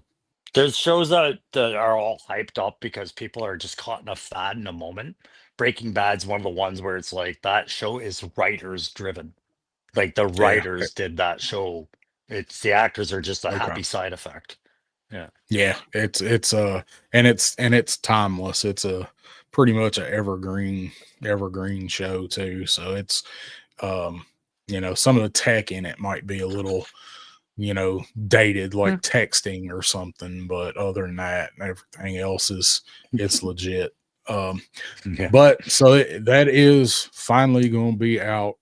There's shows that are all hyped up because people are just caught in a fad in a moment. Breaking Bad's one of the ones where it's like that show is writers driven. Like the Yeah. writers did that show. It's the actors are just a Okay. happy side effect. Yeah. Yeah, it's timeless. It's a pretty much a evergreen show too. So it's some of the tech in it might be a little, dated like texting or something, but other than that, everything else it's legit. Yeah. But so that is finally going to be out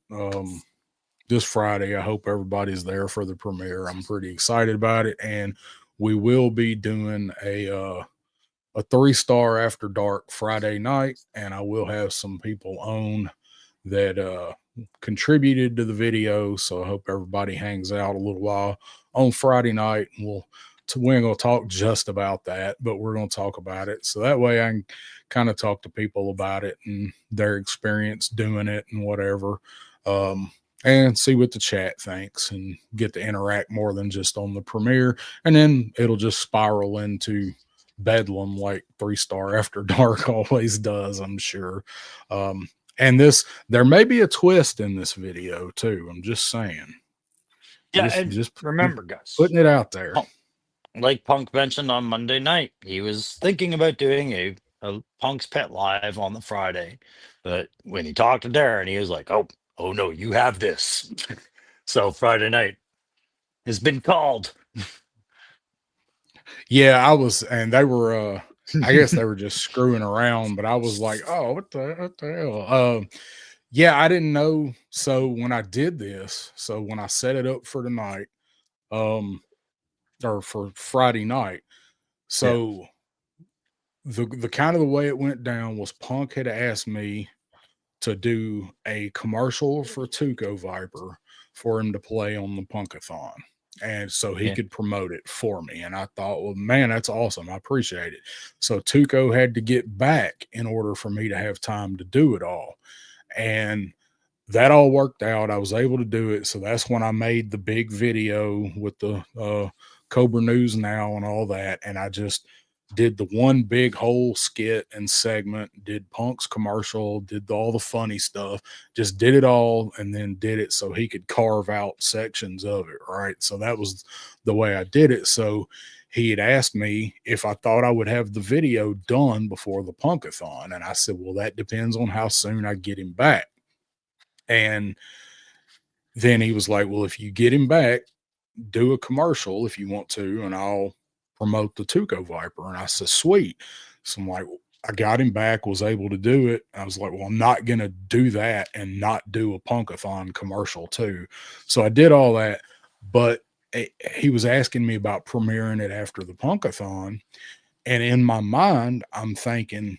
this Friday. I hope everybody's there for the premiere. I'm pretty excited about it, and we will be doing a a 3-star after dark Friday night, and I will have some people on that contributed to the video. So I hope everybody hangs out a little while on Friday night, and we ain't gonna talk just about that, but we're gonna talk about it. So that way I can kind of talk to people about it and their experience doing it and whatever. And see what the chat thinks and get to interact more than just on the premiere. And then it'll just spiral into bedlam like 3-star after dark always does, I'm sure. And there may be a twist in this video too. I'm just saying. Yeah, Just, and just remember, guys, putting it out there. like Punk mentioned on Monday night, he was thinking about doing a Punk's Pet Live on the Friday, but when he talked to Darren, he was like, "Oh no, you have this." So Friday night has been called. Yeah, and they were I guess they were just screwing around, but I was like, oh, what the hell? Yeah, I didn't know. So when I did this, so when I set it up for tonight, or for Friday night, so the kind of the way it went down was Punk had asked me to do a commercial for Tuco Viper for him to play on the Punkathon. And so he could promote it for me. And I thought, well, man, that's awesome. I appreciate it. So Tuco had to get back in order for me to have time to do it all. And that all worked out. I was able to do it. So that's when I made the big video with the Cobra News Now and all that. And I just did the one big whole skit and segment, did Punk's commercial, did all the funny stuff, just did it all, and then did it so he could carve out sections of it, right? So that was the way I did it. So he had asked me if I thought I would have the video done before the Punkathon, and I said, well, that depends on how soon I get him back. And then he was like, well, if you get him back, do a commercial if you want to, and I'll promote the Tuco Viper. And I said, sweet. So I'm like, I got him back, was able to do it. I was like, well, I'm not going to do that and not do a Punkathon commercial too. So I did all that, but he was asking me about premiering it after the Punkathon. And in my mind, I'm thinking,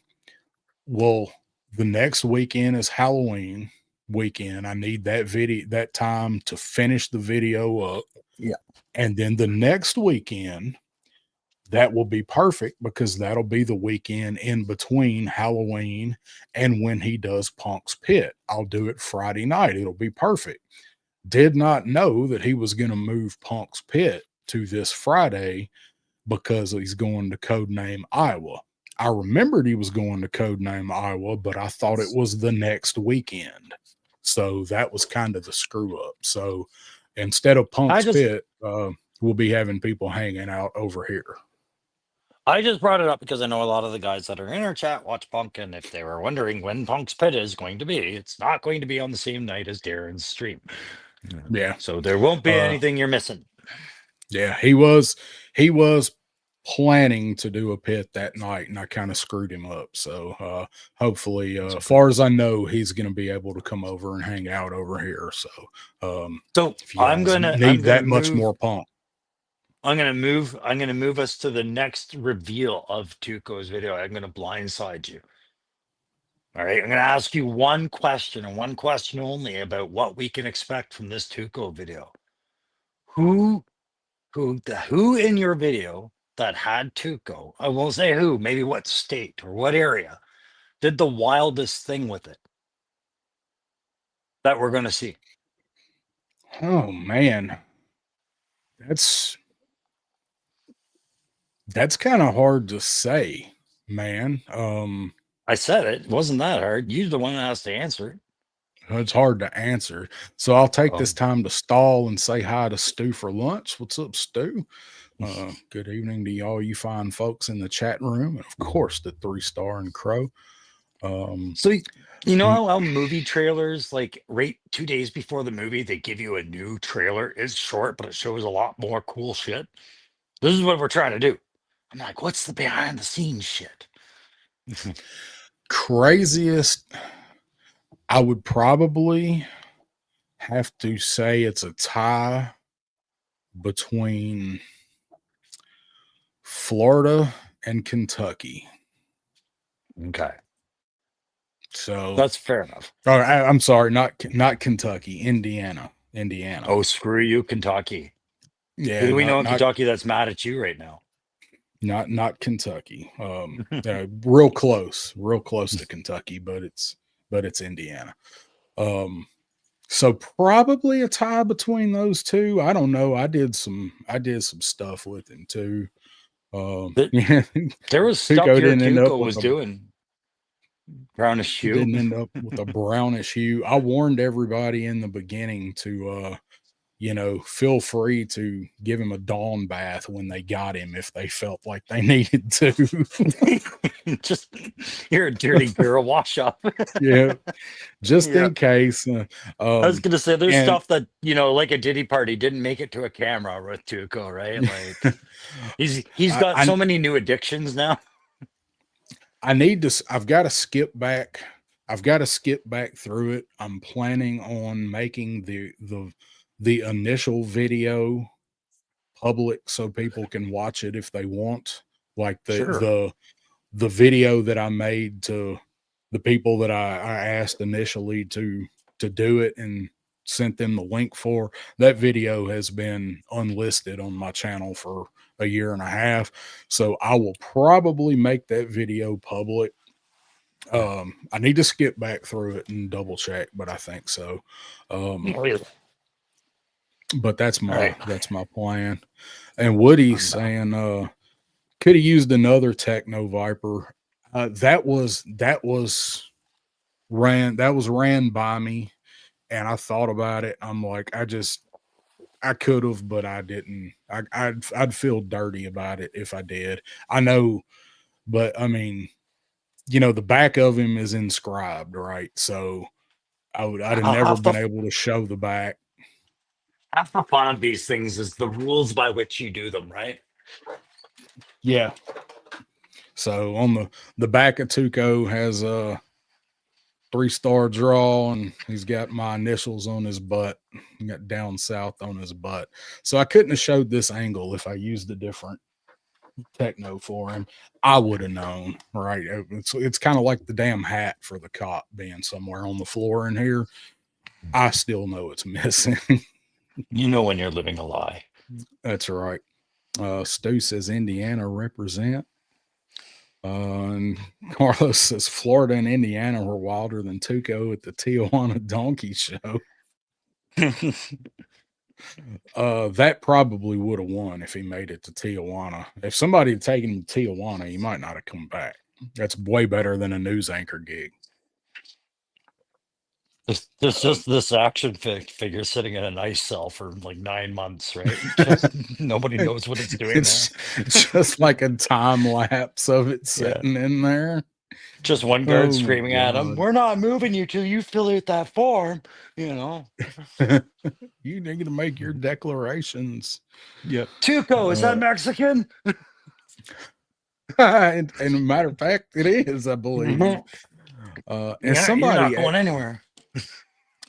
well, the next weekend is Halloween weekend. I need that time to finish the video up. Yeah. And then the next weekend, that will be perfect because that'll be the weekend in between Halloween and when he does Punk's Pit. I'll do it Friday night. It'll be perfect. Did not know that he was going to move Punk's Pit to this Friday because he's going to Codename Iowa. I remembered he was going to Codename Iowa, but I thought it was the next weekend. So that was kind of the screw up. So instead of Punk's Pit, we'll be having people hanging out over here. I just brought it up because I know a lot of the guys that are in our chat watch Punk, and if they were wondering when Punk's Pit is going to be, it's not going to be on the same night as Darren's stream. Yeah. So there won't be anything you're missing. Yeah, he was planning to do a pit that night, and I kind of screwed him up. So hopefully, as far as I know, he's going to be able to come over and hang out over here. So I'm gonna need that much more Punk. I'm gonna move us to the next reveal of Tuco's video. I'm gonna blindside you. All right, I'm gonna ask you one question and one question only about what we can expect from this Tuco video. Who in your video that had Tuco, I won't say who, maybe what state or what area, did the wildest thing with it that we're gonna see? Oh man, that's kind of hard to say, man. I said it wasn't that hard. You're the one that has to answer it. It's hard to answer. So I'll take this time to stall and say hi to Stu for lunch. What's up, Stu? Good evening to all you fine folks in the chat room, and of course the 3-star and Crow. So you know how movie trailers, like right 2 days before the movie, they give you a new trailer. It's short, but it shows a lot more cool shit. This is what we're trying to do. I'm like, what's the behind the scenes shit? Craziest, I would probably have to say it's a tie between Florida and Kentucky. Okay. So That's fair enough. I'm sorry, not Kentucky, Indiana. Oh, screw you, Kentucky. Yeah, Who do we know in not Kentucky that's mad at you right now? not Kentucky. Real close to Kentucky, but it's Indiana. So probably a tie between those two. I don't know. I did some stuff with him too. Yeah, There was stuff Tuco your didn't end up Tuco with was a doing. Brownish hue. didn't end up with a brownish hue. I warned everybody in the beginning to feel free to give him a dawn bath when they got him if they felt like they needed to. Just you're a dirty girl, wash up. Yeah, just Yeah. in case. I was gonna say there's and- stuff that like a Diddy party didn't make it to a camera with Tuco, right? Like he's got so many new addictions now. I've got to skip back. I've got to skip back through it. I'm planning on making the initial video public so people can watch it if they want. Like the video that I made to the people that I asked initially to do it and sent them the link for. That video has been unlisted on my channel for a year and a half. So I will probably make that video public. I need to skip back through it and double check, but I think so. But that's my plan. And Woody's saying could have used another Techno Viper. That was ran by me, and I thought about it. I'm like, I could have, but I didn't. I'd feel dirty about it if I did. I know, but I mean, the back of him is inscribed, right? So I'd have never been able to show the back. Half the fun of these things is the rules by which you do them, right? Yeah. So on the back of Tuco has a 3-star draw, and he's got my initials on his butt. He got down south on his butt. So I couldn't have showed this angle if I used a different Techno for him. I would have known, right? It's kind of like the damn hat for the cop being somewhere on the floor in here. I still know it's missing. You know when you're living a lie. That's right. Stu says Indiana represent. And Carlos says Florida and Indiana were wilder than Tuco at the Tijuana Donkey Show. That probably would have won if he made it to Tijuana. If somebody had taken him to Tijuana, he might not have come back. That's way better than a news anchor gig. There's just this action figure sitting in an ice cell for like 9 months, right? Just, nobody knows what it's doing It's just like a time lapse of it sitting in there. Just one guard screaming at him, "We're not moving you till you fill out that form." You need to make your declarations. Yeah. Tuco, is that Mexican? And a matter of fact, it is, I believe. And somebody you're not going anywhere.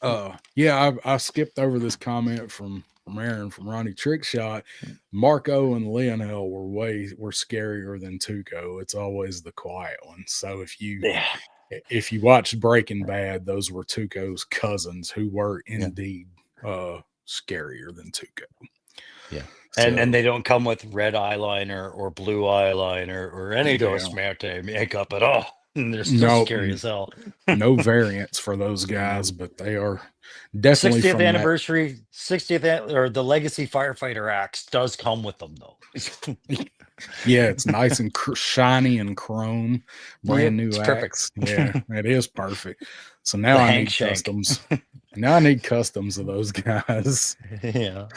I skipped over this comment from Aaron from Ronnie Trickshot. Marco and Lionel were scarier than Tuco. It's always the quiet ones. So if you watched Breaking Bad, those were Tuco's cousins who were indeed scarier than Tuco. Yeah. And they don't come with red eyeliner or blue eyeliner or any Dos Muerte makeup at all. And they're still scary as hell. No variants for those guys, but they are definitely 60th anniversary, 60th or the Legacy Firefighter axe does come with them though. Yeah, it's nice and shiny and chrome, brand new axe. Perfect. Yeah, it is perfect. So now I need customs. Now I need customs of those guys. Yeah.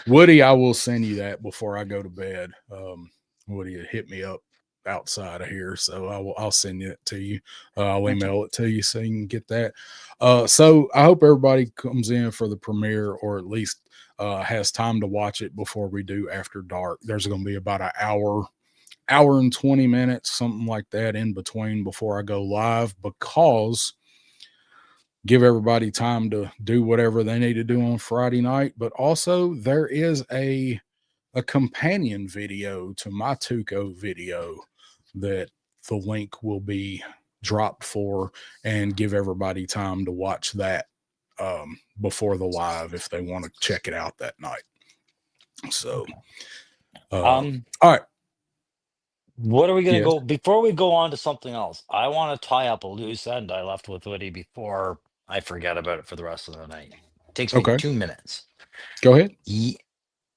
Woody, I will send you that before I go to bed. Woody hit me up outside of here, so I'll send it to you. I'll email it to you so you can get that. So I hope everybody comes in for the premiere, or at least has time to watch it before we do After Dark. There's going to be about an hour and 20 minutes, something like that, in between before I go live, because give everybody time to do whatever they need to do on Friday night. But also there is a a companion video to my Tuco video that the link will be dropped for, and give everybody time to watch that before the live if they want to check it out that night. So, all right. What are we going to Yes. go before we go on to something else? I want to tie up a loose end I left with Woody before I forget about it for the rest of the night. Takes me Okay. 2 minutes. Go ahead.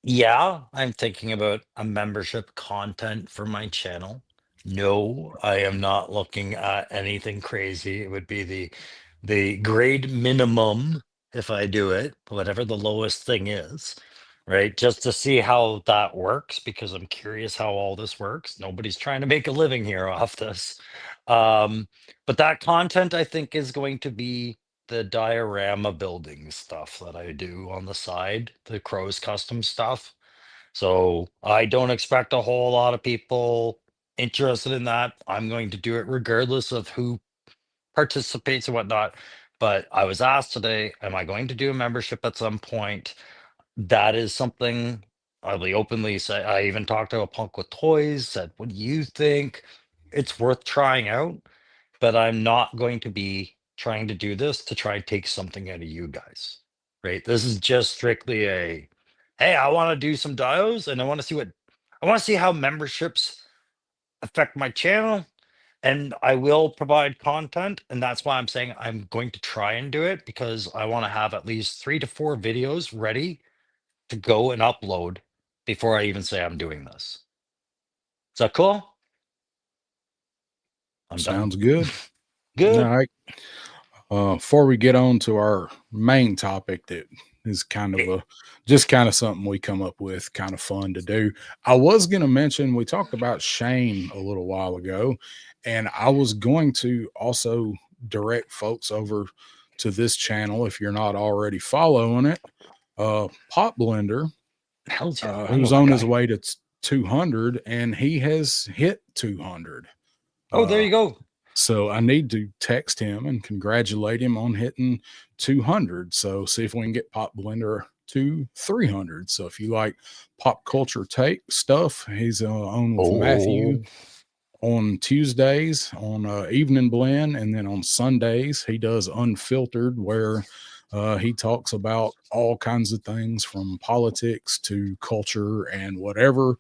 Yeah, I'm thinking about a membership content for my channel. No, I am not looking at anything crazy. It would be the grade minimum if I do it, whatever the lowest thing is, right? Just to see how that works because I'm curious how all this works. Nobody's trying to make a living here off this. But that content I think is going to be the diorama building stuff that I do on the side, the Crows custom stuff. So I don't expect a whole lot of people interested in that. I'm going to do it regardless of who participates and whatnot. But I was asked today, am I going to do a membership at some point? That is something I openly say. I even talked to a punk with toys, said, what do you think? It's worth trying out, but I'm not going to be trying to do this to try and take something out of you guys. Right? This is just strictly a hey, I want to do some dios and I want to see how memberships affect my channel, and I will provide content, and that's why I'm saying I'm going to try and do it because I want to have at least 3 to 4 videos ready to go and upload before I even say I'm doing this. Is that cool? I'm done. Sounds good. Good. All right. Before we get on to our main topic, that is kind of just kind of something we come up with, kind of fun to do. I was going to mention, we talked about Shane a little while ago, and I was going to also direct folks over to this channel if you're not already following it. Pop Blender, Hell's yeah. who's on his way to 200, and he has hit 200. Oh, there you go. So I need to text him and congratulate him on hitting 200. So see if we can get Pop Blender to 300. So if you like pop culture take stuff, he's on with Matthew on Tuesdays on Evening Blend, and then on Sundays he does Unfiltered, where he talks about all kinds of things from politics to culture and whatever.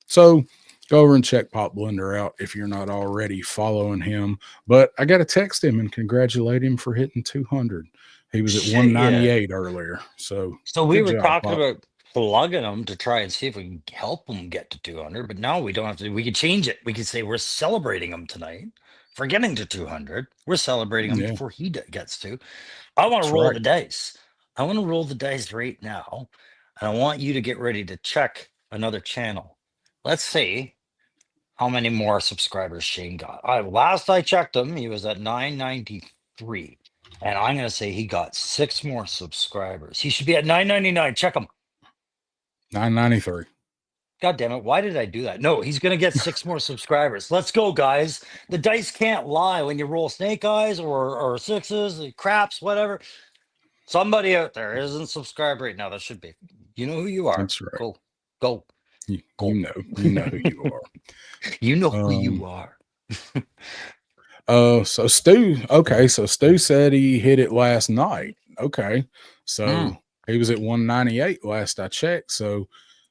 So go over and check Pop Blender out if you're not already following him. But I got to text him and congratulate him for hitting 200. He was at 198 earlier. So we were talking about plugging them to try and see if we can help them get to 200. But now we don't have to. We could change it. We could say we're celebrating him tonight for getting to 200. We're celebrating him before he gets to. I want to roll the dice. I want to roll the dice right now. And I want you to get ready to check another channel. Let's see how many more subscribers Shane got. Last I checked him, he was at 993. And I'm going to say he got 6 more subscribers. He should be at 999. Check him. 993. God damn it. Why did I do that? No, he's going to get 6 more subscribers. Let's go, guys. The dice can't lie when you roll snake eyes or sixes, craps, whatever. Somebody out there isn't subscribed right now. That should be. You know who you are. That's right. Go. You know who you are. You know who you are. So Stu said he hit it last night. Okay. So he was at 198 last I checked. So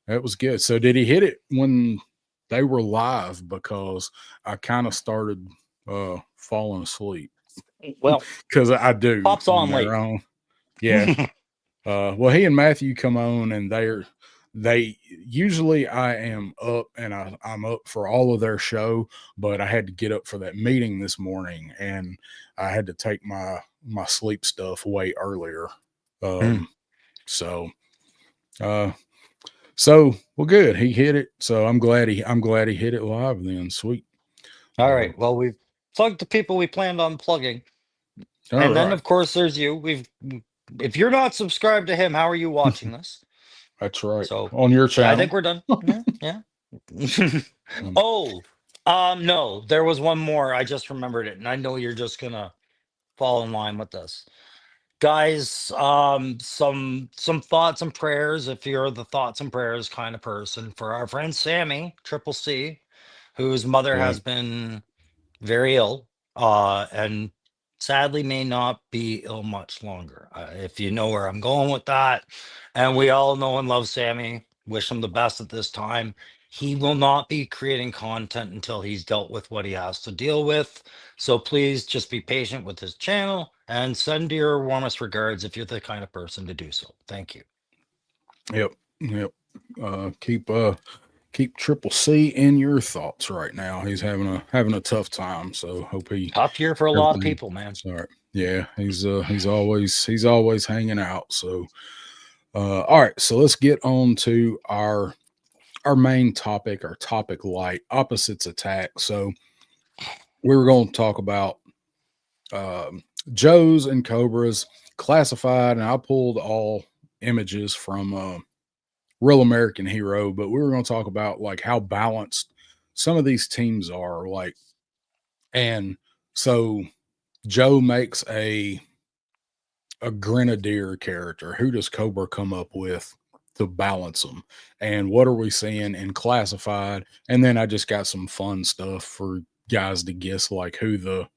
that was good. So did he hit it when they were live? Because I kind of started falling asleep. Well, because I do. Pops on late. Yeah. Well, he and Matthew come on, and they usually I am up, and I'm up for all of their show, but I had to get up for that meeting this morning, and I had to take my sleep stuff way earlier. So well, good. He hit it. So I'm glad he hit it live then. Sweet. All right. Well, we've plugged the people we planned on plugging. And then of course there's you. If you're not subscribed to him, how are you watching this? That's right. So on your channel. I think we're done. Yeah. No, there was one more. I just remembered it, and I know you're just gonna fall in line with this. Guys, some thoughts and prayers if you're the thoughts and prayers kind of person for our friend Sammy, Triple C, whose mother Yeah. has been very ill, and sadly may not be ill much longer. If you know where I'm going with that, and we all know and love Sammy, wish him the best at this time. He will not be creating content until he's dealt with what he has to deal with. So please just be patient with his channel and send your warmest regards if you're the kind of person to do so. Thank you. Yep. Yep. Keep Triple C in your thoughts right now. He's having a tough time. So hope he Tough year for a lot of everything- people, man. Sorry. Yeah, he's always hanging out. So all right, so let's get on to our main topic, our topic light, opposites attack. So we were going to talk about Joes and Cobras classified, and I pulled all images from Real American Hero, but we were going to talk about like how balanced some of these teams are, like, and so Joe makes a Grenadier character. Who does Cobra come up with to balance them? And what are we seeing in classified? And then I just got some fun stuff for guys to guess, like who their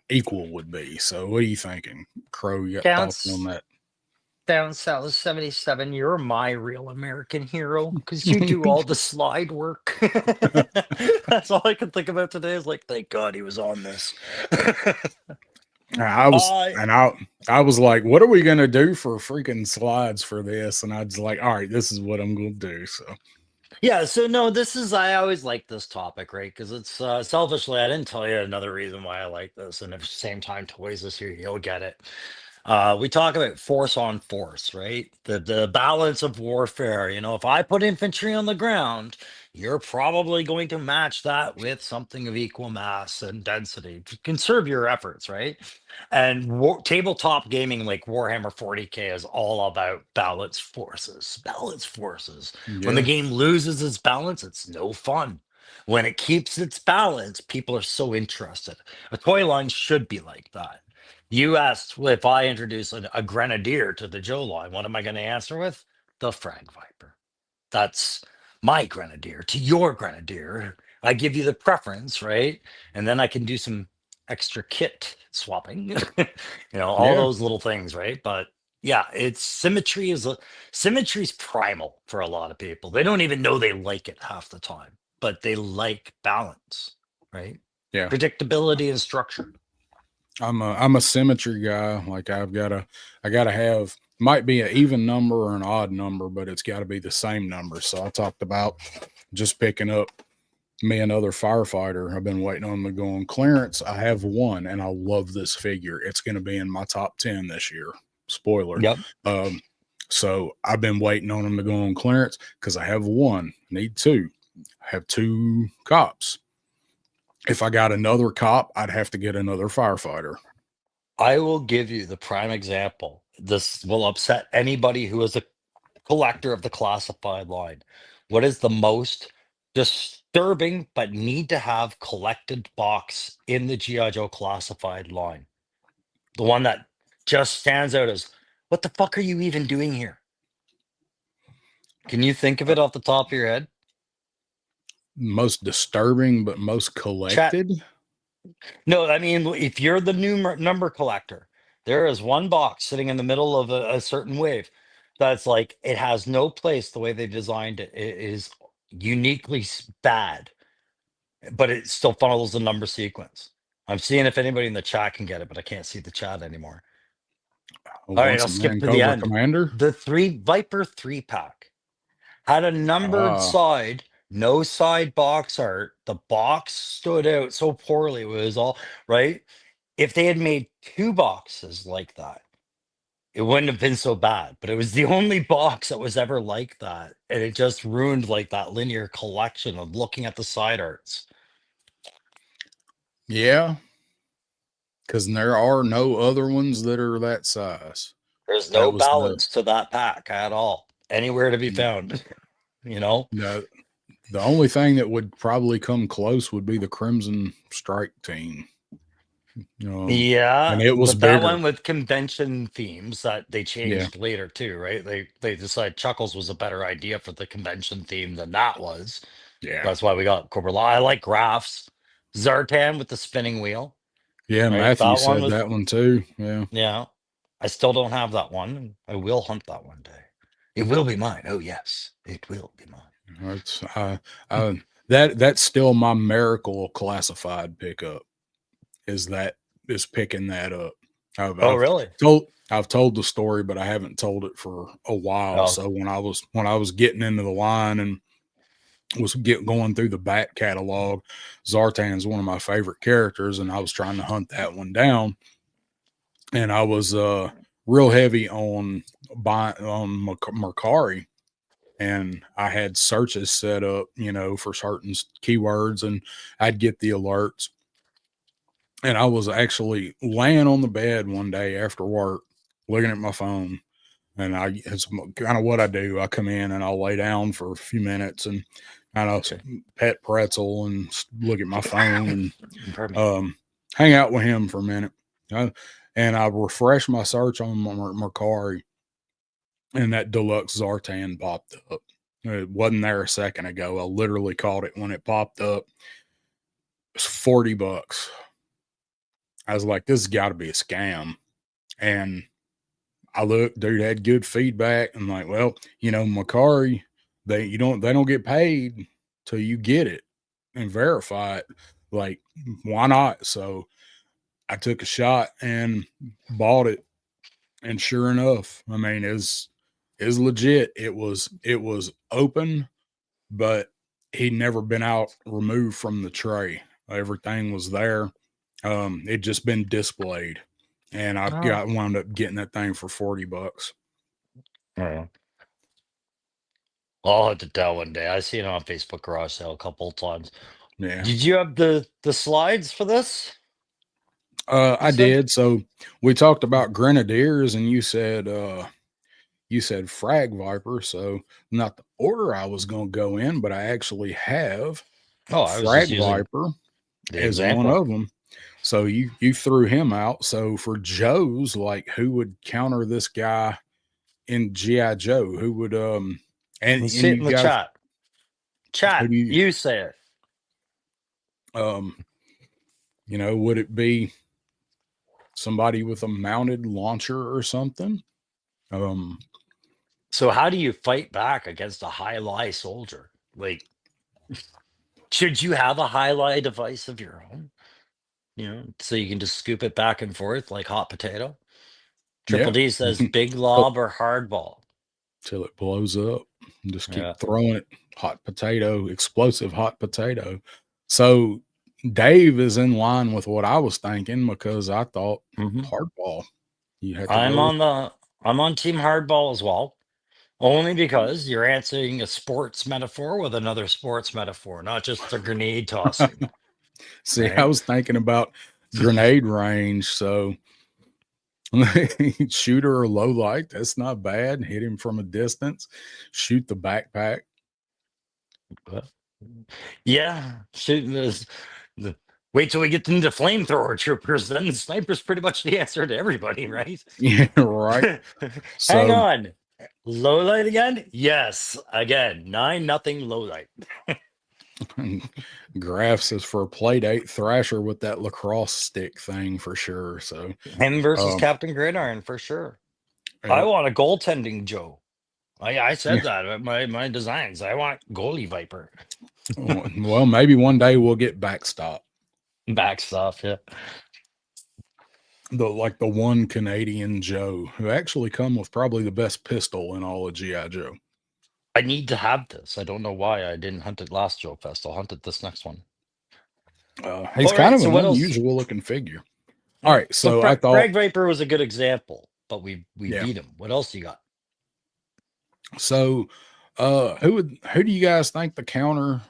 equal would be. So what are you thinking, Crow? You got thoughts on that? Down South 77, you're my real American hero because you do all the slide work. That's all I can think about today is like, thank God he was on this. I was like, what are we gonna do for freaking slides for this? And I was like, all right, this is what I'm gonna do. So Yeah, so no, I always like this topic, right? Because it's selfishly, I didn't tell you another reason why I like this, and at the same time, Toys this year, you'll get it. We talk about force on force, right? The balance of warfare. You know, if I put infantry on the ground, you're probably going to match that with something of equal mass and density to conserve your efforts, right? And tabletop gaming like Warhammer 40K is all about balance forces. Balance forces. When the yeah, game loses its balance, it's no fun. When it keeps its balance, people are so interested. A toy line should be like that. You asked if I introduce a Grenadier to the Joe line, what am I going to answer with? The Frag Viper. That's my Grenadier to your Grenadier. I give you the preference, right? And then I can do some extra kit swapping, all yeah, those little things, right? But yeah, it's symmetry's primal for a lot of people. They don't even know they like it half the time, but they like balance, right? yeah. Predictability and structure. I'm a symmetry guy. Like I gotta have, might be an even number or an odd number, but it's got to be the same number. So I talked about just picking up me another firefighter. I've been waiting on them to go on clearance. I have one, and I love this figure. It's going to be in my top 10 this year. Spoiler. Yep. So I've been waiting on them to go on clearance because I have one. Need two. I have two cops. If I got another cop, I'd have to get another firefighter. I will give you the prime example. This will upset anybody who is a collector of the classified line. What is the most disturbing but need to have collected box in the G.I. Joe classified line? The one that just stands out as, what the fuck are you even doing here? Can you think of it off the top of your head? Most disturbing, but most collected. No, I mean, if you're the number collector, there is one box sitting in the middle of a certain wave that's like, it has no place the way they designed it. It is uniquely bad, but it still follows the number sequence. I'm seeing if anybody in the chat can get it, but I can't see the chat anymore. All right, I'll skip to the end. Commander. The Viper 3-pack had a numbered side, no side box art. The box stood out so poorly. It was all right. If they had made two boxes like that, it wouldn't have been so bad. But it was the only box that was ever like that. And it just ruined like that linear collection of looking at the side arts. Yeah. Because there are no other ones that are that size. There's no balance to that pack at all. Anywhere to be found. No, the only thing that would probably come close would be the Crimson Strike team. And Yeah, it was but that bigger. one with convention themes that they Yeah, changed later too, right? They decided Chuckles was a better idea for the convention theme than that was. yeah, That's why we got Cobra Law. I like Graphs. Zartan with the spinning wheel, yeah. right? Matthew That one said was, that one too. Yeah, yeah. I still don't have that one. And I will hunt that one day. It will be mine. Oh yes, it will be mine. it's that's still my miracle classified pickup. Is picking that up. I've, Oh I've really? I've told the story, but I haven't told it for a while. Oh, So when I was getting into the line and was going through the back catalog, Zartan's one of my favorite characters, and I was trying to hunt that one down, and I was real heavy on buying on Mercari, and I had searches set up, for certain keywords, and I'd get the alerts. And I was actually laying on the bed one day after work, looking at my phone, and it's kind of what I do. I come in and I'll lay down for a few minutes and kind of okay. pet pretzel and look at my phone and Pardon me. hang out with him for a minute. And I refreshed my search on Mercari, and that deluxe Zartan popped up. It wasn't there a second ago. I literally caught it when it popped up. It's $40. I was like, this has got to be a scam. And I looked, dude had good feedback. I'm like, well, Mercari, they don't get paid till you get it and verify it. Like, why not? So I took a shot and bought it. And sure enough, I mean, is legit. It was open, but he'd never been out removed from the tray. Everything was there. It just been displayed, and I Oh. wound up getting that thing for $40. Yeah. I'll have to tell one day. I seen it on Facebook garage sale a couple of times. Yeah, Did you have the slides for this? You I said? did. So we talked about grenadiers, and you said frag viper. So not the order I was going to go in, but I actually have Oh, I was just frag using viper the as one example. of them. So you threw him out. So for Joe's, like, who would counter this guy in GI Joe? Who would Let's and see it in you the got chat. who Chat, do you you say it. um would it be somebody with a mounted launcher or something? Um So how do you fight back against a high lie soldier? Like, should you have a high lie device of your own? So you can just scoop it back and forth like hot potato. Triple yeah. D says big till, lob or hard ball. till it blows up. Just keep Yeah. throwing it. Hot potato, explosive hot potato. So Dave is in line with what I was thinking, because I thought hmm hardball. You had to I'm go with. on the I'm on team hardball as well. Only because you're answering a sports metaphor with another sports metaphor, not just a grenade tossing, See, I right? was thinking about grenade range. So shooter or low light, that's not bad. Hit him from a distance. Shoot the backpack. Yeah, shooting wait till we get into flamethrower troopers. Then the sniper's pretty much the answer to everybody, right? Yeah, right. Hang So on. Low light again? Yes, again. 9-0 low light. Graf says for a play date, Thrasher with that lacrosse stick thing for sure. So Him versus um Captain Gridiron for sure. I yep. want a goaltending Joe. I Yeah. said that at my designs. I want goalie Viper. Well, maybe one day we'll get backstop. Back stuff, yeah. The one Canadian Joe who actually come with probably the best pistol in all of GI Joe. I need to have this. I don't know why I didn't hunt it last Joe Fest. I'll hunt it this next one. He's All kind right, of so an what else? unusual looking figure. All Yeah. right, So so I thought, Frag Viper was a good example, but we yeah. beat him. What else you got? So, who do you guys think the counter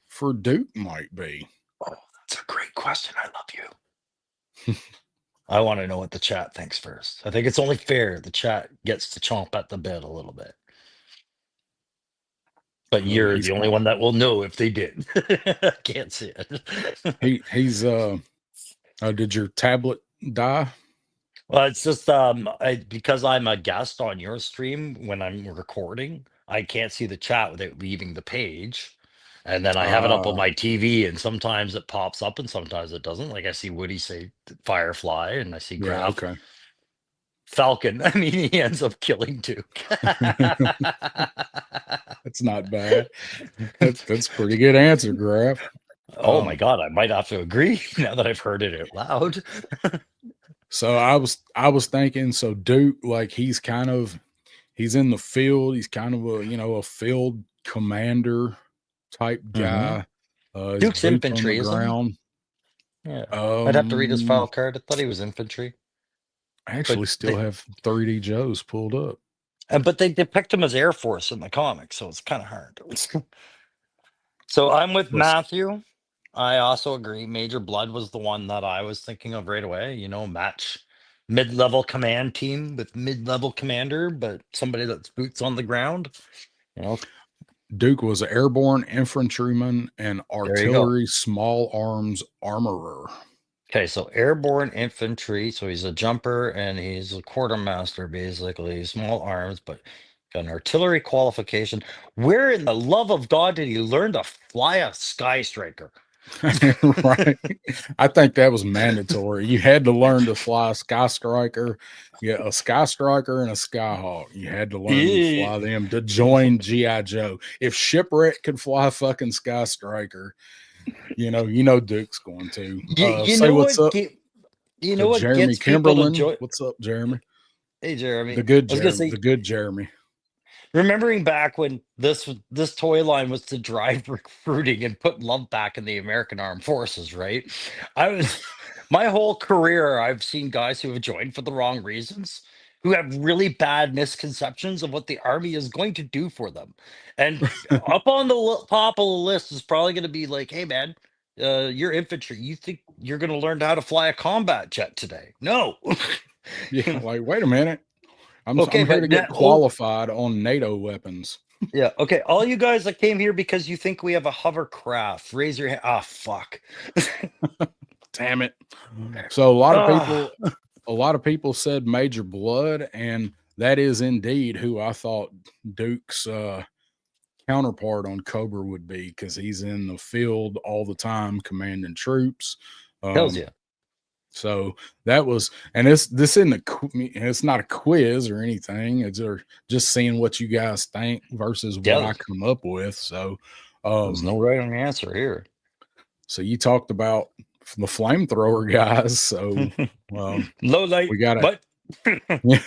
for Duke might be? Oh, that's a great question. I love you. I want to know what the chat thinks first. I think it's only fair the chat gets to chomp at the bit a little bit. But you're He's the only one that will know if they did. I can't see it. he's Did your tablet die? Well, it's just because I'm a guest on your stream when I'm recording, I can't see the chat without leaving the page. And then I have it up on Uh, my TV, and sometimes it pops up and sometimes it doesn't. Like I see Woody say Firefly, and I see yeah, Graf okay. Falcon. I mean, he ends up killing Duke. That's not bad. That's a pretty good answer, Graf. Oh my God, I might have to agree now that I've heard it out loud. So I was thinking, so Duke, like he's in the field. He's kind of a field commander type Mhm. guy. His Duke's boots on the infantry, isn't he? ground. Yeah. I'd have to read his Um, file card. I thought he was infantry. I But actually still they, have 3D Joes pulled up. but they depict him as Air Force in the comics, so it's kind of hard. So I'm with Let's Matthew. I also agree. Major Blood was the one that I was thinking of right away. Match mid-level command team with mid-level commander, but somebody that's boots on the ground. Duke was an airborne infantryman and There you go. artillery small arms armorer. Okay, so airborne infantry. So he's a jumper and he's a quartermaster, basically. Small arms, but got an artillery qualification. Where in the love of God did he learn to fly a Sky Striker? Right. I think that was mandatory. You had to learn to fly a Sky Striker. Yeah, a Sky Striker and a Skyhawk. You had to learn to fly them to join G.I. Joe. If Shipwreck could fly a fucking Sky Striker, Duke's going to. You Say know what's what? up You to know what Jeremy gets people to Kimberlin. join? What's up, Jeremy? Hey, Jeremy. The good I was gonna Jeremy. say, The good Jeremy. remembering back when this toy line was to drive recruiting and put love back in the American Armed Forces, right? I was my whole career, I've seen guys who have joined for the wrong reasons, who have really bad misconceptions of what the army is going to do for them. And up on the top of the list is probably going to be like, hey man, you're infantry. You think you're going to learn how to fly a combat jet today? No. Yeah, like wait a minute. I'm Okay, here but to get hold. qualified on NATO weapons. Yeah. Okay. All you guys that came here because you think we have a hovercraft, raise your hand. Ah, fuck. Damn it. So Ah, a lot of people said Major Blood, and that is indeed who I thought Duke's counterpart on Cobra would be, because he's in the field all the time commanding troops. tells Um, you. so that was, and this isn't it's not a quiz or anything. It's just seeing what you guys think versus what I Tells. come up with. So, There's no right on answer here. so you talked about the flamethrower guys. So, Low light, we got but yeah.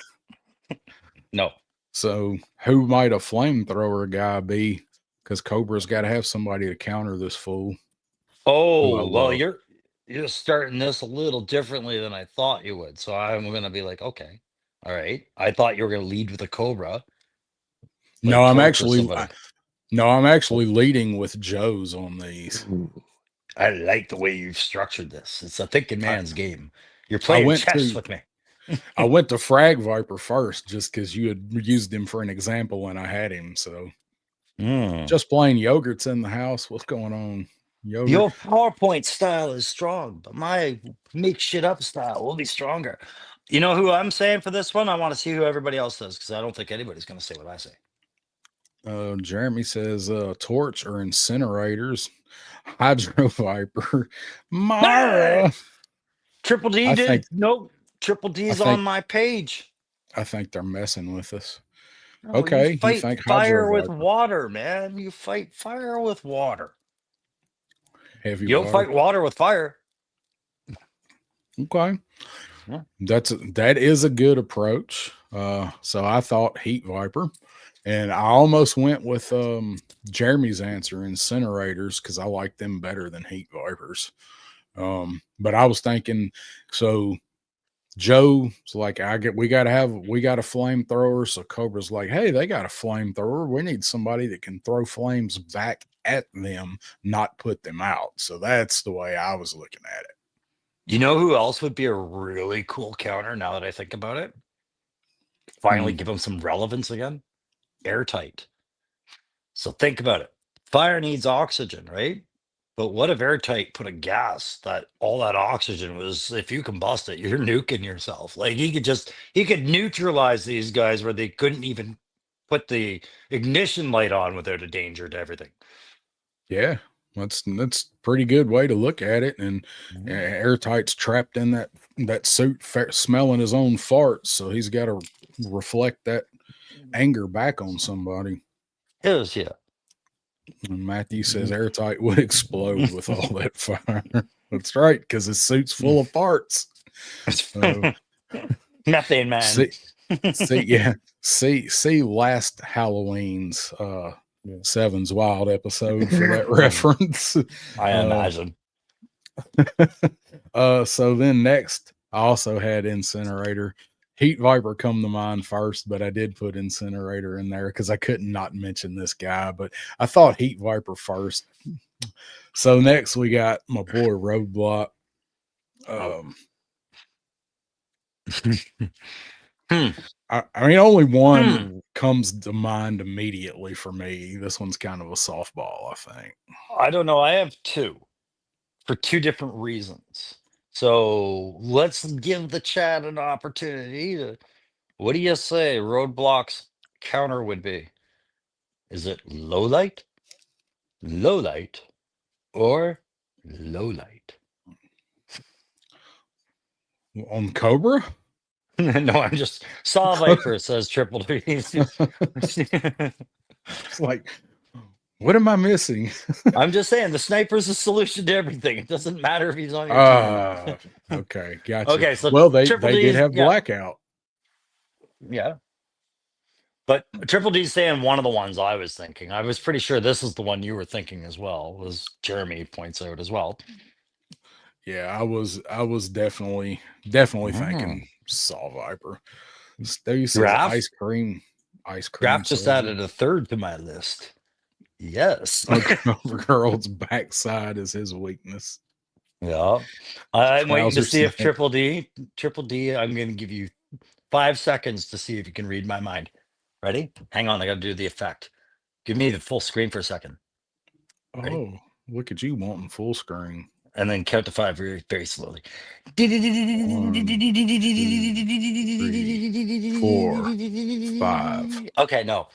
no. So who might a flamethrower guy be? Because Cobra's got to have somebody to counter this fool. Who I Oh, well, love. you're starting this a little differently than I thought you would. So I'm gonna be like, okay, all right. I thought you were gonna lead with a cobra, No, like I'm torture actually somebody. leading with Joe's on these. Ooh, I like the way you've structured this. It's a thinking I, man's game. You're I playing went chess to with me. I went to Frag Viper first just because you had used him for an example and I had him. So Mm. just plain yogurt's in the house. What's going on? Yogurt. Your PowerPoint style is strong, but my make shit up style will be stronger. You know who I'm saying for this one? I want to see who everybody else says because I don't think anybody's going to say what I say. Jeremy says torch or incinerators. Hydro Viper. Mara. Hey! Triple D I did think nope. Triple D's I on think my page. I think they're messing with us. No, you Okay, you fight think Hydro fire with Viper, water, man. You fight fire with water. heavy You don't water. fight water with fire. Okay, Yeah. that is a good approach. So I thought Heat Viper, and I almost went with Jeremy's answer, incinerators, because I like them better than Heat Vipers. But I was thinking, so Joe's like, we got a flamethrower. So Cobra's like, hey, they got a flamethrower. We need somebody that can throw flames back at them, not put them out. So that's the way I was looking at it. You know who else would be a really cool counter now that I think about it? Finally give them some relevance again. Airtight. So think about it. Fire needs oxygen, right? But what if airtight put a gas that all that oxygen was, if you combust it, you're nuking yourself. Like he could neutralize these guys where they couldn't even put the ignition light on without a danger to everything. Yeah, that's pretty good way to look at it. And Mhm. Airtight's trapped in that suit, smelling his own farts, so he's got to reflect that anger back on somebody. It was, yeah. And Matthew says Airtight would explode with all that fire. That's right, because his suit's full of farts. So, Methane man. See last Halloween's Seven's Wild episode for that reference. I imagine. So then next, I also had Incinerator. Heat Viper come to mind first, but I did put Incinerator in there because I couldn't not mention this guy. But I thought Heat Viper first. So next we got my boy Roadblock. I mean, only one comes to mind immediately for me. This one's kind of a softball, I think. I don't know. I have two for two different reasons. So let's give the chat an opportunity to. What do you say Roadblock's counter would be? Is it low light, or low light? On Cobra? No, I'm just Saw Viper says Triple D. It's like, what am I missing? I'm just saying the sniper's the solution to everything. It doesn't matter if he's on your team. Okay, gotcha. Okay, so well, they Triple did D's, have Blackout. Yeah. But Triple D's saying one of the ones I was thinking. I was pretty sure this is the one you were thinking as well, was Jeremy points out as well. Yeah, I was definitely thinking Saw Viper. Steve says ice cream. Graf just added a third to my list. Yes. Girl's backside is his weakness. Yeah. I'm waiting to see if Triple D, I'm going to give you 5 seconds to see if you can read my mind. Ready? Hang on. I got to do the effect. Give me the full screen for a second. Ready? Oh, look at you wanting full screen. And then count to 5 very, very slowly. 1, 2, 3, 4, 5. Okay, no.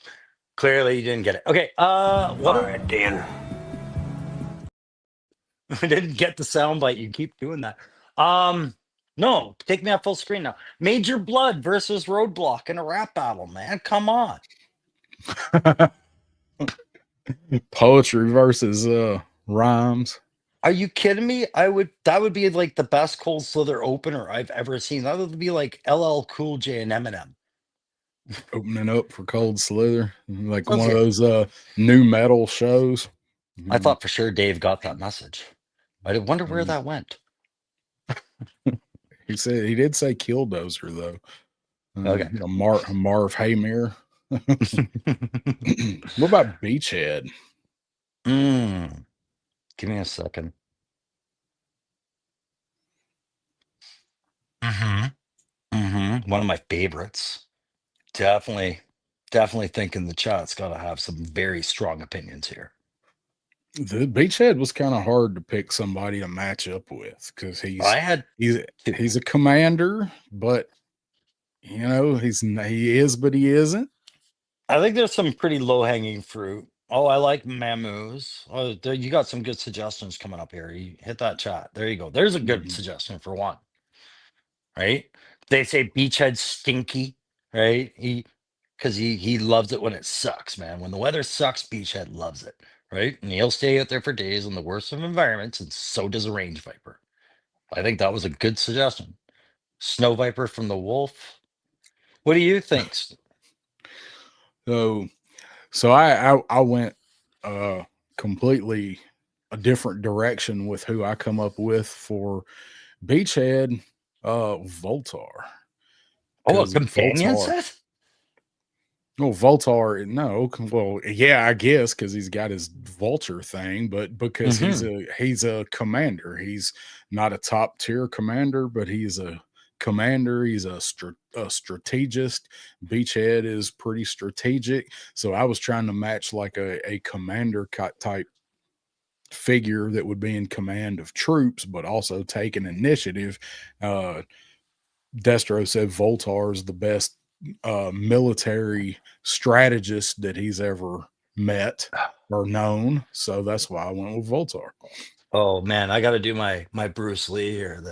Clearly you didn't get it. Okay. All right, Dan. I didn't get the soundbite. You keep doing that. No, take me off full screen now. Major Blood versus Roadblock in a rap battle, man. Come on. Poetry versus rhymes. Are you kidding me? That would be like the best Cold Slither opener I've ever seen. That would be like LL Cool J and Eminem. Opening up for Cold Slither. Like one of those new metal shows. I thought for sure Dave got that message. I wonder where that went. He did say Killdozer though. Okay. Marv Haymere. What about Beachhead? Give me a second. One of my favorites. Definitely thinking the chat's got to have some very strong opinions here. The Beachhead was kind of hard to pick somebody to match up with because he's a commander, but he is, but he isn't. I think there's some pretty low hanging fruit. Oh, I like Mamoos. Oh, you got some good suggestions coming up here. You hit that chat. There you go. There's a good suggestion for one. Right? They say Beachhead stinky, right? Because he loves it when it sucks, man. When the weather sucks, Beachhead loves it, right? And he'll stay out there for days in the worst of environments, and so does a Range Viper. I think that was a good suggestion. Snow Viper from the Wolf. What do you think? So I went completely a different direction with who I come up with for Beachhead. Voltar. Oh, a companion set? No, Voltar. No, well, yeah, I guess because he's got his vulture thing, but because he's a commander. He's not a top tier commander, but he's a commander. He's a strategist. Beachhead is pretty strategic. So I was trying to match like a commander type figure that would be in command of troops, but also take an initiative. Destro said Voltar is the best military strategist that he's ever met or known. So that's why I went with Voltar. Oh man, I got to do my Bruce Lee here.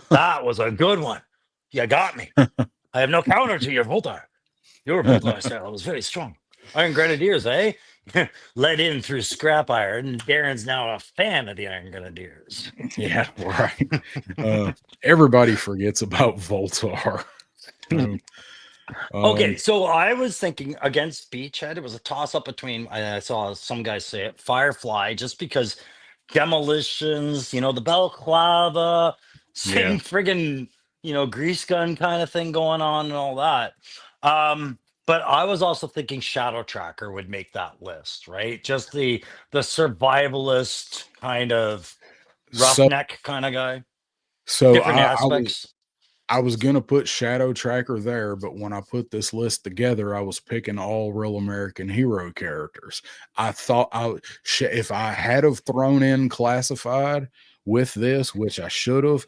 That was a good one. You got me. I have no counter to your Voltar. Your Voltar style was very strong. Iron Grenadiers, eh? Let in through scrap iron. Darren's now a fan of the Iron Grenadiers. Yeah, right. Everybody forgets about Voltar. Okay, so I was thinking against Beachhead. It was a toss up between, I saw some guys say it, Firefly, just because demolitions, the balaclava, same friggin', grease gun kind of thing going on and all that. But I was also thinking Shadow Tracker would make that list, right? Just the survivalist kind of roughneck kind of guy. So Different aspects. I was gonna put Shadow Tracker there, but when I put this list together, I was picking all Real American Hero characters. I thought if I had have thrown in Classified with this, which I should have,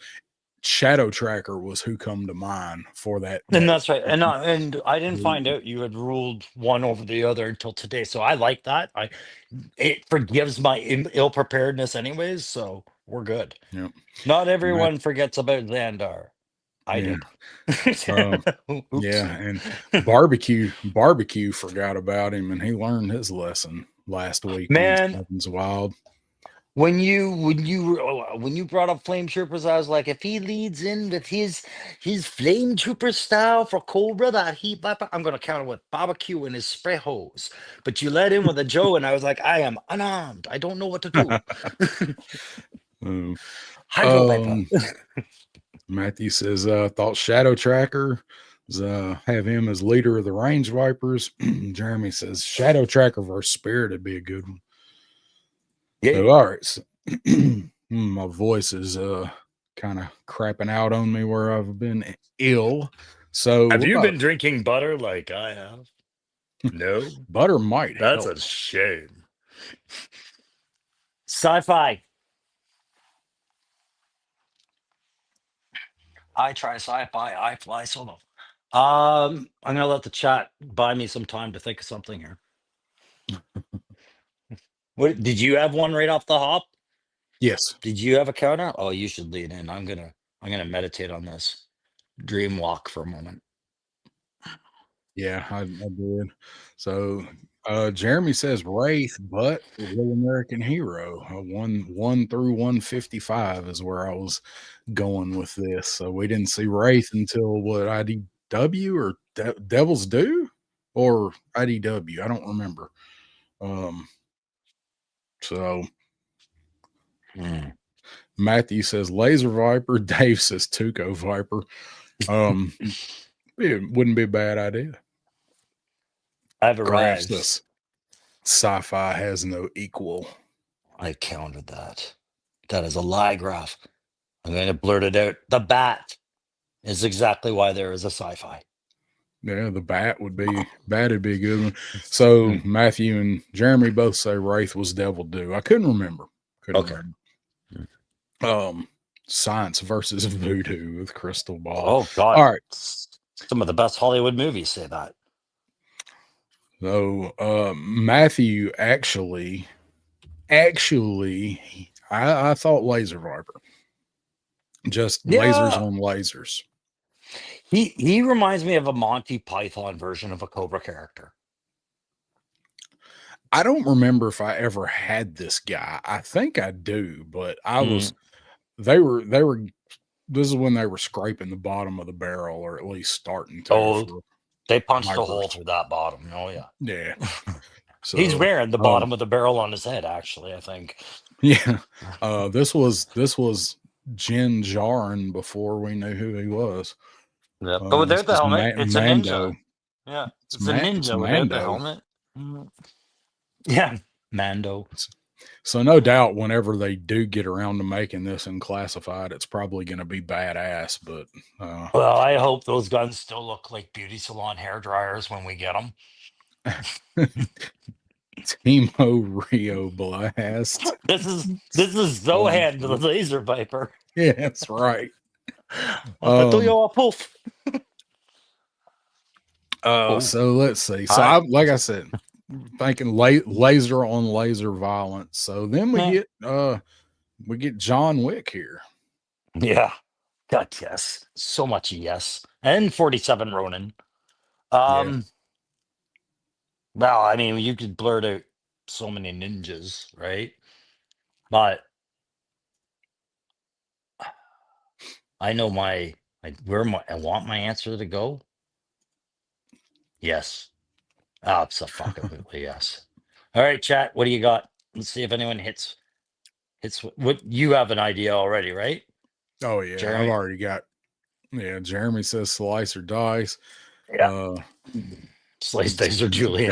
Shadow Tracker was who come to mind for that. And that's right. And I didn't find out you had ruled one over the other until today. So I like that. It forgives my ill preparedness anyways. So we're good. Yep. Not everyone forgets about Xandar. I did. Yeah, and barbecue forgot about him, and he learned his lesson last week. Man, it's wild. When you brought up Flame Troopers, I was like, if he leads in with his Flame Trooper style for Cobra, that heat viper, I'm gonna counter with barbecue and his spray hose. But you led in with a Joe, and I was like, I am unarmed. I don't know what to do. Hydro viper. Matthew says, thought Shadow Tracker have him as leader of the Range Vipers. Jeremy says Shadow Tracker versus Spirit would be a good one. Yeah. So, all right. So, my voice is kind of crapping out on me where I've been ill. So have you been drinking butter like I have? No. Butter might That's help. A shame. Sci-fi. I try sci-fi, I fly solo. I'm gonna let the chat buy me some time to think of something here. What did you have one right off the hop? Yes. Did you have a counter? Oh, you should lead in. I'm gonna meditate on this. Dream walk for a moment. Yeah, I did. So Jeremy says Wraith, but Real American Hero. 1 through 155 is where I was going with this. So we didn't see Wraith until what, IDW or Devil's Due or IDW? I don't remember. So Matthew says Laser Viper. Dave says Tuco Viper. It wouldn't be a bad idea. I've arrived. This sci-fi has no equal. I countered that. That is a lie, Graph. I'm going to blurt it out. The Bat is exactly why there is a sci-fi. Yeah, the Bat would be a good one. So Matthew and Jeremy both say Wraith was Devil Due. I couldn't remember. Remember. Science versus Voodoo with Crystal Ball. Oh God! All right, some of the best Hollywood movies say that. So Matthew actually, I thought Laser Viper. Just lasers on lasers. He reminds me of a Monty Python version of a Cobra character. I don't remember if I ever had this guy. I think I do, but I was they were this is when they were scraping the bottom of the barrel, or at least starting to. They punched a hole through that bottom. Oh yeah. Yeah. So he's wearing the bottom of the barrel on his head, actually, I think. Yeah. This was Jin Djarin before we knew who he was. Yeah. But without the helmet, it's Mando. A ninja. Yeah. It's a ninja without the helmet. Yeah. Mando. So no doubt whenever they do get around to making this in Classified, it's probably going to be badass. But well, I hope those guns still look like beauty salon hair dryers when we get them. Timo Rio Blast. This is Zohan to the Laser Viper. Yeah, that's right. Poof. Oh. So let's see. So Hi. like I said, thinking laser on laser violence. So then we get John Wick here. Yeah. God, yes. So much yes. And 47 Ronin. Yeah. Well, I mean, you could blurt out so many ninjas, right? But I know I want my answer to go. Yes. Absolutely yes. All right, chat. What do you got? Let's see if anyone hits what you have an idea already, right? Oh yeah, Jeremy? I've already got. Yeah, Jeremy says slice or dice. Yeah. Slice dice or Julian.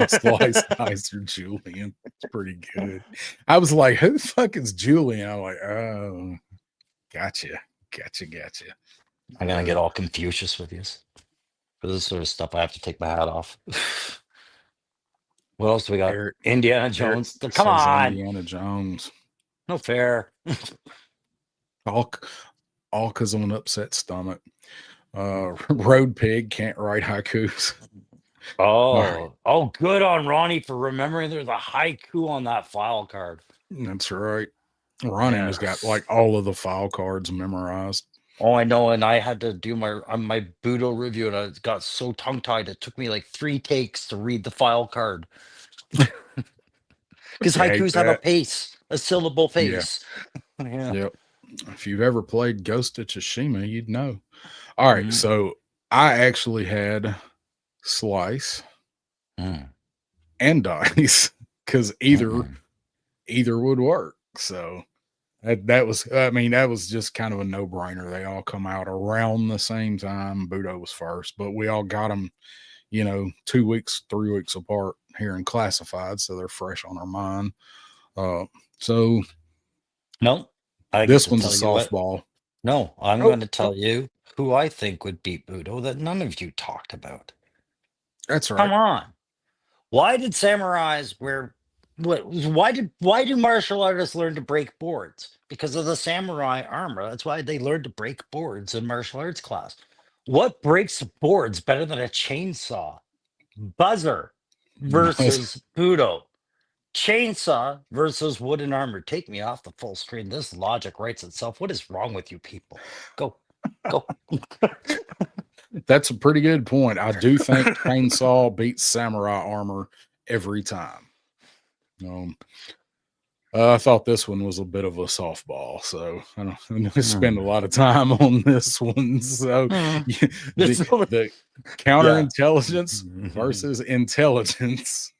Slice dice or Julian. It's pretty good. I was like, who the fuck is Julian? I'm like, oh, gotcha. I'm gonna get all Confucius with you. For this sort of stuff, I have to take my hat off. What else do we got? Indiana Jones. Come on. Indiana Jones. No fair. All because of an upset stomach. Road Pig can't write haikus. Oh, good on Ronnie for remembering there's a haiku on that file card. That's right. Ronnie has got like all of the file cards memorized. Oh, I know, and I had to do my Budo review, and I got so tongue tied. It took me like 3 takes to read the file card because haikus have a syllable pace. Yeah. Yep. If you've ever played Ghost of Tsushima, you'd know. All right, so I actually had slice and dice because either would work. So that was just kind of a no-brainer. They all come out around the same time. Budo was first, but we all got them, 2 weeks, 3 weeks apart here in classified, so they're fresh on our mind. So no, this one's a softball. No, I'm going to tell you who I think would beat Budo that none of you talked about. That's right. Come on. Why did samurais wear why do martial artists learn to break boards? Because of the samurai armor. That's why they learned to break boards in martial arts class. What breaks boards better than a chainsaw? Buzzer versus Budo. Chainsaw versus wooden armor. Take me off the full screen. This logic writes itself. What is wrong with you people? Go. That's a pretty good point. I do think chainsaw beats samurai armor every time. I thought this one was a bit of a softball, so I don't spend a lot of time on this one. So the counterintelligence versus intelligence.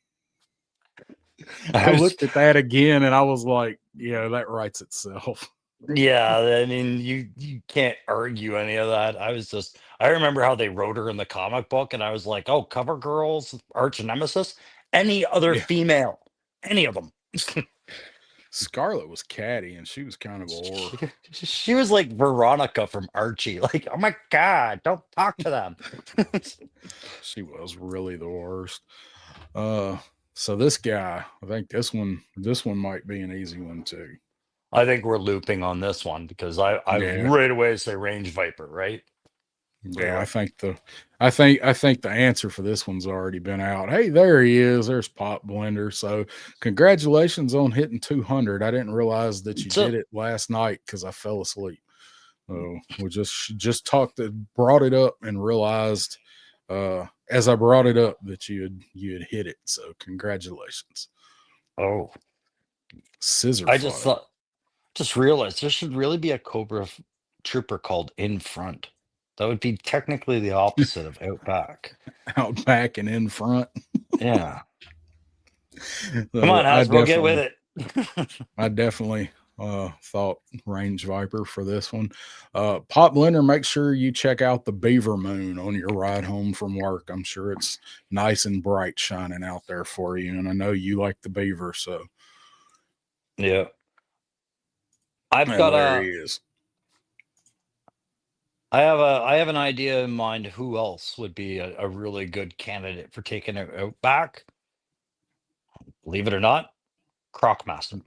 I looked at that again and I was like, yeah, that writes itself. Yeah, I mean, you can't argue any of that. I remember how they wrote her in the comic book, and I was like, oh, cover girls, arch nemesis, any other female, any of them. Scarlet was catty, and she was kind of a whore. She was like Veronica from Archie. Like, oh my God, don't talk to them. She was really the worst. So this guy, I think this one might be an easy one too. I think we're looping on this one because I right away say Range Viper, right? Yeah, I think the answer for this one's already been out. Hey, there he is. There's Pop Blender. So congratulations on hitting 200. I didn't realize that you did it last night because I fell asleep. We just brought it up and realized as I brought it up that you had hit it. So congratulations. Oh, scissor. I just realized there should really be a Cobra Trooper called In Front. That would be technically the opposite of Out Back. Out back and in front. Yeah. Come on, Hasbro, get with it. I definitely thought Range Viper for this one. Pop Blender, make sure you check out the Beaver Moon on your ride home from work. I'm sure it's nice and bright shining out there for you. And I know you like the beaver, so. Yeah. There he is. I have an idea in mind who else would be a really good candidate for taking it out back. Believe it or not, Crocmaster.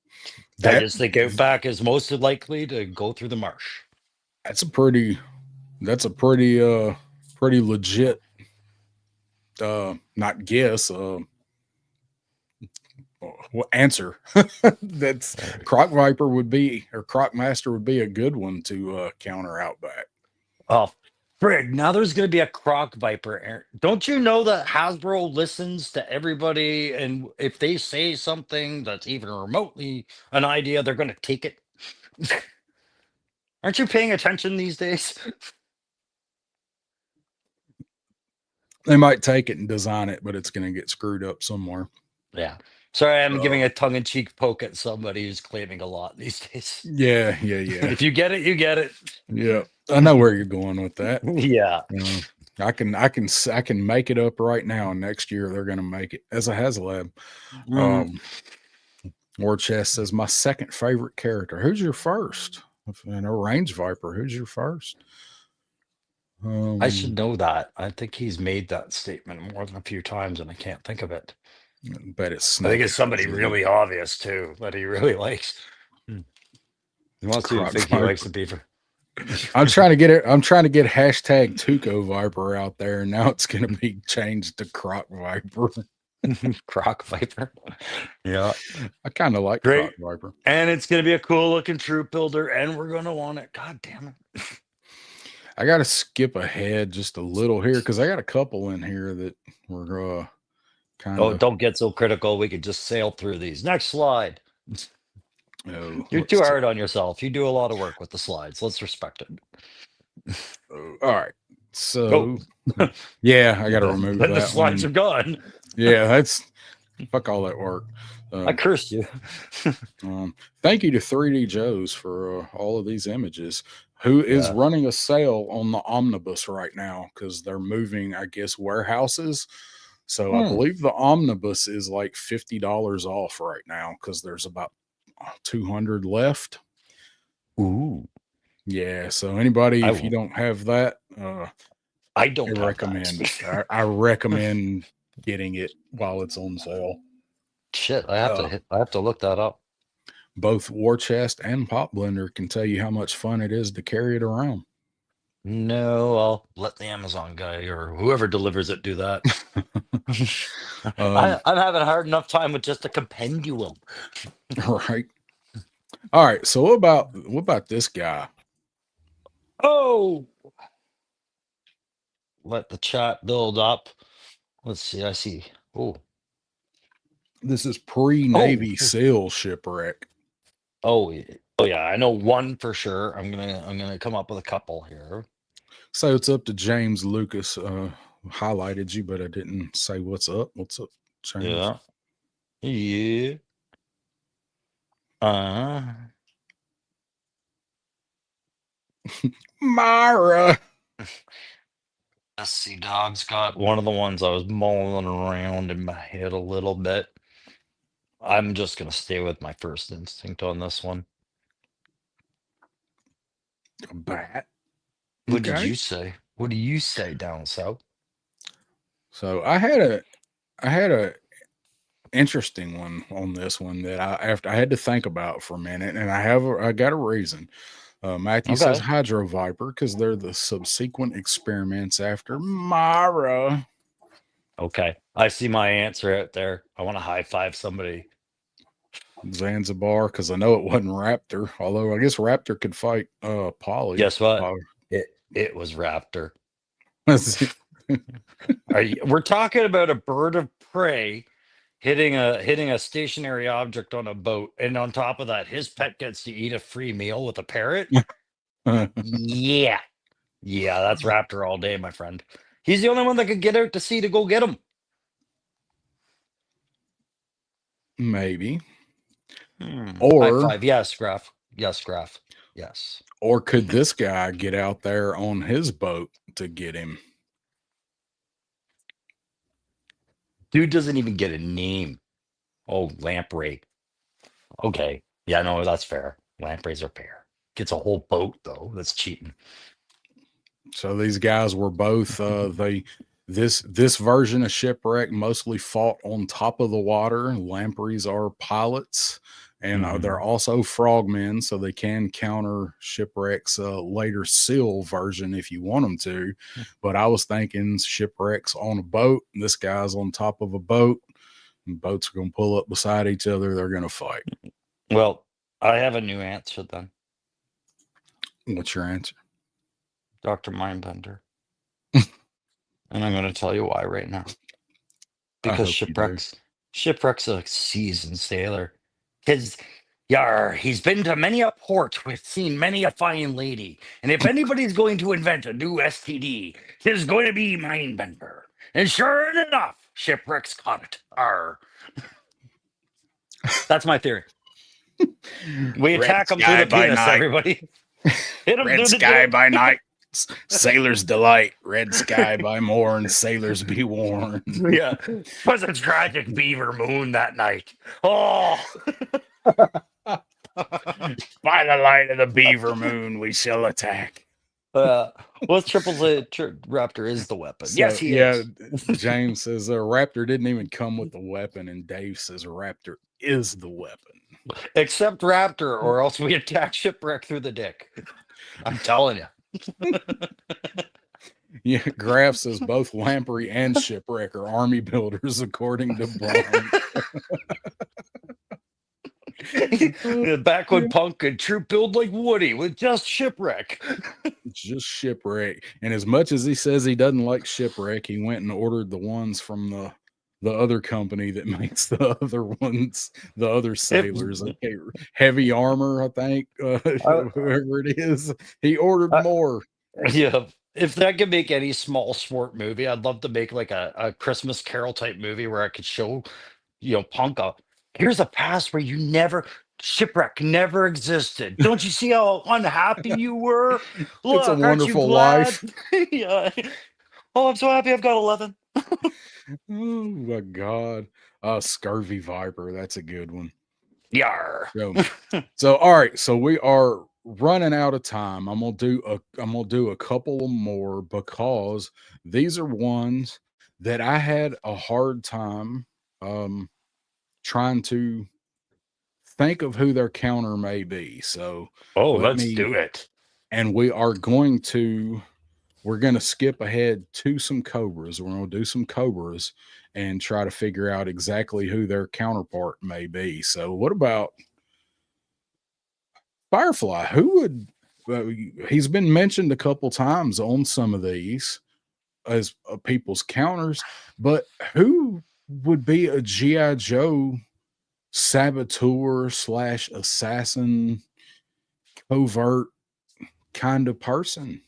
I That just think Outback is most likely to go through the marsh. that's a pretty pretty legit not guess answer. That's Croc Viper would be, or Croc Master would be a good one to counter Outback. Oh, frig. Now there's going to be a Croc Viper. Don't you know that Hasbro listens to everybody? And if they say something that's even remotely an idea, they're going to take it. Aren't you paying attention these days? They might take it and design it, but it's going to get screwed up somewhere. Yeah. Sorry, I'm giving a tongue in cheek poke at somebody who's claiming a lot these days. Yeah. If you get it, you get it. Yeah. I know where you're going with that. Yeah. I can make it up right now, and next year they're going to make it as a HasLab. War Chest says my second favorite character. Who's your first? And a Range Viper. Who's your first? I should know that. I think he's made that statement more than a few times, and I can't think of it. Bet it's. I think it's somebody really obvious too that he really likes. He wants to think he likes the beaver. I'm trying to get it. I'm trying to get hashtag Tuco Viper out there, and now it's going to be changed to Croc Viper. Croc Viper. Yeah, I kind of like Great. Croc Viper, and it's going to be a cool looking troop builder, and we're going to want it. God damn it! I got to skip ahead just a little here because I got a couple in here that we're kind of. Oh, don't get so critical. We could just sail through these. Next slide. You're too hard on yourself. You do a lot of work with the slides. Let's respect it. All right. So, yeah, I got to remove that. The slides are gone. Yeah, that's fuck all that work. I cursed you. Thank you to 3D Joes for all of these images. Who is running a sale on the Omnibus right now because they're moving, I guess, warehouses. So I believe the Omnibus is like $50 off right now because there's about 200 left. Ooh. Yeah. So anybody, if you don't have that, I don't recommend. I recommend getting it while it's on sale. Shit, I have to look that up. Both War Chest and Pop Blender can tell you how much fun it is to carry it around. No, I'll let the Amazon guy or whoever delivers it do that. I'm having a hard enough time with just a compendium. Right. All right. So what about this guy? Oh, let the chat build up. Let's see. I see. Oh, this is pre-Navy SEAL shipwreck. Oh yeah. I know one for sure. I'm gonna come up with a couple here. So it's up to James Lucas. Highlighted you, but I didn't say what's up. What's up, James? Yeah. Myra. SC Dog's got one of the ones I was mulling around in my head a little bit. I'm just gonna stay with my first instinct on this one. A bat. What did you say? What do you say down south? So I had a interesting one on this one that I had to think about for a minute, and I got a reason. Matthew says Hydro Viper because they're the subsequent experiments after Myra. Okay, I see my answer out there. I want to high five somebody. Zanzibar because I know it wasn't Raptor, although I guess Raptor could fight Polly. Guess what? It was Raptor. We're talking about a bird of prey hitting a stationary object on a boat, and on top of that, his pet gets to eat a free meal with a parrot. Yeah, that's Raptor all day, my friend. He's the only one that could get out to sea to go get him. Maybe. Or high five. Yes, Graf. Yes, Graf. Yes. Or could this guy get out there on his boat to get him? Dude doesn't even get a name. Oh, Lamprey. Okay. Yeah, no, that's fair. Lampreys are fair. Gets a whole boat though. That's cheating. So these guys were both this version of Shipwreck mostly fought on top of the water. Lampreys are pilots, and they're also frogmen, so they can counter Shipwreck's later Seal version if you want them to. But I was thinking Shipwreck's on a boat, and this guy's on top of a boat, and boats are going to pull up beside each other. They're going to fight. Well, I have a new answer then. What's your answer? Dr. Mindbender. And I'm going to tell you why right now. Because hope you do. Shipwreck's a seasoned sailor. Because, yar, he's been to many a port with seen many a fine lady. And if anybody's going to invent a new STD, tis going to be Mindbender. And sure enough, Shipwreck's caught it. Arr. That's my theory. We attack him through the penis, everybody. Hit him Red through sky the by night, sailor's delight. Red sky by morn, sailors be warned. Yeah. Was a tragic beaver moon that night. Oh. By the light of the beaver moon, we shall attack. Well, Triple Z Raptor is the weapon. So, yes, he is. James says Raptor didn't even come with the weapon, and Dave says Raptor is the weapon. Except Raptor, or else we attack Shipwreck through the dick. I'm telling you. Yeah, Graf says both Lamprey and Shipwreck are army builders, according to Brian. Back when Punk could troop build like Woody with just Shipwreck. Just Shipwreck. And as much as he says he doesn't like Shipwreck, he went and ordered the ones from the other company that makes the other ones, the other sailors. Okay, Heavy Armor, I think, whoever it is. He ordered more. Yeah. If that could make any small sport movie, I'd love to make like a Christmas Carol type movie where I could show, Punk up. Here's a past where Shipwreck never existed. Don't you see how unhappy you were? Look, it's a wonderful life. Yeah. Oh, I'm so happy I've got 11. Oh my God. Scurvy Viper. That's a good one. Yar. So all right. So we are running out of time. I'm gonna do a couple more because these are ones that I had a hard time trying to think of who their counter may be. So let's do it. And we're going to skip ahead to some Cobras. We're going to do some Cobras and try to figure out exactly who their counterpart may be. So what about Firefly? Who would he's been mentioned a couple times on some of these as people's counters, but who would be a G.I. Joe saboteur / assassin covert kind of person?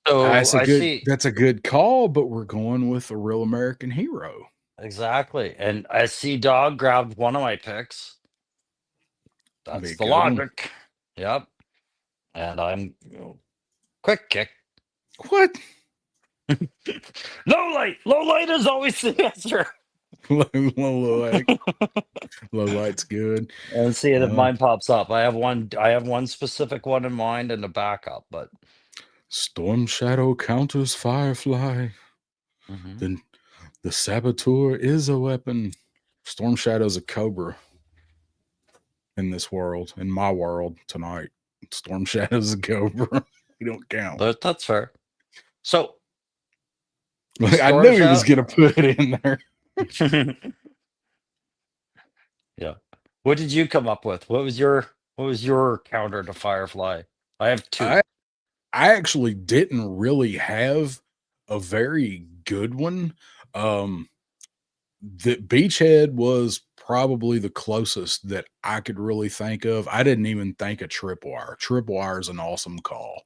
So that's a good call, but we're going with a real American hero. Exactly. And I see Dog grabbed one of my picks. That's the logic. Yep. And I'm quick kick. What? Low light is always the answer. Low light's good. And see if mine pops up. I have one specific one in mind and a backup, but Storm Shadow counters Firefly. Then the saboteur is a weapon. Storm Shadow's a cobra in this world, in my world tonight. Storm Shadow's a cobra. You don't count. That's fair. So I knew he was going to put it in there. Yeah. What did you come up with? What was your counter to Firefly? I have two. I actually didn't really have a very good one. That Beachhead was probably the closest that I could really think of. I didn't even think of Tripwire. Tripwire is an awesome call.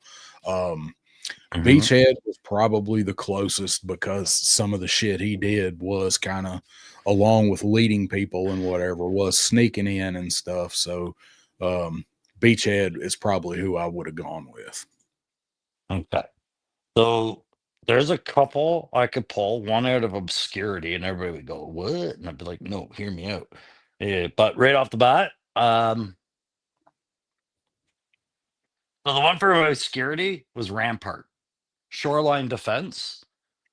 Beachhead was probably the closest because some of the shit he did was kind of, along with leading people and whatever, was sneaking in and stuff. So Beachhead is probably who I would have gone with. Okay. So there's a couple I could pull, one out of obscurity, and everybody would go, "What?" And I'd be like, "No, hear me out." Yeah, but right off the bat, so the one for obscurity was Rampart, Shoreline Defense.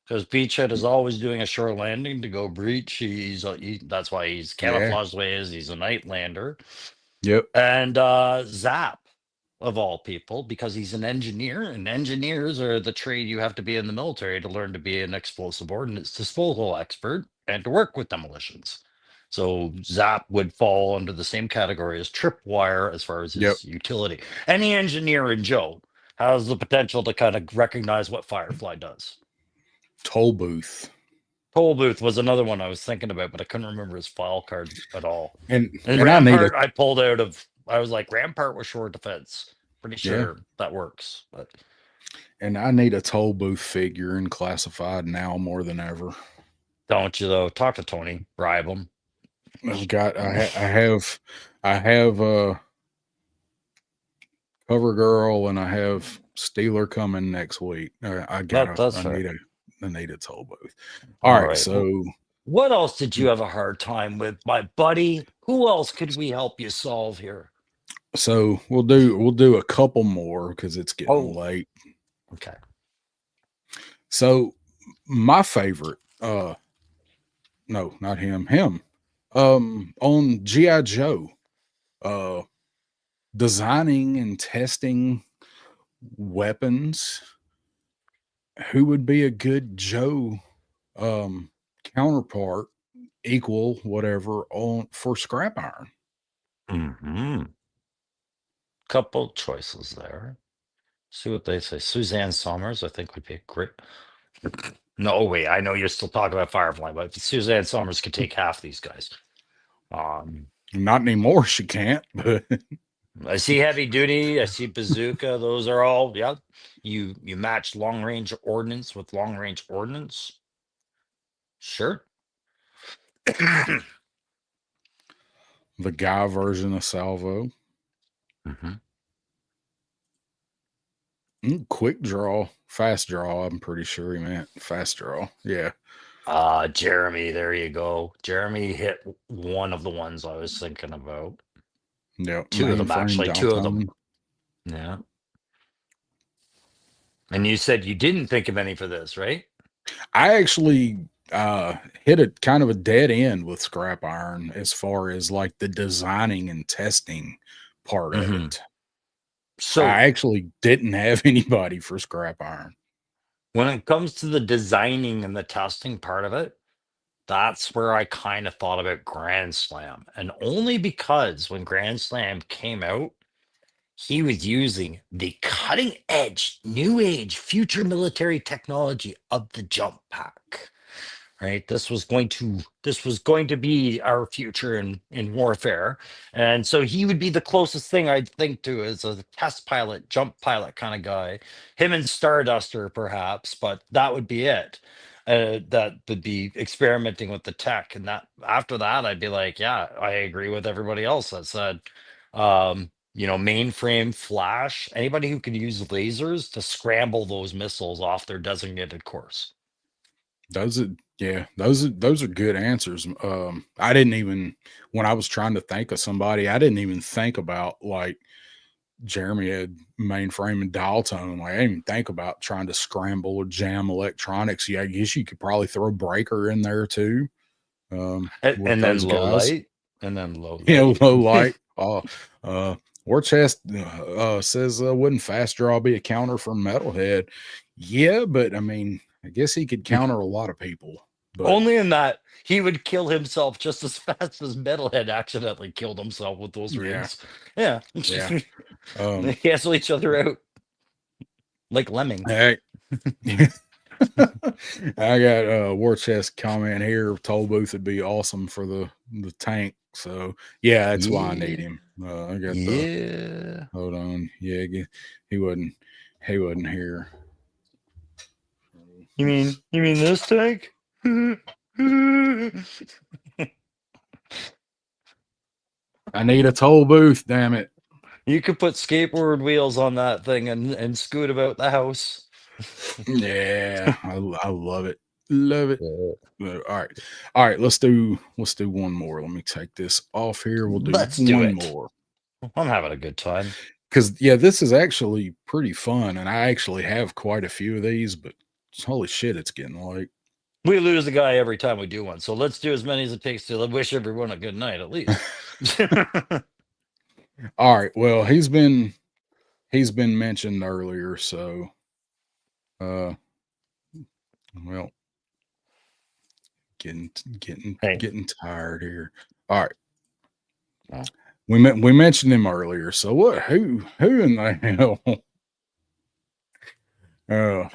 Because Beachhead is always doing a shore landing to go breach. That's why he's Yeah. camouflaged the way he is. He's a night lander. Yep. And Zap, of all people, because he's an engineer, and engineers are the trade you have to be in the military to learn to be an explosive ordnance disposal expert and to work with demolitions. So Zap would fall under the same category as Tripwire as far as his Yep. utility. Any engineer in Joe has the potential to kind of recognize what Firefly does. Toll booth. Toll Booth was another one I was thinking about, but I couldn't remember his file card at all. And And I need Rampart, a I pulled out of. I was like, Rampart was shore defense. Pretty Yeah. sure that works. But toll booth figure in classified now more than ever. don't you though? Talk to Tony, bribe him. I've got I have Cover Girl and I have Steeler coming next week. I need a toll booth. All right, so what else did you have a hard time with, my buddy? Who else could we help you solve here? So we'll do a couple more because it's getting late. Okay. So my favorite, no, not him, on G.I. Joe, designing and testing weapons. Who would be a good Joe counterpart, equal, whatever, for scrap iron? Mm-hmm. Couple choices there. See what they say. Suzanne Somers, I think, would be a great. No, wait. I know you're still talking about Firefly, but Suzanne Somers could take half these guys. Not anymore. She can't. But I see heavy duty. I see bazooka. Those are all. Yeah. You match long range ordnance with long range ordnance. Sure. the guy version of Salvo. Mm-hmm. Quick draw, fast draw. I'm pretty sure he meant fast draw. Yeah. Jeremy, there you go. Jeremy hit one of the ones I was thinking about. Yeah. Two of them, actually. Two of them. Yeah. And you said you didn't think of any for this, right? I actually hit a kind of a dead end with scrap iron as far as like the designing and testing part of it. So I actually didn't have anybody for scrap iron. When it comes to the designing and the testing part of it, that's where I kind of thought about Grand Slam. And only because when Grand Slam came out, he was using the cutting edge, new age, future military technology of the jump pack. Right. This was going to be our future in warfare. And so he would be the closest thing I'd think to as a test pilot, jump pilot kind of guy. Him and Starduster, perhaps, but that would be it. That would be experimenting with the tech. And that after that, I'd be like, yeah, I agree with everybody else that said, mainframe, flash, anybody who can use lasers to scramble those missiles off their designated course. Those are good answers. I didn't even, when I was trying to think of somebody, I didn't even think about like Jeremy had mainframe and dial tone. Like I didn't even think about trying to scramble or jam electronics. Yeah, I guess you could probably throw breaker in there too. And then low light. And then low light. Yeah, low light. War Chest says wouldn't fast draw be a counter for Metalhead? Yeah, but I mean, I guess he could counter a lot of people. But only in that he would kill himself just as fast as Metalhead accidentally killed himself with those rings. Yeah. They cancel each other out like lemming. Hey. I got War Chest comment here. Toll booth would be awesome for the tank. So yeah, that's why I need him. I got hold on. Yeah, he wasn't here. You mean this tank? I need a toll booth, damn it. You could put skateboard wheels on that thing and scoot about the house. Yeah, I love it. Love it. All right. Let's do one more. Let me take this off here. We'll do one more. I'm having a good time. Because this is actually pretty fun, and I actually have quite a few of these, but holy shit, it's getting late. We lose a guy every time we do one, so let's do as many as it takes to wish everyone a good night at least. All right. Well, he's been mentioned earlier, so well, getting Hey. getting tired here. All right. Well. We mentioned him earlier. So what? Who in the hell?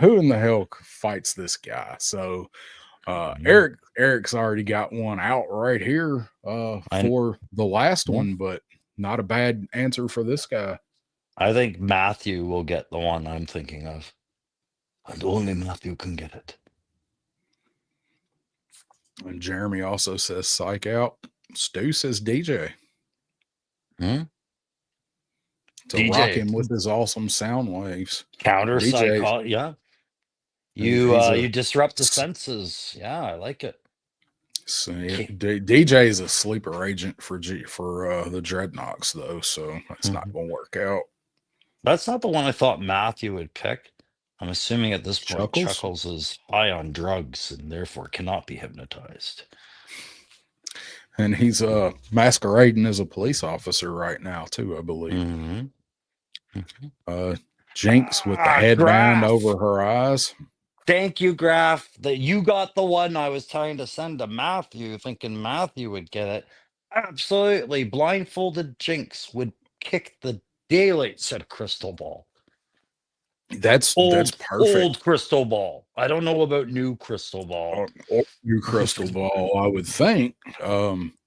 Who in the hell fights this guy? So Eric's already got one out right here for the last one, but not a bad answer for this guy. I think Matthew will get the one I'm thinking of. And only Matthew can get it. And Jeremy also says psych out. Stu says DJ. Hmm? To DJ. rock him with his awesome sound waves. Counter psych, yeah. You disrupt the s- senses. Yeah, I like it. So DJ is a sleeper agent for the Dreadnoks though, so that's not going to work out. That's not the one I thought Matthew would pick. I'm assuming at this point Chuckles? Chuckles is high on drugs and therefore cannot be hypnotized. And he's masquerading as a police officer right now too, I believe. Mm-hmm. Jinx with the headband over her eyes. Thank you, Graf. That you got the one I was trying to send to Matthew, thinking Matthew would get it. Absolutely, blindfolded Jinx would kick the daylights at Crystal Ball. That's perfect. Old Crystal Ball. I don't know about new Crystal Ball. Or new Crystal Ball, I would think.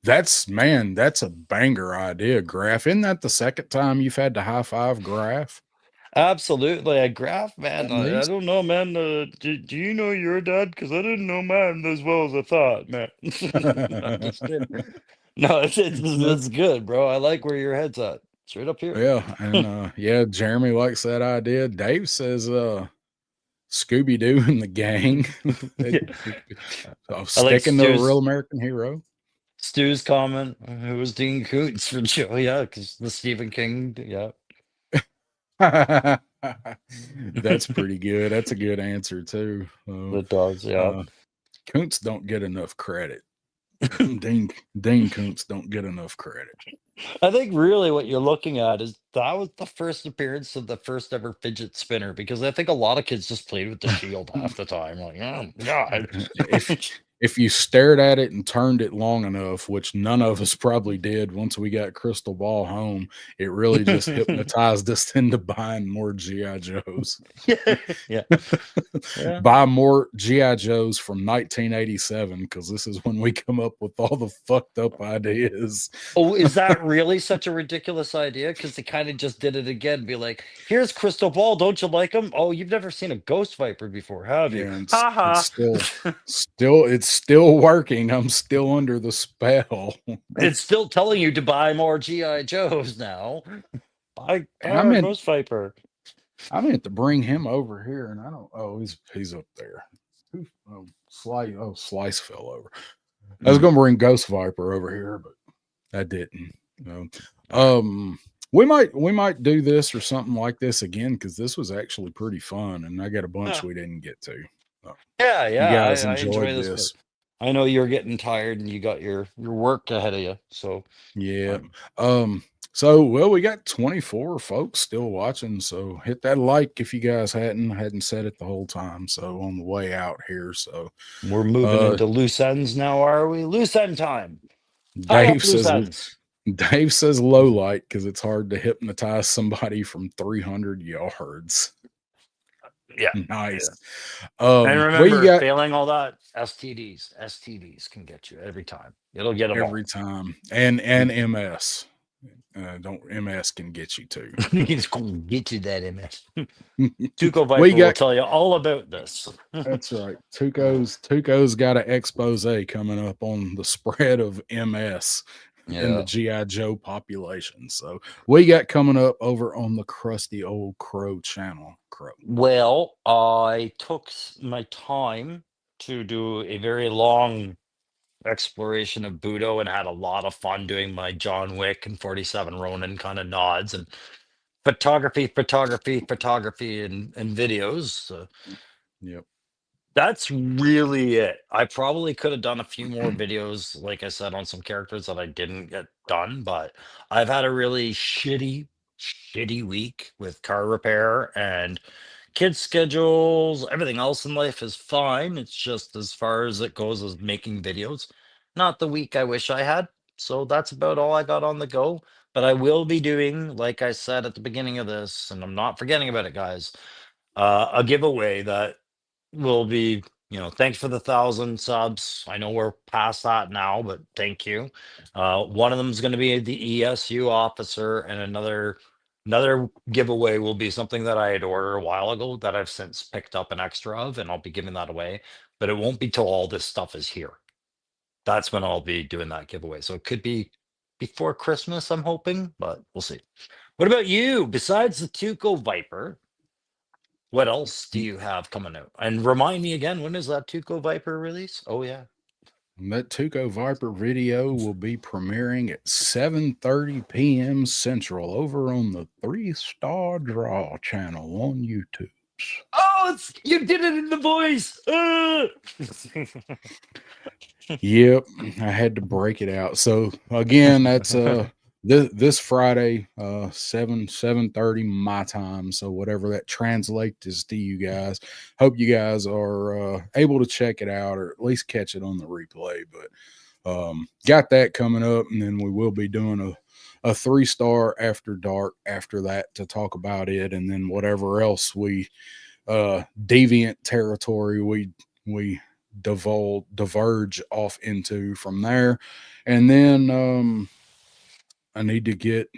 That's a banger idea, Graf. Isn't that the second time you've had to high five Graf? Absolutely, a Graf, man. I don't know, man. Do you know your dad? Because I didn't know mine as well as I thought, man. I'm just kidding. No, it's good, bro. I like where your head's at. Straight up here. Yeah, and Jeremy likes that idea. Dave says Scooby Doo and the gang. Sticking to a real American hero. Stu's comment, who was Dean Koontz from Joe? Yeah, because the Stephen King, yeah. That's pretty good. That's a good answer too. The dogs, yeah. Koontz don't get enough credit. Dean Koontz don't get enough credit. I think really what you're looking at is that was the first appearance of the first ever fidget spinner, because I think a lot of kids just played with the Shield half the time. Like, oh God. If you stared at it and turned it long enough, which none of us probably did once we got Crystal Ball home, it really just hypnotized us into buying more G.I. Joes. Yeah. Buy more G.I. Joes from 1987, because this is when we come up with all the fucked up ideas. Oh, is that really such a ridiculous idea? Because they kind of just did it again. Be like, here's Crystal Ball. Don't you like him? Oh, you've never seen a Ghost Viper before, have you? Yeah, it's still working. I'm still under the spell. It's still telling you to buy more G.I. Joes now. Buy Ghost Viper. I meant to bring him over here, and I don't. Oh, he's up there. Slice fell over. I was going to bring Ghost Viper over here, but I didn't. We might do this or something like this again, because this was actually pretty fun, and I got a bunch we didn't get to. Yeah. You guys enjoyed this. I know you're getting tired and you got your work ahead of you. So yeah. So we got 24 folks still watching. So hit that like if you guys hadn't said it the whole time. So on the way out here. So we're moving into loose ends now, are we? Loose end time. Dave says low light because it's hard to hypnotize somebody from 300 yards. Yeah, nice. Yeah. And remember, failing all that, STDs can get you every time. It'll get them every time, and MS. MS can get you too. He's going to get you that MS. Tuco Viper will tell you all about this. That's right. Tuco's got an expose coming up on the spread of MS. In the G.I. Joe population. So we got coming up over on the Crusty Old Crow channel. Well, I took my time to do a very long exploration of Budo and had a lot of fun doing my John Wick and 47 Ronin kind of nods and photography and videos. Yep. That's really it. I probably could have done a few more videos, like I said, on some characters that I didn't get done, but I've had a really shitty week with car repair and kids' schedules. Everything else in life is fine. It's just as far as it goes as making videos, not the week I wish I had. So that's about all I got on the go. But I will be doing, like I said at the beginning of this, and I'm not forgetting about it, guys, a giveaway that will be, thanks for the 1,000 subs. I know we're past that now, but thank you. One of them is going to be the ESU officer, and another giveaway will be something that I had ordered a while ago that I've since picked up an extra of, and I'll be giving that away. But it won't be till all this stuff is here. That's when I'll be doing that giveaway. So it could be before Christmas, I'm hoping, but we'll see. What about you? Besides the Tuco Viper, what else do you have coming out? And remind me again, when is that Tuco Viper release? Oh yeah. That Tuco Viper video will be premiering at 7:30 p.m. Central over on the 3-Star Draw channel on YouTube. Oh, you did it in the voice. Yep, I had to break it out. So again, that's this Friday, 7:30 my time. So whatever that translates is to you guys. Hope you guys are able to check it out or at least catch it on the replay. But got that coming up, and then we will be doing a 3-star after dark after that to talk about it, and then whatever else we deviant territory we diverge off into from there. And then I need to get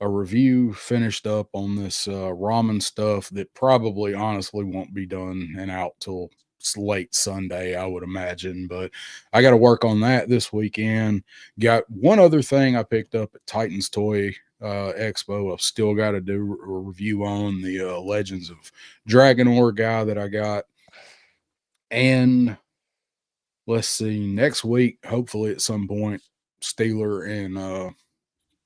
a review finished up on this ramen stuff that probably honestly won't be done and out till late Sunday, I would imagine, but I got to work on that this weekend. Got one other thing I picked up at Titans Toy Expo. I've still got to do a review on the Legends of Dragonor guy that I got. And let's see, next week, hopefully at some point, Steeler and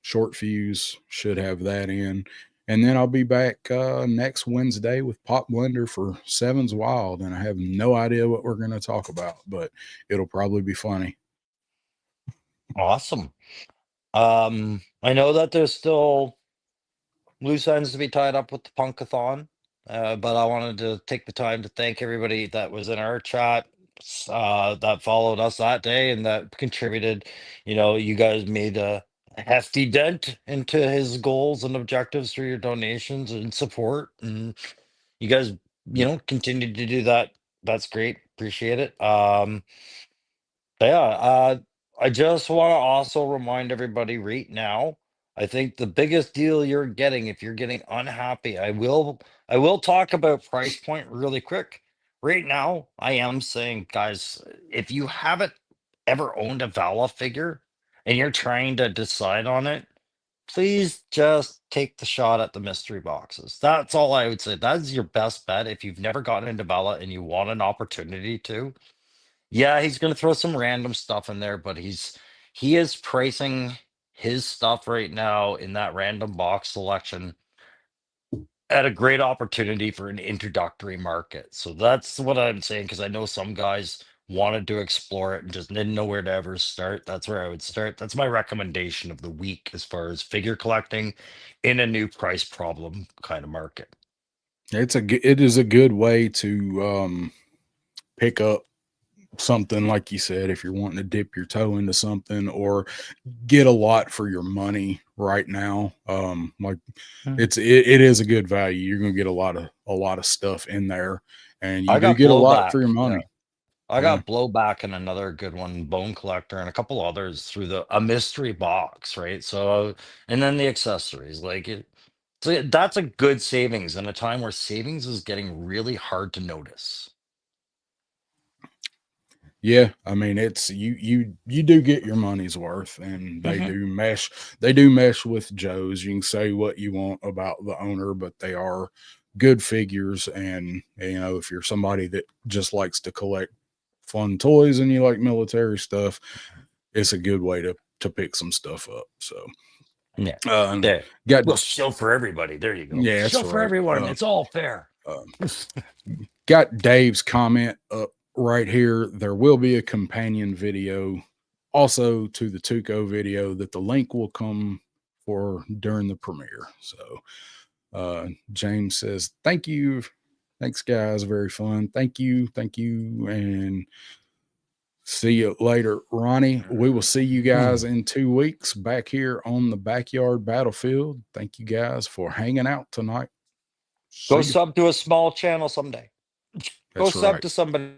Short Fuse should have that in. And then I'll be back next Wednesday with Pop Blender for Sevens Wild. And I have no idea what we're going to talk about, but it'll probably be funny. Awesome. I know that there's still loose ends to be tied up with the Punkathon, but I wanted to take the time to thank everybody that was in our chat, that followed us that day and that contributed. You guys made a hefty dent into his goals and objectives through your donations and support, and you guys, continue to do that. That's great. Appreciate it. But yeah, I just want to also remind everybody right now. I think the biggest deal you're getting, if you're getting unhappy, I will talk about price point really quick. Right now, I am saying, guys, if you haven't ever owned a Vala figure and you're trying to decide on it, please just take the shot at the mystery boxes. That's all I would say. That's your best bet if you've never gotten into Vala and you want an opportunity to. Yeah, he's going to throw some random stuff in there, but he is pricing his stuff right now in that random box selection at a great opportunity for an introductory market. So that's what I'm saying, because I know some guys wanted to explore it and just didn't know where to ever start. That's where I would start. That's my recommendation of the week as far as figure collecting in a new price problem kind of market. It is a good way to pick up something, like you said, if you're wanting to dip your toe into something or get a lot for your money right now. It is a good value. You're gonna get a lot of stuff in there, and you do get a lot for your money. I got blowback and another good one, Bone Collector, and a couple others through a mystery box, right? So, and then the accessories, so that's a good savings in a time where savings is getting really hard to notice. Yeah, I mean, it's you do get your money's worth, and they Mhm. do mesh with Joe's. You can say what you want about the owner, but they are good figures. And if you're somebody that just likes to collect fun toys and you like military stuff, it's a good way to pick some stuff up. So Yeah. got Well, show for everybody. There you go. yeah, Show that's for right. everyone. It's all fair. got Dave's comment up right here. There will be a companion video also to the Tuco video that the link will come for during the premiere. So James says, thank you. Thanks, guys. Very fun. Thank you. Thank you. And see you later, Ronnie. We will see you guys in 2 weeks back here on the Backyard Battlefield. Thank you guys for hanging out tonight. Go sub to a small channel someday. Go That's sub right. to somebody.